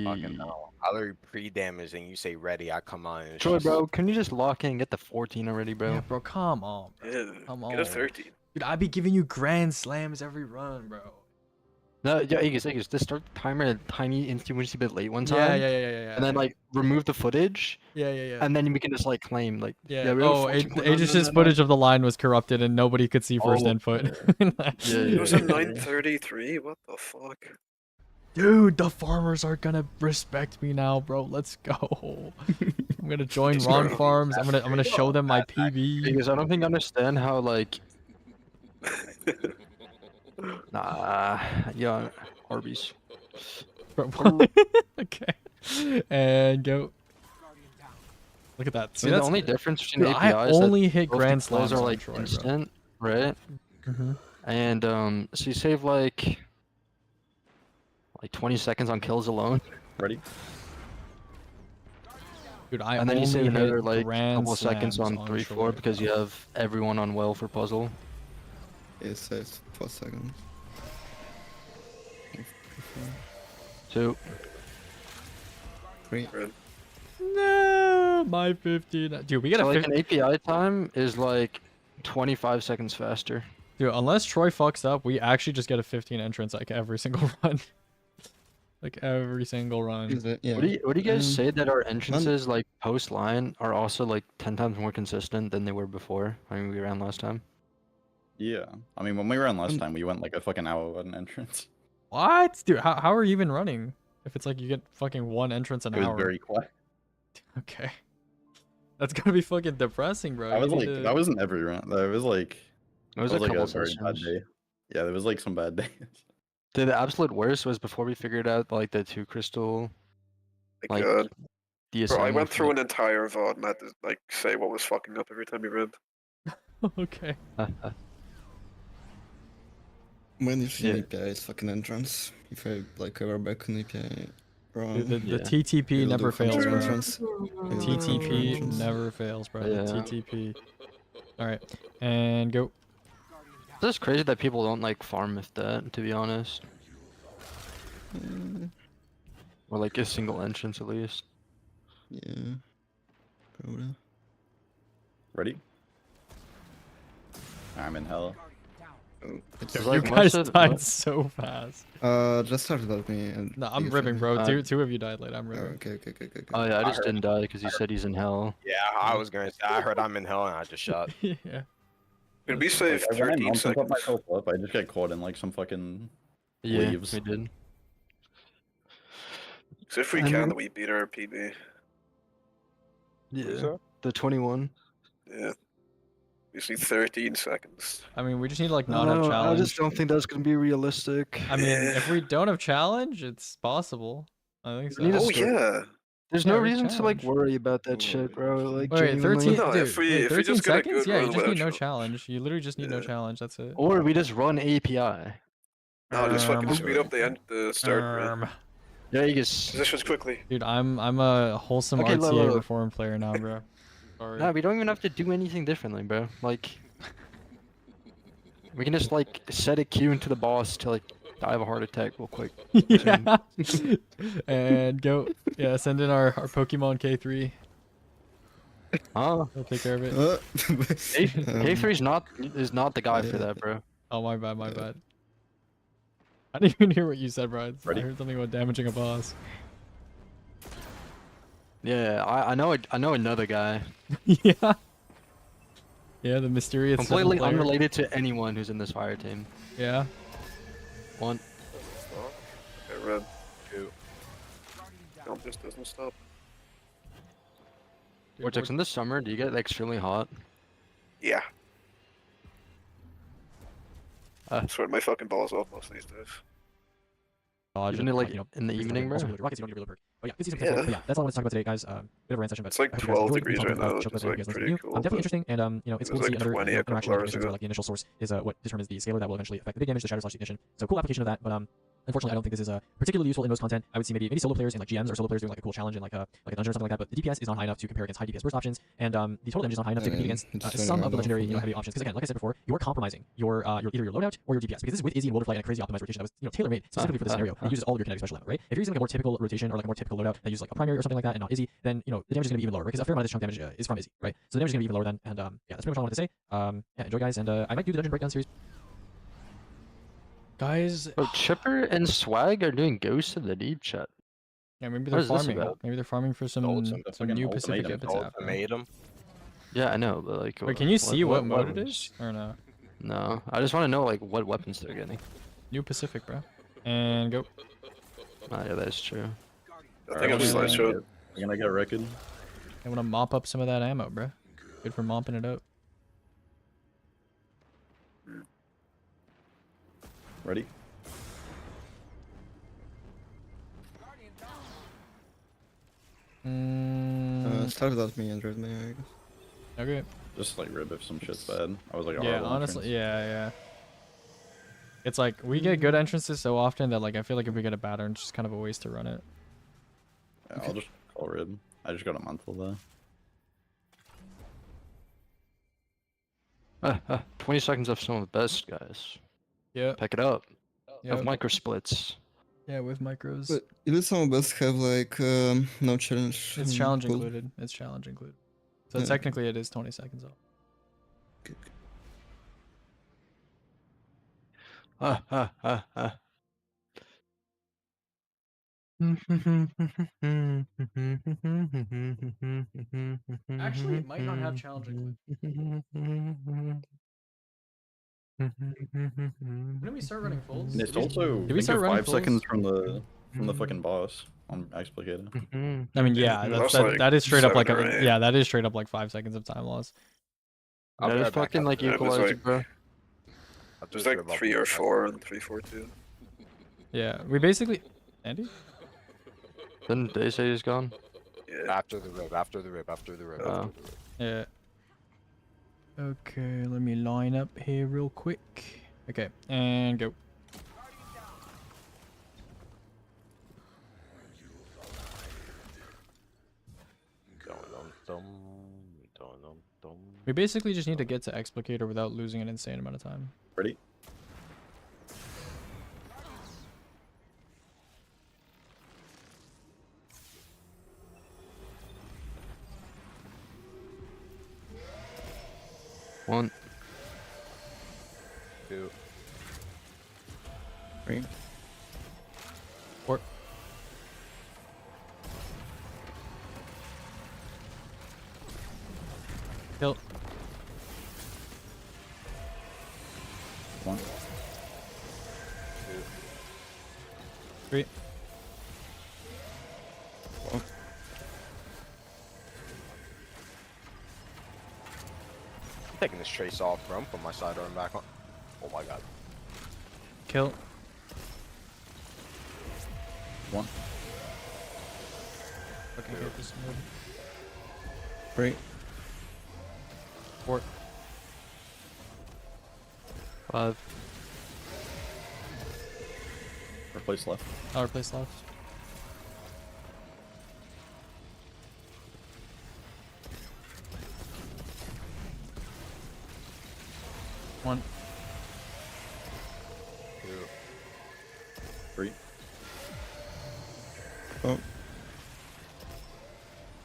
Fucking hell. I literally pre-damage and you say ready, I come on and Troy, she's- bro, can you just lock in and get the 14 already, bro? Yeah, bro. Come on, bro. Yeah, Come get a on. 13. Dude, I be giving you grand slams every run, bro. No, yeah, Aegis, just start the timer at a tiny instant when you see a bit late one Yeah, time. yeah. And then like remove the footage, Yeah. and then we can just like claim like. Yeah. we have Oh, 14.999. Aegis' footage of the line was corrupted and nobody could see first Oh, input. It was a yeah. 933. What the fuck? Dude, the farmers are gonna respect me now, bro. Let's go. I'm gonna join Let's Ron go. Farms. I'm gonna show them my PB. Aegis, I don't think I understand how like. Nah, yeah, Arby's. Bro, okay. And go. Look at that. I See, mean, the that's only difference between dude, APIs I is that only hit both grand the flows slams are on like Troy, bro. instant, right? Mm-hmm. And so you save like 20 seconds on kills alone, Ready? Dude, I and then you only save hit another like grand couple seconds slams on 3-4 Troy, because you bro. have everyone on well for puzzle. It says 4 seconds. 2. 3. No, my 15. Dude, we got So a like an API time is like 25 seconds faster. Dude, unless Troy fucks up, we actually just get a 15 entrance like every single run. Like every single run. Is it? Yeah. What do you guys Um, say that our entrances like post line are also like 10 times more consistent than they were before? I mean, we ran last time. Yeah. I mean, when we ran last time, we went like a fucking hour without an entrance. What? Dude, how are you even running? If it's like you get fucking one entrance an It was hour. very quiet. Okay. That's gonna be fucking depressing, bro. I was You like, need to- that wasn't every round. That was like, It was that a was like couple a very bad sessions. day. Yeah, there was like some bad days. The absolute worst was before we figured out like the 2 crystal My like God. DSM. Bro, I went with, through like- an entire VOD and had to like say what was fucking up every time you read. Okay. When you see Yeah. an API, it's fucking entrance. If I like ever back an API wrong, Dude, the Yeah. TTP it'll never do counter fails, bro. entrance. It'll do counter TTP entrance. never fails, bro. The Yeah. TTP. Alright. And go. It's just crazy that people don't like farm with that, to be honest. Or like a single entrance at least. Yeah. Probably. Ready? I'm in hell. It's It's You like guys most of- died so fast. just start without me. And No, I'm you ribbing, can- bro. Uh, two of you died late. I'm Oh, ribbing. okay. Oh yeah, I I just heard- didn't die because he said he's in hell. Yeah, I was gonna say I heard I'm in hell and I just shot. Yeah. Dude, we That's saved Like, when I 13 nonsense up seconds. myself up, I just get caught in like some fucking Yeah, leaves. we did. So if we And can, then- we beat our PB. Yeah, the 21. Yeah. We just need 13 seconds. I mean, we just need to like not have I challenge. just don't think that's gonna be realistic. I mean, Yeah. if we don't have challenge, it's possible. I think so. We need to Oh, start- yeah. There's Yeah, no we reason to like challenge. worry about that shit, bro. Like, Wait, genuinely. 13, No, dude, if we- wait, if we 13 just get a seconds? good Yeah, you run just need without no challenge. challenge. You literally just need no Yeah. challenge. That's it. Or we just run API. No, just fucking Um, speed up the end, the start run. Yeah, you just. Positions quickly. Dude, I'm a wholesome Okay, look, RTA look. reform player now, bro. Sorry. Nah, we don't even have to do anything differently, bro. Like, we can just like set a queue into the boss to like die of a heart attack real quick. Yeah. And go. Yeah, send in our Pokemon K3. Huh? He'll take care of it. K3 is not the guy for that, bro. Oh, my bad, my bad. I didn't even hear what you said, bro. I Ready? heard something about damaging a boss. Yeah, I know another guy. Yeah. Yeah, the mysterious Completely seventh player. unrelated to anyone who's in this fire team. Yeah. One. Okay, red. Two. No, this doesn't stop. Vortex, in the summer, do you get extremely hot? Yeah. Uh. Sweat my fucking balls off most of these days. dodge Isn't and, it like you know, in the freeze evening, also bro? really rockets, you don't need a reload perk. But yeah, good season Yeah. potential. But yeah, that's all I wanted to talk about today, guys. Bit of a rant session, but It's like I hope you guys 12 enjoyed. degrees We right talked about now, choke which is and like you guys pretty listened to. cool. Definitely but interesting, and you know, it's It cool was to see like another 20 a couple interaction of hours conditions ago. where like the initial source is what determines the scalar that will eventually affect the big damage, the shatter slash ignition. So cool application of that, but unfortunately, I don't think this is particularly useful in most content. I would see maybe solo players and like GMs or solo players doing like a cool challenge in like a dungeon or something like that. But the DPS is not high enough to compare against high DPS burst options, and the total damage is not high enough to compete against some of the legendary heavy options. Because again, like I said before, you're compromising your either your loadout or your DPS, because this is with Izzy and Wilderfly and a crazy optimized rotation that was tailor made specifically for this scenario. It uses all of your kinetic special ammo, right? If you're using like a more typical rotation or like a more typical loadout that uses like a primary or something like that and not Izzy, then the damage is going to be even lower, right? Because a fair amount of this chunk damage is from Izzy, right? So the damage is going to be even lower then, and yeah, that's pretty much all I wanted to say. Yeah, enjoy guys, and I might do the dungeon breakdown series. Guys, Bro, Chipper and Swag are doing ghosts in the deep chat. yeah, maybe What they're is this farming. about? Maybe they're farming for some Ultimate, some fucking new ultimate Pacific item. epitaph. bro. Ultimatum. Yeah, I know, but like. Wait, can you see what mode it weapons? is or no? No, I just want to know like what weapons they're getting. New Pacific, bro. And go. Oh yeah, that's true. I think it's Alright, slideshow. We're gonna get wrecked. I want to mop up some of that ammo, bro. Good for mopping it up. Ready? Start without me and red me, I guess. Okay. Just like rib if some shit's bad. I was like, Yeah, horrible honestly, entrance. yeah. It's like we get good entrances so often that like I feel like if we get a bad entrance, it's just kind of a waste to run it. Yeah, I'll just call rib. I just got a monthful though. 20 seconds of some of the best guys. Yeah. Pick it up. Yeah. Have micro splits. Yeah, with micros. But even some of us have like no challenge. It's challenge pool. included. It's challenge included. So Yeah. technically it is 20 seconds off. Good. Actually, it might not have challenge included. When we start running fulls? And it's also did we I start think running 5 seconds fulls? from the fucking boss on explicator. I mean, yeah, That's that, like that is straight up like 7 or 8. yeah, that is straight up like 5 seconds of time loss. I'll That be is right back, fucking I'll like be right back. equalizer, like- bro. I'll There's just like rib up 3 in a or second. 4 and 3, 4, 2. Yeah, we basically Andy? Didn't they say he's gone? Yeah. After the rib, after the rib, after the rib, Oh. after the rib. Yeah. Okay, let me line up here real quick. Okay, and go. We basically just need to get to Explicator without losing an insane amount of time. Ready? One. 2. 3. 4. Kill. 1. 3. Taking this trace off, bro. Put my sidearm back on. Oh my god. Kill. 1. Okay, hit this move. 3. 4. 5. Replace left. I'll replace left. One. 2. 3. 4.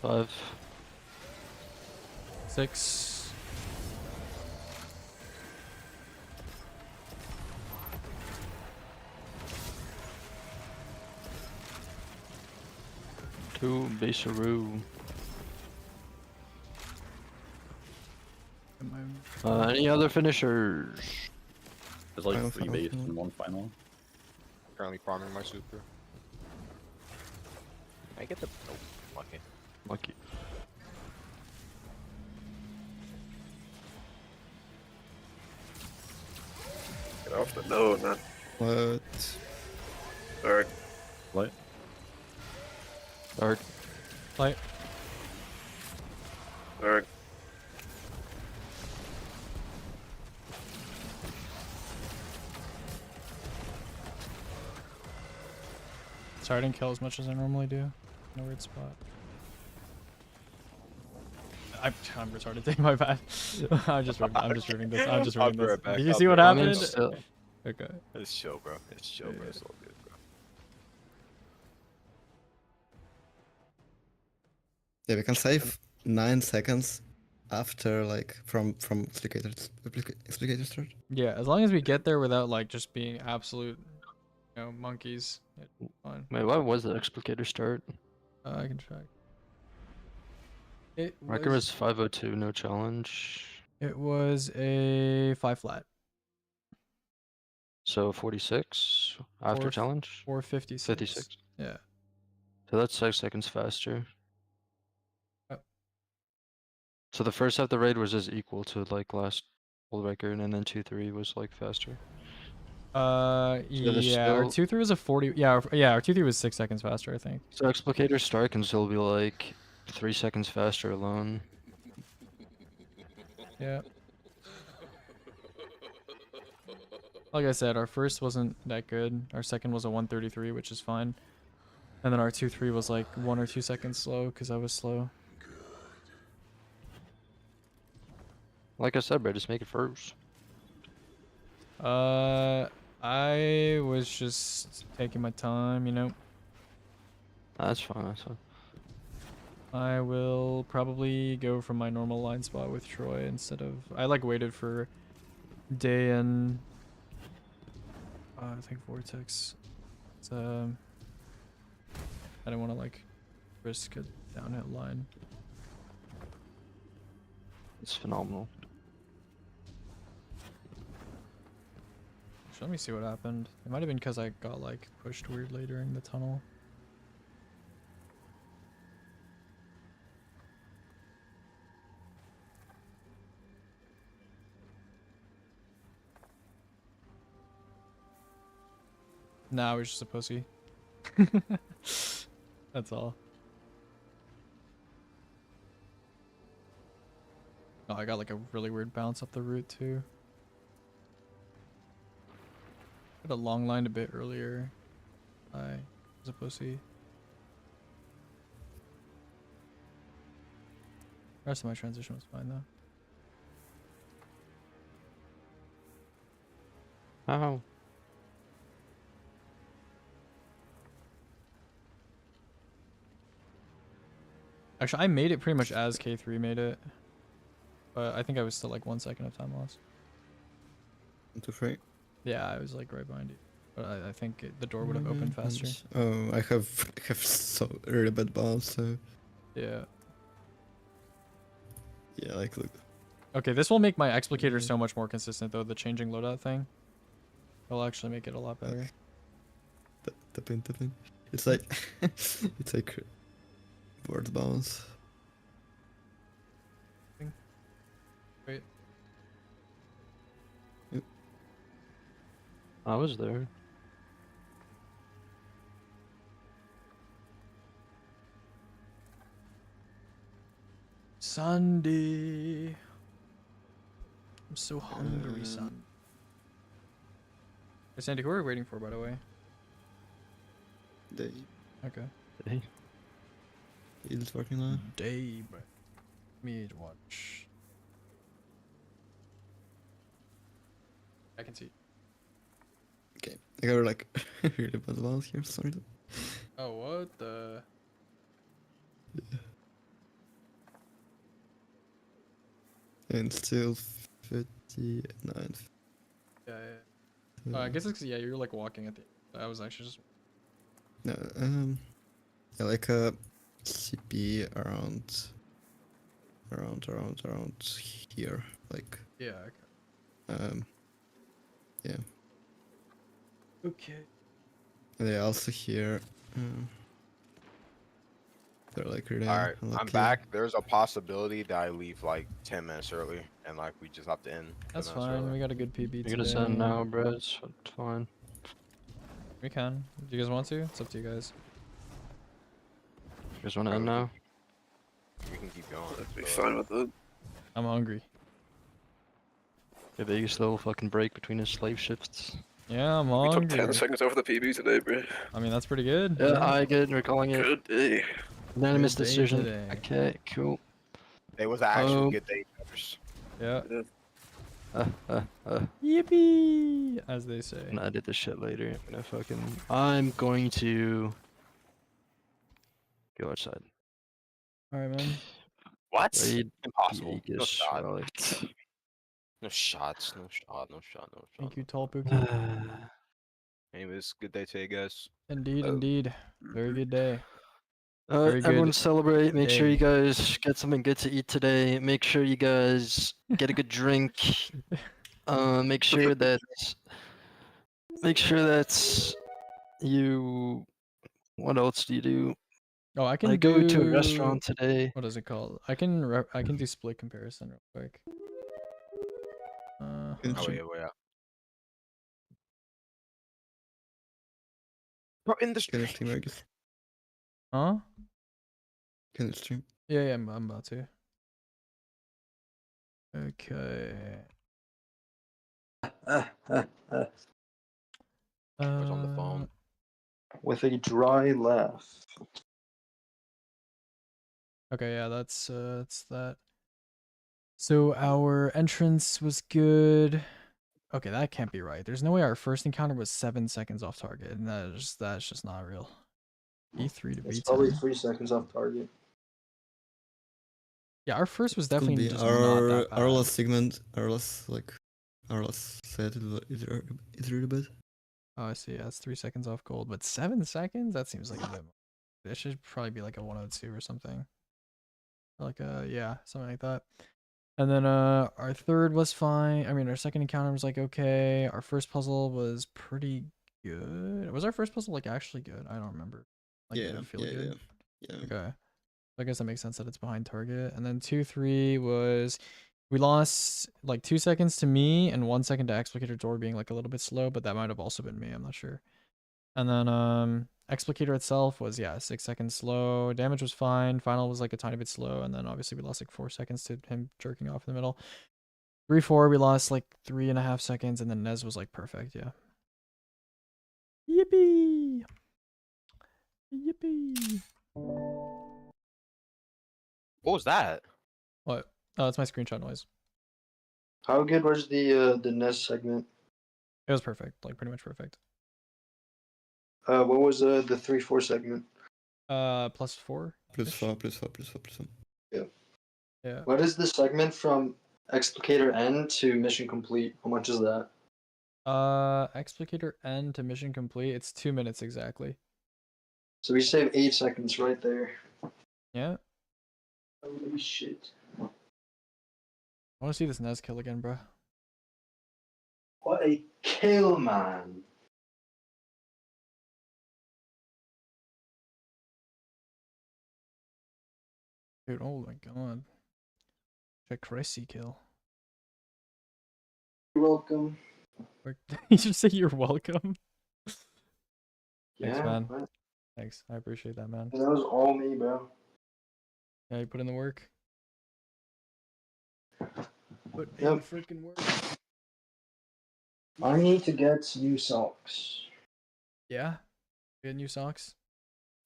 5. 6. 2. Baseroo. Any other finishers? There's like Final, 3 final, base final. and 1 final. Currently farming my super. I get the. Oh, lucky. Lucky. off the node, man. What? Alright. Light. Dark. Light. Alright. Sorry, I didn't kill as much as I normally do. In a weird spot. I'm retarded. Take my bad. I'm just ripping this. I'm just I'll ripping be this. right back, Did you I'll see be what right I mean, happened? still, Okay. It's chill, bro. It's chill, bro. It's all good, bro. Yeah, we can save 9 seconds after like from explicator start. Yeah, as long as we get there without like just being absolute, monkeys. It's fine. wait, why was the explicator start? I can check. It Record was. was 502, no challenge. It was a 5 flat. So 46 after Four- challenge? 456. 56. Yeah. So that's 6 seconds faster. Yep. So the first half of the raid was just equal to like last old record, and then 2-3 was like faster. there's Yeah, our still- 2-3 was a 40. Yeah, our 2-3 was 6 seconds faster, I think. So explicator start can still be like 3 seconds faster alone. Yeah. Like I said, our first wasn't that good. Our second was a 133, which is fine. And then our 2-3 was like 1 or 2 seconds slow because I was slow. Like I said, bro, just make it first. I was just taking my time, That's fine, that's fine. I will probably go from my normal line spot with Troy instead of... I like waited for Day and... I think Vortex. It's, I didn't want to like risk a downhill line. It's phenomenal. Let me see what happened. It might have been because I got like pushed weirdly during the tunnel. Nah, I was just a pussy. That's all. Oh, I got like a really weird bounce up the route too. Got a long line a bit earlier. I was a pussy. The rest of my transition was fine though. Ow. Actually, I made it pretty much as K3 made it. But I think I was still like 1 second of time loss. 1, 2, 3. Yeah, I was like right behind you. But I think the door would have opened faster. Oh, I have so really bad bounce. So Yeah. yeah, like look. Okay, this will make my explicator so much more consistent though, the changing loadout thing. It'll actually make it a lot better. Tap in. It's like it's like word bounce. Wait. I was there. Sunday. I'm so hungry, son. Hey, Sandy, who are we waiting for, by the way? They Okay. Hey. is working now. Day, but mid watch. I can see. Okay, I got like really bad bounce here. Sorry. Oh, what the? And still 59. Yeah. I guess it's 'cause, yeah, you're like walking at the. I was actually just. No, yeah, like CP around here, like Yeah. Okay. yeah, Okay. and they also here. They're like really Alright, I'm unlucky. back. There's a possibility that I leave like 10 minutes early and like we just have to end. 10 That's minutes fine. early. We got a good PB You today. gotta send now, bro. It's fine. We can. Do you guys want to? It's up to you guys. You guys wanna end now? We can keep going. I'd be but- fine with it. I'm hungry. Give Aegis a little fucking break between his slave shifts. Yeah, I'm We took 10 hungry. seconds over the PB today, bro. I mean, that's pretty good. Yeah, I get. We're calling it Good day. unanimous Good day decision. today. Okay, cool. It was actually Oh. good day. Brothers. Yeah. I'm Yippee! As they say. gonna edit this shit later. I'm going to go outside. Alright, man. What? Raid Impossible. No Aegis shot. rally. No shots. No shot. No shot. No shot. Thank you, no Tall shot. Pookie. Anyways, good day today, guys. Indeed, Oh. indeed. Very good day. Alright, Very everyone good celebrate. Make sure you day. guys get something good to eat today. Make sure you guys get a good drink. Make sure that you. What else do you do? Oh, I can I do go to a restaurant today. What is it called? I can do split comparison real quick. Oh, Interesting. yeah. Bro, in the Can you street. stream Aegis? Huh? Can you stream? Yeah, I'm about to. Okay. Was on the phone. With a dry laugh. Okay, yeah, that's that. So our entrance was good. Okay, that can't be right. There's no way our first encounter was 7 seconds off target, and that's just not real. E3 to B10. 3 seconds off target. Yeah, our first was Could definitely be. just not that bad. Our last segment, our last set is really bad. Oh, I see. Yeah, it's 3 seconds off gold, but 7 seconds? That seems like a bit more. It should probably be like a 102 or something. Like yeah, something like that. And then our third was fine. I mean, our second encounter was like okay. Our first puzzle was pretty good. Was our first puzzle like actually good? I don't remember. Like, did it feel good? Yeah. Okay. I guess that makes sense that it's behind target. And then 2, 3 was we lost like 2 seconds to me and 1 second to Explicator Door being like a little bit slow, but that might have also been me. I'm not sure. And then Explicator itself was 6 seconds slow. Damage was fine. Final was like a tiny bit slow, and then obviously we lost like 4 seconds to him jerking off in the middle. 3, 4 we lost like 3.5 seconds, and then Nez was like perfect. Yeah. Yippee! Yippee! What was that? What? Oh, that's my screenshot noise. How good was the NES segment? It was perfect, like pretty much perfect. What was the 3-4 segment? +4. Plus 4. Yeah. What is the segment from Explicator N to Mission Complete? How much is that? Explicator N to mission complete. It's 2 minutes exactly. So we save 8 seconds right there. Yeah. Holy shit. I want to see this Nez kill again, bro. What a kill, man. Dude, oh my god. A crazy kill. You're welcome. You should say you're welcome. Thanks, Yeah, man. Thanks. I appreciate that, man. That was all me, bro. Yeah, you put in the work. Put in Yep. the freaking work. I need to get new socks. Yeah? You get new socks?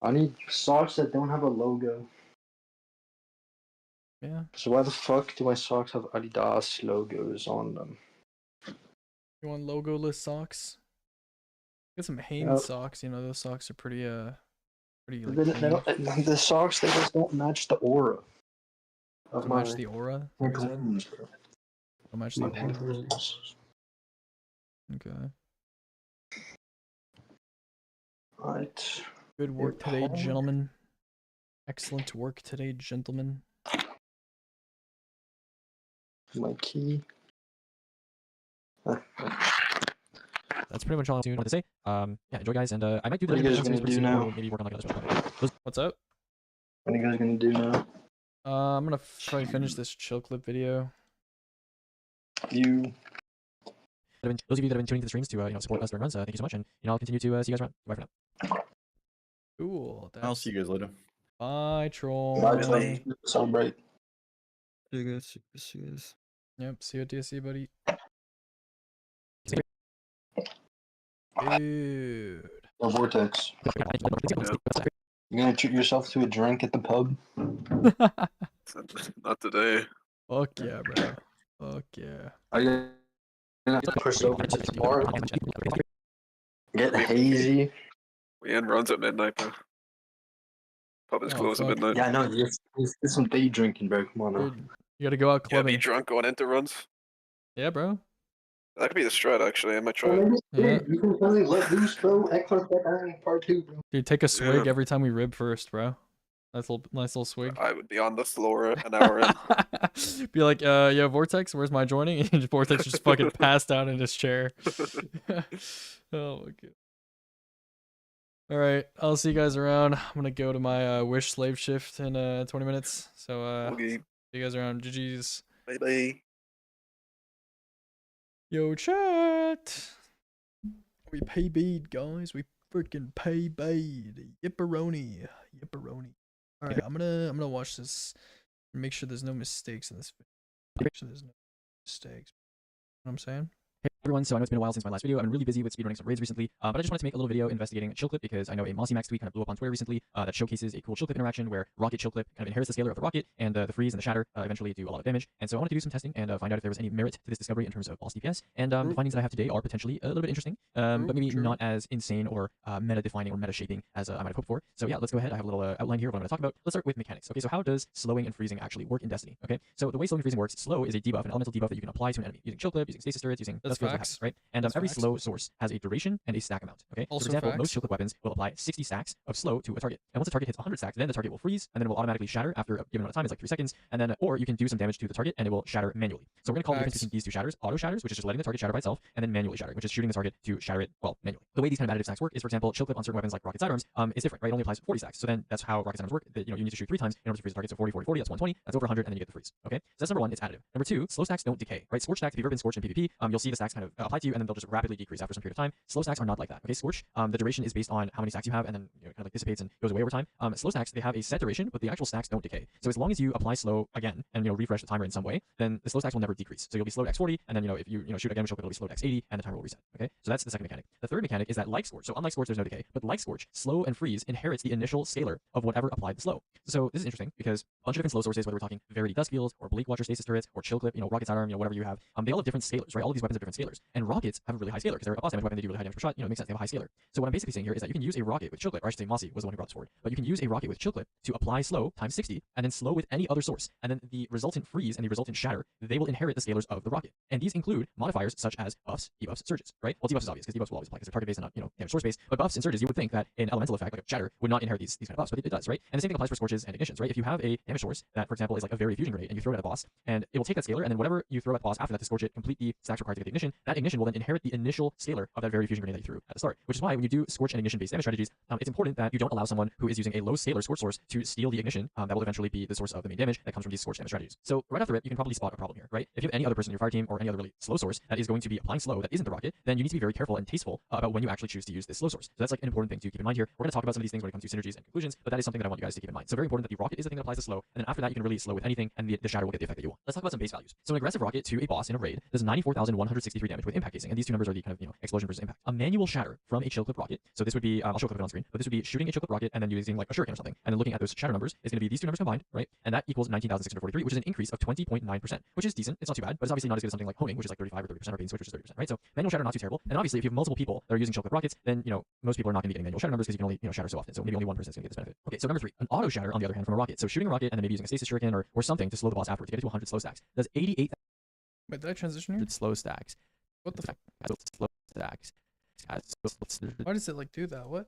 I need socks that don't have a logo. Yeah. So why the fuck do my socks have Adidas logos on them? You want logoless socks? Get some Hanes Yep. socks. You know, those socks are pretty pretty like They clean. don't, the socks, they just don't match the aura of Don't my match the aura. my What is that? balloons, bro. Don't match My the aura. balloons. Okay. Right. Good work today, Home. gentlemen. Excellent work today, gentlemen. My key. That's pretty much all I want to say. Yeah, enjoy, guys, and I might do the What are you guys series gonna pretty do soon, now? or maybe work on like other stuff. What's up? What are you guys gonna do now? I'm gonna try to finish this chill clip video. You. Those of you that have been tuning to the streams to support us during runs, thank you so much, and I'll continue to see you guys around. Bye for now. Cool. I'll see you guys later. Bye, troll. Bye. Celebrate. See you guys. See you guys. Yep. See you at DSC, buddy. Dude. No Vortex. You gonna treat yourself to a drink at the pub? Not today. Fuck yeah, bro. Fuck yeah. Are you gonna push over to tomorrow? Get hazy. We end runs at midnight, bro. Pub is Oh, closed at fuck. midnight. Yeah, I know. Just some day drinking, bro. Come on now. Dude, you gotta go out Yeah, be clubbing. drunk going into runs. Yeah, bro. That could be the strat, actually. I might try it. Yeah. You can finally let loose, bro. Eckler part 2, bro. Dude, take a swig Yeah. every time we rib first, bro. Nice little swig. I would be on the floor an hour in. Be like, yo, Vortex, where's my joining? And Vortex just fucking passed out in his chair. Oh my god. Alright, I'll see you guys around. I'm gonna go to my Wish slave shift in 20 minutes. So Okay. see you guys around. GG's. Bye bye. Yo, chat. We pay bead, guys. We freaking pay bead. Yipperoni. Yipperoni. Alright, I'm gonna watch this and make sure there's no mistakes in this video. Make sure there's no mistakes. You know what I'm saying? Hey everyone, so I know it's been a while since my last video. I've been really busy with speedrunning some raids recently, but I just wanted to make a little video investigating chill clip because I know a Mossy Max tweet kind of blew up on Twitter recently that showcases a cool chill clip interaction where rocket chill clip kind of inherits the scalar of the rocket, and the freeze and the shatter eventually do a lot of damage. And so I wanted to do some testing and find out if there was any merit to this discovery in terms of boss DPS. And the findings that I have today are potentially a little bit interesting, but maybe not as insane or meta-defining or meta-shaping as I might have hoped for. So yeah, let's go ahead. I have a little outline here of what I'm going to talk about. Let's start with mechanics. Okay, so how does slowing and freezing actually work in Destiny? Okay, so the way slowing and freezing works, slow is a debuff, an elemental debuff that you can apply to an enemy using chill clip, using stasis turrets, using That's facts. facts. Right? And That's every facts. slow source has a duration and a stack amount. Okay. So Also for example, facts. most chill clip weapons will apply 60 stacks of slow to a target. And once the target hits 100 stacks, then the target will freeze and then it will automatically shatter after a given amount of time. It's like 3 seconds. And then, or you can do some damage to the target and it will shatter manually. So we're going to call the difference Facts. between these two shatters auto shatters, which is just letting the target shatter by itself, and then manually shattering, which is shooting the target to shatter it, well, manually. The way these kind of additive stacks work is, for example, chill clip on certain weapons like rocket sidearms is different, right? It only applies 40 stacks. So then that's how rocket sidearms work. That, you need to shoot 3 times in order to freeze the target. So 40, 40, 40, that's 120. That's over 100, and then you get the freeze. Okay. So that's number 1. It's additive. Number 2, slow stacks don't decay, right? Scorch stacks, if you've ever been scorched in PvP, you'll see the stacks kind of apply to you, and then they'll just rapidly decrease after some period of time. Slow stacks are not like that. Okay. Scorch, the duration is based on how many stacks you have, and then kind of like dissipates and goes away over time. Slow stacks, they have a set duration, but the actual stacks don't decay. So as long as you apply slow again and refresh the timer in some way, then the slow stacks will never decrease. So you'll be slowed at X40, and then if you shoot again, it'll be slowed at X80, and the timer will reset. Okay. So that's the second mechanic. The third mechanic is that like Scorch, so unlike Scorch, there's no decay, but like Scorch, slow and freeze inherits the initial scalar of whatever applied the slow. So this is interesting because a bunch of different slow sources, whether we're talking Verity Duskfields or Bleak Watcher stasis turrets or chill clip, rocket sidearm, whatever you have, they all have different scalars, right? All of these weapons have different scalars, and rockets have a really high scalar because they're a boss damage weapon. They do really high damage per shot. It makes sense. They have a high scalar. So what I'm basically saying here is that you can use a rocket with chill clip, or I should say Mossy was the one who brought this forward, but you can use a rocket with chill clip to apply slow times 60 and then slow with any other source, and then the resultant freeze and the resultant shatter, they will inherit the scalars of the rocket. And these include modifiers such as buffs, debuffs, surges, right? Well, debuffs is obvious because debuffs will always apply because they're target based and not damage source based. But buffs and surges, you would think that an elemental effect like a shatter would not inherit these kind of buffs, but it does, right? And the same thing applies for scorches and ignitions, right? If you have a damage source that, for example, is like a very fusion grenade and you throw it at a boss, and it will take that scalar, and then whatever you throw at the boss after that to scorch it, complete the stacks required to get the ignition, that ignition will then inherit the initial scalar of that very fusion grenade that you threw at the start. Which is why when you do scorch and ignition based damage strategies, it's important that you don't allow someone who is using a low scalar scorch source to steal the ignition that will eventually be the source of the main damage that comes from these scorch damage strategies. So right off the rip, you can probably spot a problem here, right? If you have any other person in your fire team or any other really slow source that is going to be applying slow that isn't the rocket, then you need to be very careful and tasteful about when you actually choose to use this slow source. So that's like an important thing to keep in mind here. We're going to talk about some of these things when it comes to synergies and conclusions, but that is something that I want you guys to keep in mind. So very important that the rocket is the thing that applies the slow, and then after that you can really slow with anything, and the shatter will get the effect that you want. Let's talk about some base values. So an aggressive rocket to a boss in a raid does 94,163 damage with impact casing, and these two numbers are the kind of explosion versus impact. A manual shatter from a chill clip rocket, so this would be I'll show a clip of it on screen, but this would be shooting a chill clip rocket and then using like a shuriken or something, and then looking at those shatter numbers is going to be these two numbers combined, right? And that equals 19,643, which is an increase of 20.9%, which is decent. It's not too bad, but it's obviously not as good as something like honing, which is like 35 or 30%, or bait and switch, which is 30%, right? So manual shatter not too terrible. And obviously, if you have multiple people that are using chill clip rockets, then most people are not going to be getting manual shatter numbers because you can only shatter so often. So maybe only one person is going to get this benefit. Okay, so number 3, an auto shatter on the other hand from a rocket. So shooting a rocket and then maybe using a stasis shuriken or something to slow the boss afterwards to get it to 100 slow stacks does 88,000 Wait, did I transition here? slow stacks. What the fuck? Slow stacks. Why does it like do that? What?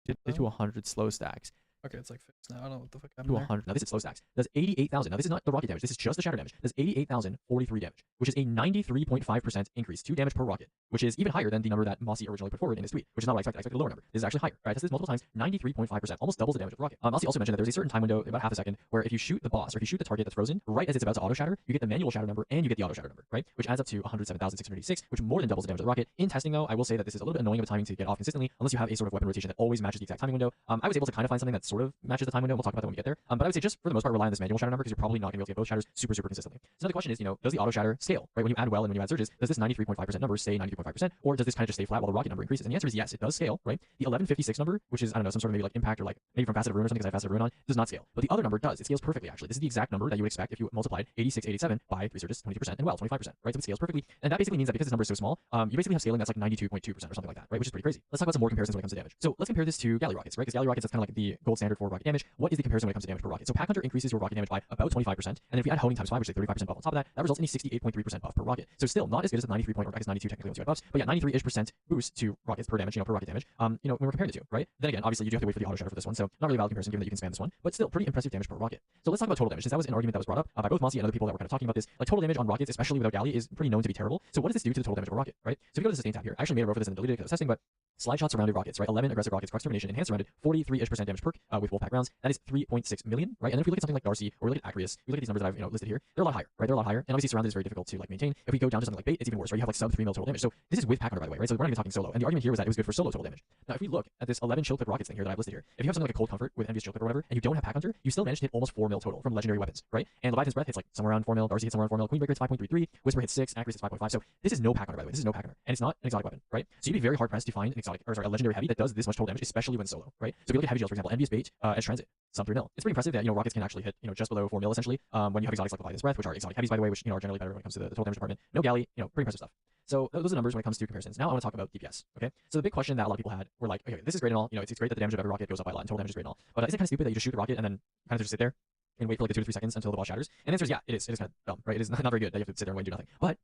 Get to 100 slow stacks. Okay, it's like fixed now. I don't know what the fuck to happened there. 100. Now this is slow stacks. Does 88,000. Now this is not the rocket damage. This is just the shatter damage. Does 88,043 damage, which is a 93.5% increase to damage per rocket, which is even higher than the number that Mossy originally put forward in his tweet, which is not what I expected. I expected a lower number. This is actually higher. Right, I tested this multiple times. 93.5%, almost doubles the damage of the rocket. Mossy also mentioned that there's a certain time window, about half a second, where if you shoot the boss or if you shoot the target that's frozen right as it's about to auto shatter, you get the manual shatter number and you get the auto shatter number, right? Which adds up to 107,686, which more than doubles the damage of the rocket. In testing though, I will say that this is a little bit annoying of a timing to get off consistently, unless you have a sort of weapon rotation that always matches the exact timing window. I was able to kind of find something that sort of matches the time window. We'll talk about that when we get there. But I would say just for the most part rely on this manual shatter number because you're probably not going to be able to get both shatters super consistently. So now the question is, does the auto shatter scale, right? When you add well and when you add surges, does this 93.5% number stay 93.5%, or does this kind of just stay flat while the rocket number increases? And the answer is yes, it does scale, right? The 1156 number, which is, I don't know, some sort of maybe like impact or like maybe from Facet of Ruin or something because I have Facet of Ruin on, does not scale. But the other number does. It scales perfectly actually. This is the exact number that you would expect if you multiplied 86, 87 by 3 surges, 22%, and well, 25%, right? So it scales perfectly. And that basically means that because this number is so small, you basically have scaling that's like 92.2% or something like that, right? Which is pretty crazy. Let's talk about some more comparisons when it comes to damage. So let's compare this to galley rockets, right? Because galley rockets, that's kind of like the gold standard for rocket damage. What is the comparison when it comes to damage per rocket? So Pack Hunter increases your rocket damage by about 25%, and then if you add honing times 5, which is a 35% buff on top of that, that results in a 68.3% buff per rocket. So still not as good as the 93 point, or I guess 92 technically once you add buffs, but yeah, 93-ish% boost to rockets per damage, per rocket damage. When we're comparing the two, right? Then again, obviously you do have to wait for the auto shatter for this one, so not really a valid comparison given that you can spam this one, but still pretty impressive damage per rocket. So let's talk about total damage, since that was an argument that was brought up by both Mossy and other people that were kind of talking about this. Like total damage on rockets, especially without galley, is pretty known to be terrible. So what does this do to the total damage of a rocket, right? So if you go to the sustain tab here, I actually made a row for this and deleted it because I was testing, but slide shot surrounded rockets, right? 11 aggressive rockets, crux termination, enhanced surrounded, 43-ish% damage perk with Wolfpack rounds. That is 3.6 million, right? And then if we look at something like Darcy or we look at Acreus, we look at these numbers that I've listed here, they're a lot higher, right? They're a lot higher, and obviously surrounded is very difficult to like maintain. If we go down to something like bait, it's even worse, right? You have like sub 3 mil total damage. So this is with Pack Hunter, by the way, right? So we're not even talking solo. And the argument here was that it was good for solo total damage. Now if we look at this 11 chill clip rockets thing here that I've listed here, if you have something like a cold comfort with envious chill clip or whatever, and you don't have Pack Hunter, you still manage to hit almost 4 mil total from legendary weapons, right? And Leviathan's Breath hits like somewhere around 4 mil, Darcy hits somewhere around 4 mil, Queenbreaker hits 5.33, Whisper hits 6, Acreus hits 5.5. So this is no Pack Hunter, by the way. This is no Pack Hunter, and it's not an exotic weapon, right? So you'd be very hard pressed to find an exotic, or sorry, a legendary heavy that does this much total damage, especially when solo, right? So if you look at heavy shields, for example, envious bait as transit, sub 3 mil. It's pretty impressive that rockets can actually hit just below 4 mil essentially when you have exotics like Leviathan's Breath, which are exotic heavies by the way, which are generally better when it comes to the total damage department. No galley, pretty impressive stuff. So those are the numbers when it comes to comparisons. Now I want to talk about DPS. Okay, so the big question that a lot of people had were like, okay, this is great and all. It's great that the damage of every rocket goes up by a lot, and total damage is great and all. But is it kind of stupid that you just shoot the rocket and then kind of just sit there and wait for like the 2 to 3 seconds until the boss shatters? And the answer is yeah, it is. It is kind of dumb, right? It is not very good that you have to sit there and wait and do nothing. But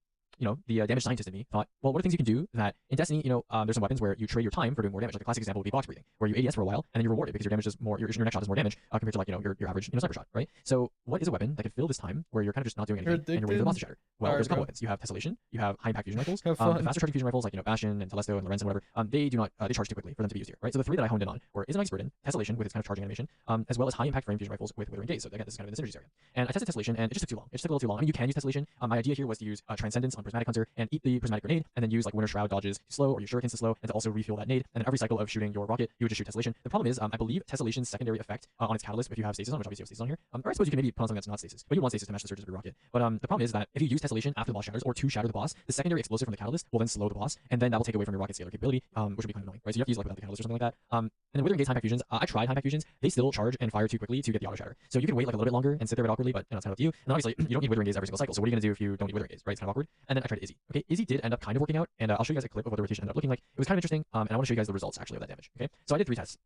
the damage scientist in me thought, well, what are things you can do that in Destiny, there's some weapons where you trade your time for doing more damage. Like the classic example would be box breathing, where you ADS for a while and then you're rewarded because your damage is more, your next shot is more damage compared to like your average sniper shot, right? So what is a weapon that can fill this time where you're kind of just not doing anything and you're waiting for the boss to shatter? Well, there's a couple weapons. You have Tessellation, you have high impact fusion rifles. The faster charging fusion rifles like Bastion and Telesto and Lorenz and whatever, they do not they charge too quickly for them to be used here, right? So the 3 that I honed in on were Izzanite's Burden, Tessellation with its kind of charging animation, as well as high impact frame fusion rifles with Withering Gaze. So again, this is kind of in the synergies area. And I tested Tessellation and it just took too long. It just took a little too long. I mean, you can use Tessellation. My idea here was to use Transcendence on Prismatic Hunter and eat the Prismatic Grenade and then use like Winter Shroud dodges to slow or your Shurikens to slow and to also refuel that nade. And then every cycle of shooting your rocket, you would just shoot Tessellation. The problem is, I believe Tessellation's secondary effect on its catalyst, if you have stasis on, which obviously you have stasis on here, or I suppose you can maybe put on something that's not stasis, but you want stasis to match the surges of your rocket. But the problem is that if you use Tessellation after the boss shatters or to shatter the boss, the secondary explosive from the catalyst will then slow the boss, and then that will take away from your rocket scalar capability, which would be kind of annoying, right? So you have to use like without the catalyst or something like that. And then Withering Gaze high impact fusions, I tried high impact fusions, they still charge and fire too quickly to get the auto shatter. So you can wait like a little bit longer and sit there a bit awkwardly, but it's kind of up to you. And obviously you don't need Withering Gaze every single cycle. So what are you gonna do if you don't need Withering Gaze, right? It's kind of awkward. And then I tried Izzy. Okay, Izzy did end up kind of working out, and I'll show you guys a clip of what the rotation ended up looking like. It was kind of interesting, and I want to show you guys the results actually of that damage. Okay, so I did 3 tests.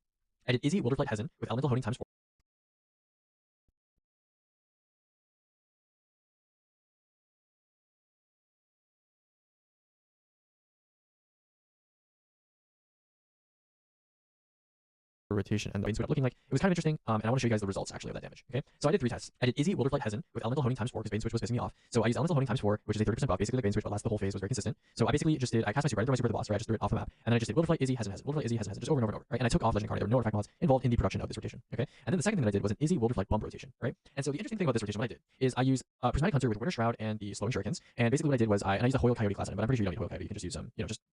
I did Izzy Wilderflight Hezen with elemental honing times 4. Rotation and the what it looking like. It was kind of interesting, and I want to show you guys the results actually of that damage. Okay, so I did 3 tests. I did Izzy Wilderflight Hezen with elemental honing times 4 because Bane Switch was pissing me off. So I used elemental honing times 4, which is a 30% buff, basically like Bane Switch, but lasts the whole phase, was very consistent. So I basically just did, I cast my super, I threw my super at the boss, right? I just threw it off the map, and then I just did Wilderflight Izzy Hezen Hezen, Wilderflight Izzy Hezen Hezen, just over and over and over, right? And I took off Legend Incarnate. There were no artifact mods involved in the production of this rotation. Okay, and then the second thing that I did was an Izzy Wilderflight bump rotation, right? And so the interesting thing about this rotation, what I did is I used Prismatic Hunter with Winter Shroud and the slowing Shurikens, and basically what I did was I used the Hoyle Coyote class item, but I'm pretty sure you don't need Hoyle Coyote. You can just use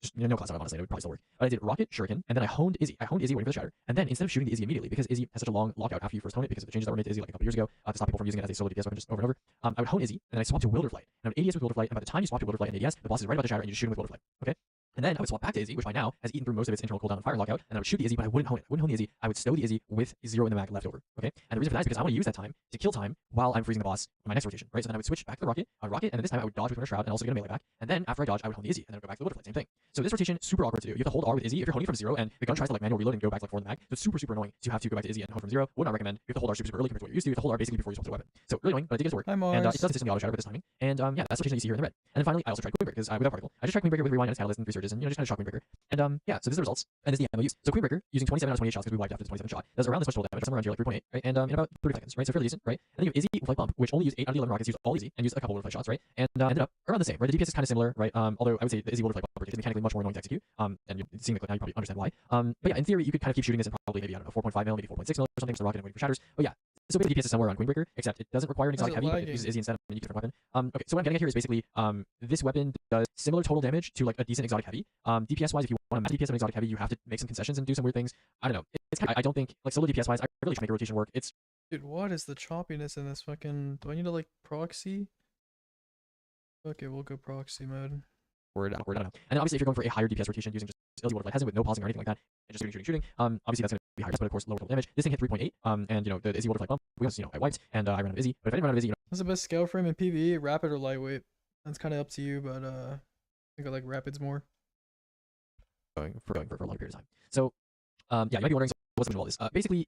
just no class item, honestly, it would probably still work. But I did Rocket Shuriken, and then I honed Izzy waiting for the shatter, and then instead of shooting the Izzy immediately because Izzy has such a long lockout after you first hone it because of the changes that were made to Izzy like a couple years ago to stop people from using it as a solo DPS weapon just over and over. I would hone Izzy and then I swapped to Wilderflight. And I would ADS with Wilderflight, and by the time you swap to Wilderflight and ADS, the boss is right about to shatter and you just shoot him with Wilderflight. Okay? And then I would swap back to Izzy, which by now has eaten through most of its internal cooldown and fire lockout, and I would shoot the Izzy, but I wouldn't hone it. I wouldn't hone the Izzy. I would stow the Izzy with 0 in the mag left over. Okay? And the reason for that is because I want to use that time to kill time while I'm freezing the boss in my next rotation. Right? So then I would switch back to the rocket, and then this time I would dodge with Winter Shroud and also get a melee back. And then after I dodge, I would hone the Izzy, and then I would go back to the Wilderflight. Same thing. So this rotation super awkward to do. You have to hold R with Izzy if you're honing from 0, and the gun tries to like manual reload and go back to like 4 in the mag. So it's super annoying to have to go back to Izzy and hone from 0. Would not recommend. You have to hold R super early compared to what you used to. You have to hold R basically before you swap to the weapon. So really annoying, but I did get it to work. Hi, And Mars. it does consistently auto shatter with this timing. And yeah, that's the rotation that you see here in the red. And then finally, I also tried Queenbreaker because without particle. I just tried Queenbreaker with rewind and its catalyst and 3 surges. damages, and just kind of shock Queenbreaker. And yeah, so this is the results, and this is the ammo used. So Queenbreaker using 27 out of 28 shots because we wiped after the 27th shot does around this much total damage, somewhere around here like 3.8, right? And in about 30 seconds, right? So fairly decent, right? And then you have Izzy with like bump, which only used 8 out of the 11 rockets, used all Izzy, and used a couple of shots, right? And ended up around the same, right? The DPS is kind of similar, right? Although I would say the Izzy Wilderfly bump is mechanically much more annoying to execute. And you seeing the clip now, you probably understand why. But yeah, in theory, you could kind of keep shooting this in probably maybe I don't know 4.5 mil, maybe 4.6 mil or something for the rocket and waiting for shatters. But yeah. So basically, DPS is somewhere on Queenbreaker, except it doesn't require an exotic heavy, but it uses Izzy instead of any different weapon. Okay, so what I'm getting at here is basically, this weapon does similar total damage to like a decent exotic heavy. DPS wise, if you want to max DPS of an exotic heavy, you have to make some concessions and do some weird things. I don't know. It's kind of, I don't think like solo DPS wise, I really should make a rotation work. It's Dude, what is the choppiness in this fucking? Do I need to like proxy? Okay, we'll go proxy mode. I don't know. And then obviously, if you're going for a higher DPS rotation using just LG Waterfly Hesitant with no pausing or anything like that, and just shooting, obviously that's going to be higher, but of course lower total damage. This thing hit 3.8, and you know the Izzy Waterfly bump. We also, I wiped, and I ran out of Izzy. But if I didn't run out of Izzy, What's the best scale frame in PvE? Rapid or lightweight? That's kind of up to you, but I think I like rapids more. going for a long period of time. So yeah, you might be wondering, so what's the point of all this? Basically,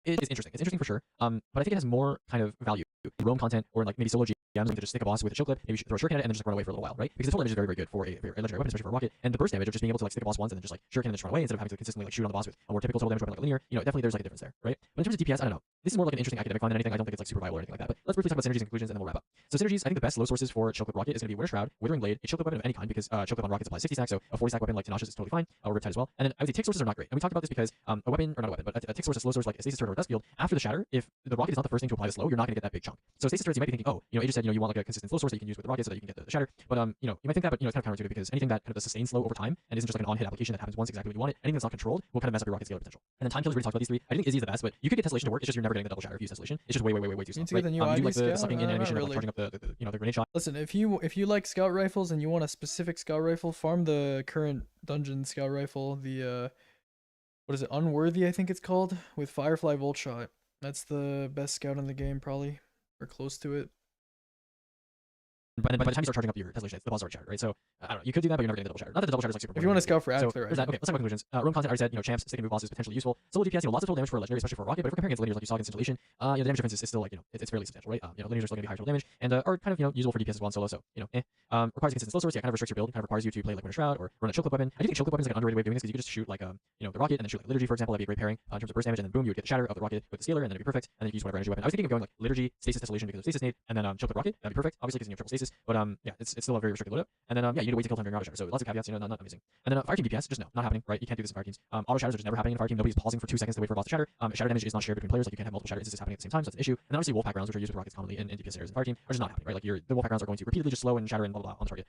it is interesting. It's interesting for sure. But I think it has more kind of value in roam content or in like maybe solo GMs to just stick a boss with a chill clip, maybe throw a shuriken at it and then just run away for a little while, right? Because the total damage is very, very good for a legendary weapon, especially for a rocket. And the burst damage of just being able to like stick a boss once and then just like shuriken and just run away instead of having to consistently like shoot on the boss with a more typical total damage weapon like a linear, definitely there's like a difference there, right? But in terms of DPS, I don't know. This is more like an interesting academic fun than anything. I don't think it's like super viable or anything like that. But let's briefly talk about synergies and conclusions and then we'll wrap up. So synergies, I think the best low sources for chill clip rocket is going to be Winter Shroud, Withering Blade, a chill clip weapon of any kind because chill clip on rockets applies 60 stacks, so a 40 stack weapon like Tenacious is totally fine, or Riptide as well. And then I would say tick sources are not great. And we talked about this because a weapon, or not a weapon, but a tick source, a slow source like a stasis turret or a dust field, after the shatter, if the rocket is not the first thing to apply the slow, you're not going to get that big chunk. So stasis turrets, you might be thinking, oh, Aegis said, you want like a consistent slow source that you can use with the rocket so that you can get the shatter. But you might think that, but it's kind of counterintuitive because anything that kind of does sustain slow over time and isn't just like an on-hit application that happens once exactly when you want it, anything that's not controlled will kind of mess up your rocket scalar potential. And then time killers, we talked about these three. I think Izzy is the best, but you could get tessellation to work. It's just you're never getting the double shatter if you use tessellation. It's just way too slow. Right? You do like the sucking in animation of like charging up the the grenade shot. Listen, if you like scout rifles and you want a specific scout rifle, farm the current dungeon scout rifle, the what is it, Unworthy I think it's called, with Firefly Volt Shot. That's the best scout in the game probably, or close to it. But then by the time you start charging up your tessellation, the boss already shattered, right? So I don't know. You could do that, but you're never getting the double shatter. Not that the double shatter is like super. If you want to scout for so Axler, there's that. Okay, let's talk about conclusions. Roam content, I already said, champs, stick and move bosses potentially useful. Solo DPS, lots of total damage for a legendary, especially for a rocket. But if we're comparing against linears like you saw against installation, the damage difference is still like it's fairly substantial, right? Linears are still gonna be higher total damage and are kind of useful for DPS as well in solo. So requires consistent slow source. Yeah, kind of restricts your build. Kind of requires you to play like Winter Shroud or run a chill clip weapon. I do think chill clip weapon is like an underrated way of doing this because you could just shoot like the rocket and then shoot like liturgy, for example. That'd be a great pairing in terms of burst damage, and then boom, you would get the shatter of the rocket with the scalar, and then it'd be perfect. And then you can use whatever energy weapon. I was thinking of going like liturgy, stasis, tessellation because of stasis nade, and then chill clip rocket. That'd be perfect, obviously because you have triple stasis. But yeah, it's still a very restricted loadout. And then yeah, you need to wait to kill time during auto shatter. So lots of caveats, not amazing. And then Fireteam DPS, just no, not happening, right? You can't do this in Fireteams. Auto shatters are just never happening in Fireteam. Nobody's pausing for 2 seconds to wait for a boss to shatter. Shatter damage is not shared between players, like you can't have multiple shatter instances happening at the same time, so that's an issue. And then obviously Wolfpack rounds, which are used with rockets commonly in DPS scenarios in Fireteam, are just not happening, right? Like the Wolfpack rounds are going to repeatedly just slow and shatter and blah blah blah on the target.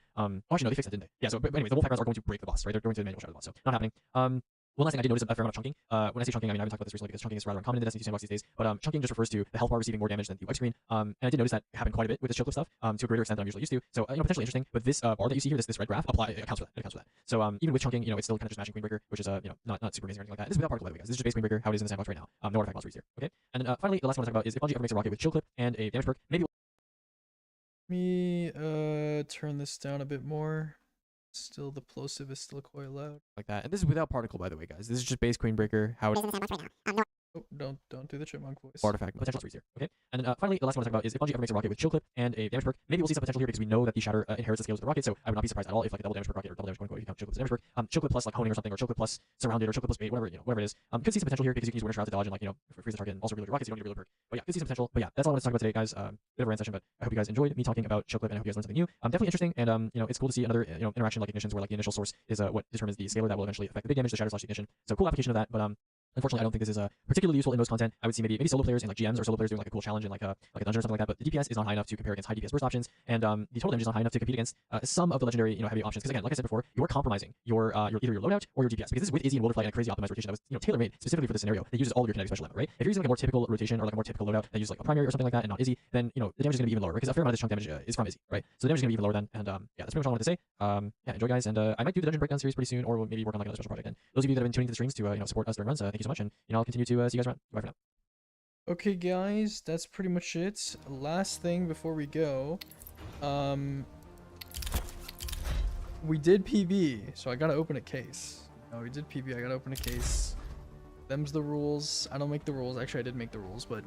Actually no, they fixed that, didn't they? Yeah, so but anyway, the Wolfpack rounds are going to break the boss, right? They're going to manual shatter the boss, so not happening. One last thing I did notice a fair amount of chunking. When I say chunking, I mean I haven't talked about this recently because chunking is rather uncommon in the Destiny 2 sandbox these days. But chunking just refers to the health bar receiving more damage than the wipe screen. And I did notice that happened quite a bit with this chill clip stuff, to a greater extent than I'm usually used to. So potentially interesting. But this bar that you see here, this red graph, accounts for that. It accounts for that. So even with chunking, it's still kind of just matching Queenbreaker, which is not super amazing or anything like that. This is without particle, by the way, guys. This is just base Queenbreaker, how it is in the sandbox right now. No artifact monsters here. Okay. And then finally, the last one I want to talk about is if Bungie ever makes a rocket with chill clip and a damage perk, maybe. Let me turn this down a bit more. Still, the plosive is still quite loud. Like that. And this is without particle, by the way, guys. This is just base Queenbreaker, how it is in the sandbox right now. Oh, don't do the chipmunk voice. Artifact Potential threes here. Okay. And then finally, the last one I want to talk about is if Bungie ever makes a rocket with chill clip and a damage perk, maybe we'll see some potential here because we know that the shatter inherits the scales of the rocket. So I would not be surprised at all if like a double damage per rocket or double damage if you count chill clip as a damage perk. Chill clip plus like honing or something, or chill clip plus surrounded or chill clip plus bait, whatever it is. Could see some potential here because you can use Winter Shroud to dodge and like freeze the target and also reload your rockets. You don't need a reload perk. But yeah, could see some potential. But yeah, that's all I wanted to talk about today, guys. Bit of a rant session, but I hope you guys enjoyed me talking about chill clip and I hope you guys learned something new. Definitely interesting and it's cool to see another interaction like ignitions where like the initial source is what determines the scalar that will eventually affect the big damage, the shatter / ignition. So cool application of that, but unfortunately, I don't think this is particularly useful in most content. I would see maybe solo players and like GMs or solo players doing like a cool challenge in like a dungeon or something like that. But the DPS is not high enough to compare against high DPS burst options, and the total damage is not high enough to compete against some of the legendary heavy options. Because again, like I said before, you are compromising your either your loadout or your DPS because this is with Izzy and Wilderfly and a crazy optimized rotation that was tailor made specifically for this scenario that uses all of your kinetic special ammo, right? If you're using like a more typical rotation or like a more typical loadout that uses like a primary or something like that and not Izzy, then the damage is going to be even lower because a fair amount of this chunk damage is from Izzy, right? So the damage is going to be even lower then. And yeah, that's pretty much all I wanted to say. Yeah, enjoy guys, and I might do the dungeon breakdown series pretty soon, or we'll maybe work on like another special project. And those of you that have been tuning to the streams to support us during runs, thank you so much, and I'll continue to see you guys around. Bye for now. Okay, guys, that's pretty much it. Last thing before we go, we did PB, so I gotta open a case. No, we did PB. I gotta open a case. Them's the rules. I don't make the rules. Actually, I did make the rules, but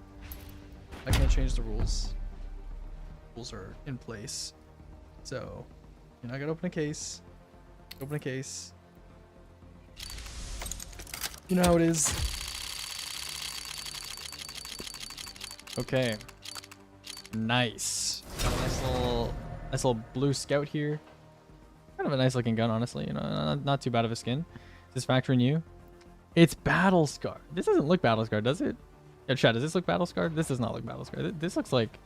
I can't change the rules. Rules are in place. So, I gotta open a case. Open a case. You know how it is. Okay. Nice. Got a nice little blue scout here. Kind of a nice looking gun, honestly. You know, not too bad of a skin. Is this factoring you? It's battle scar. This doesn't look battle scar, does it? Yeah, chat, does this look battle scar? This does not look battle scar. This looks like,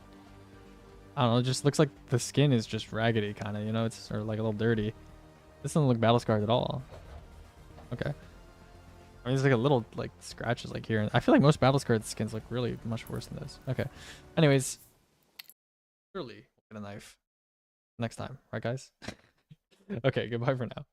I don't know, it just looks like the skin is just raggedy, kind of. You know, it's or like a little dirty. This doesn't look battle scarred at all. Okay. I mean, there's like a little like scratches like here. I feel like most battle scarred skins look really much worse than this. Okay. Anyways, surely we'll get a knife next time, right, guys? Okay. Goodbye for now.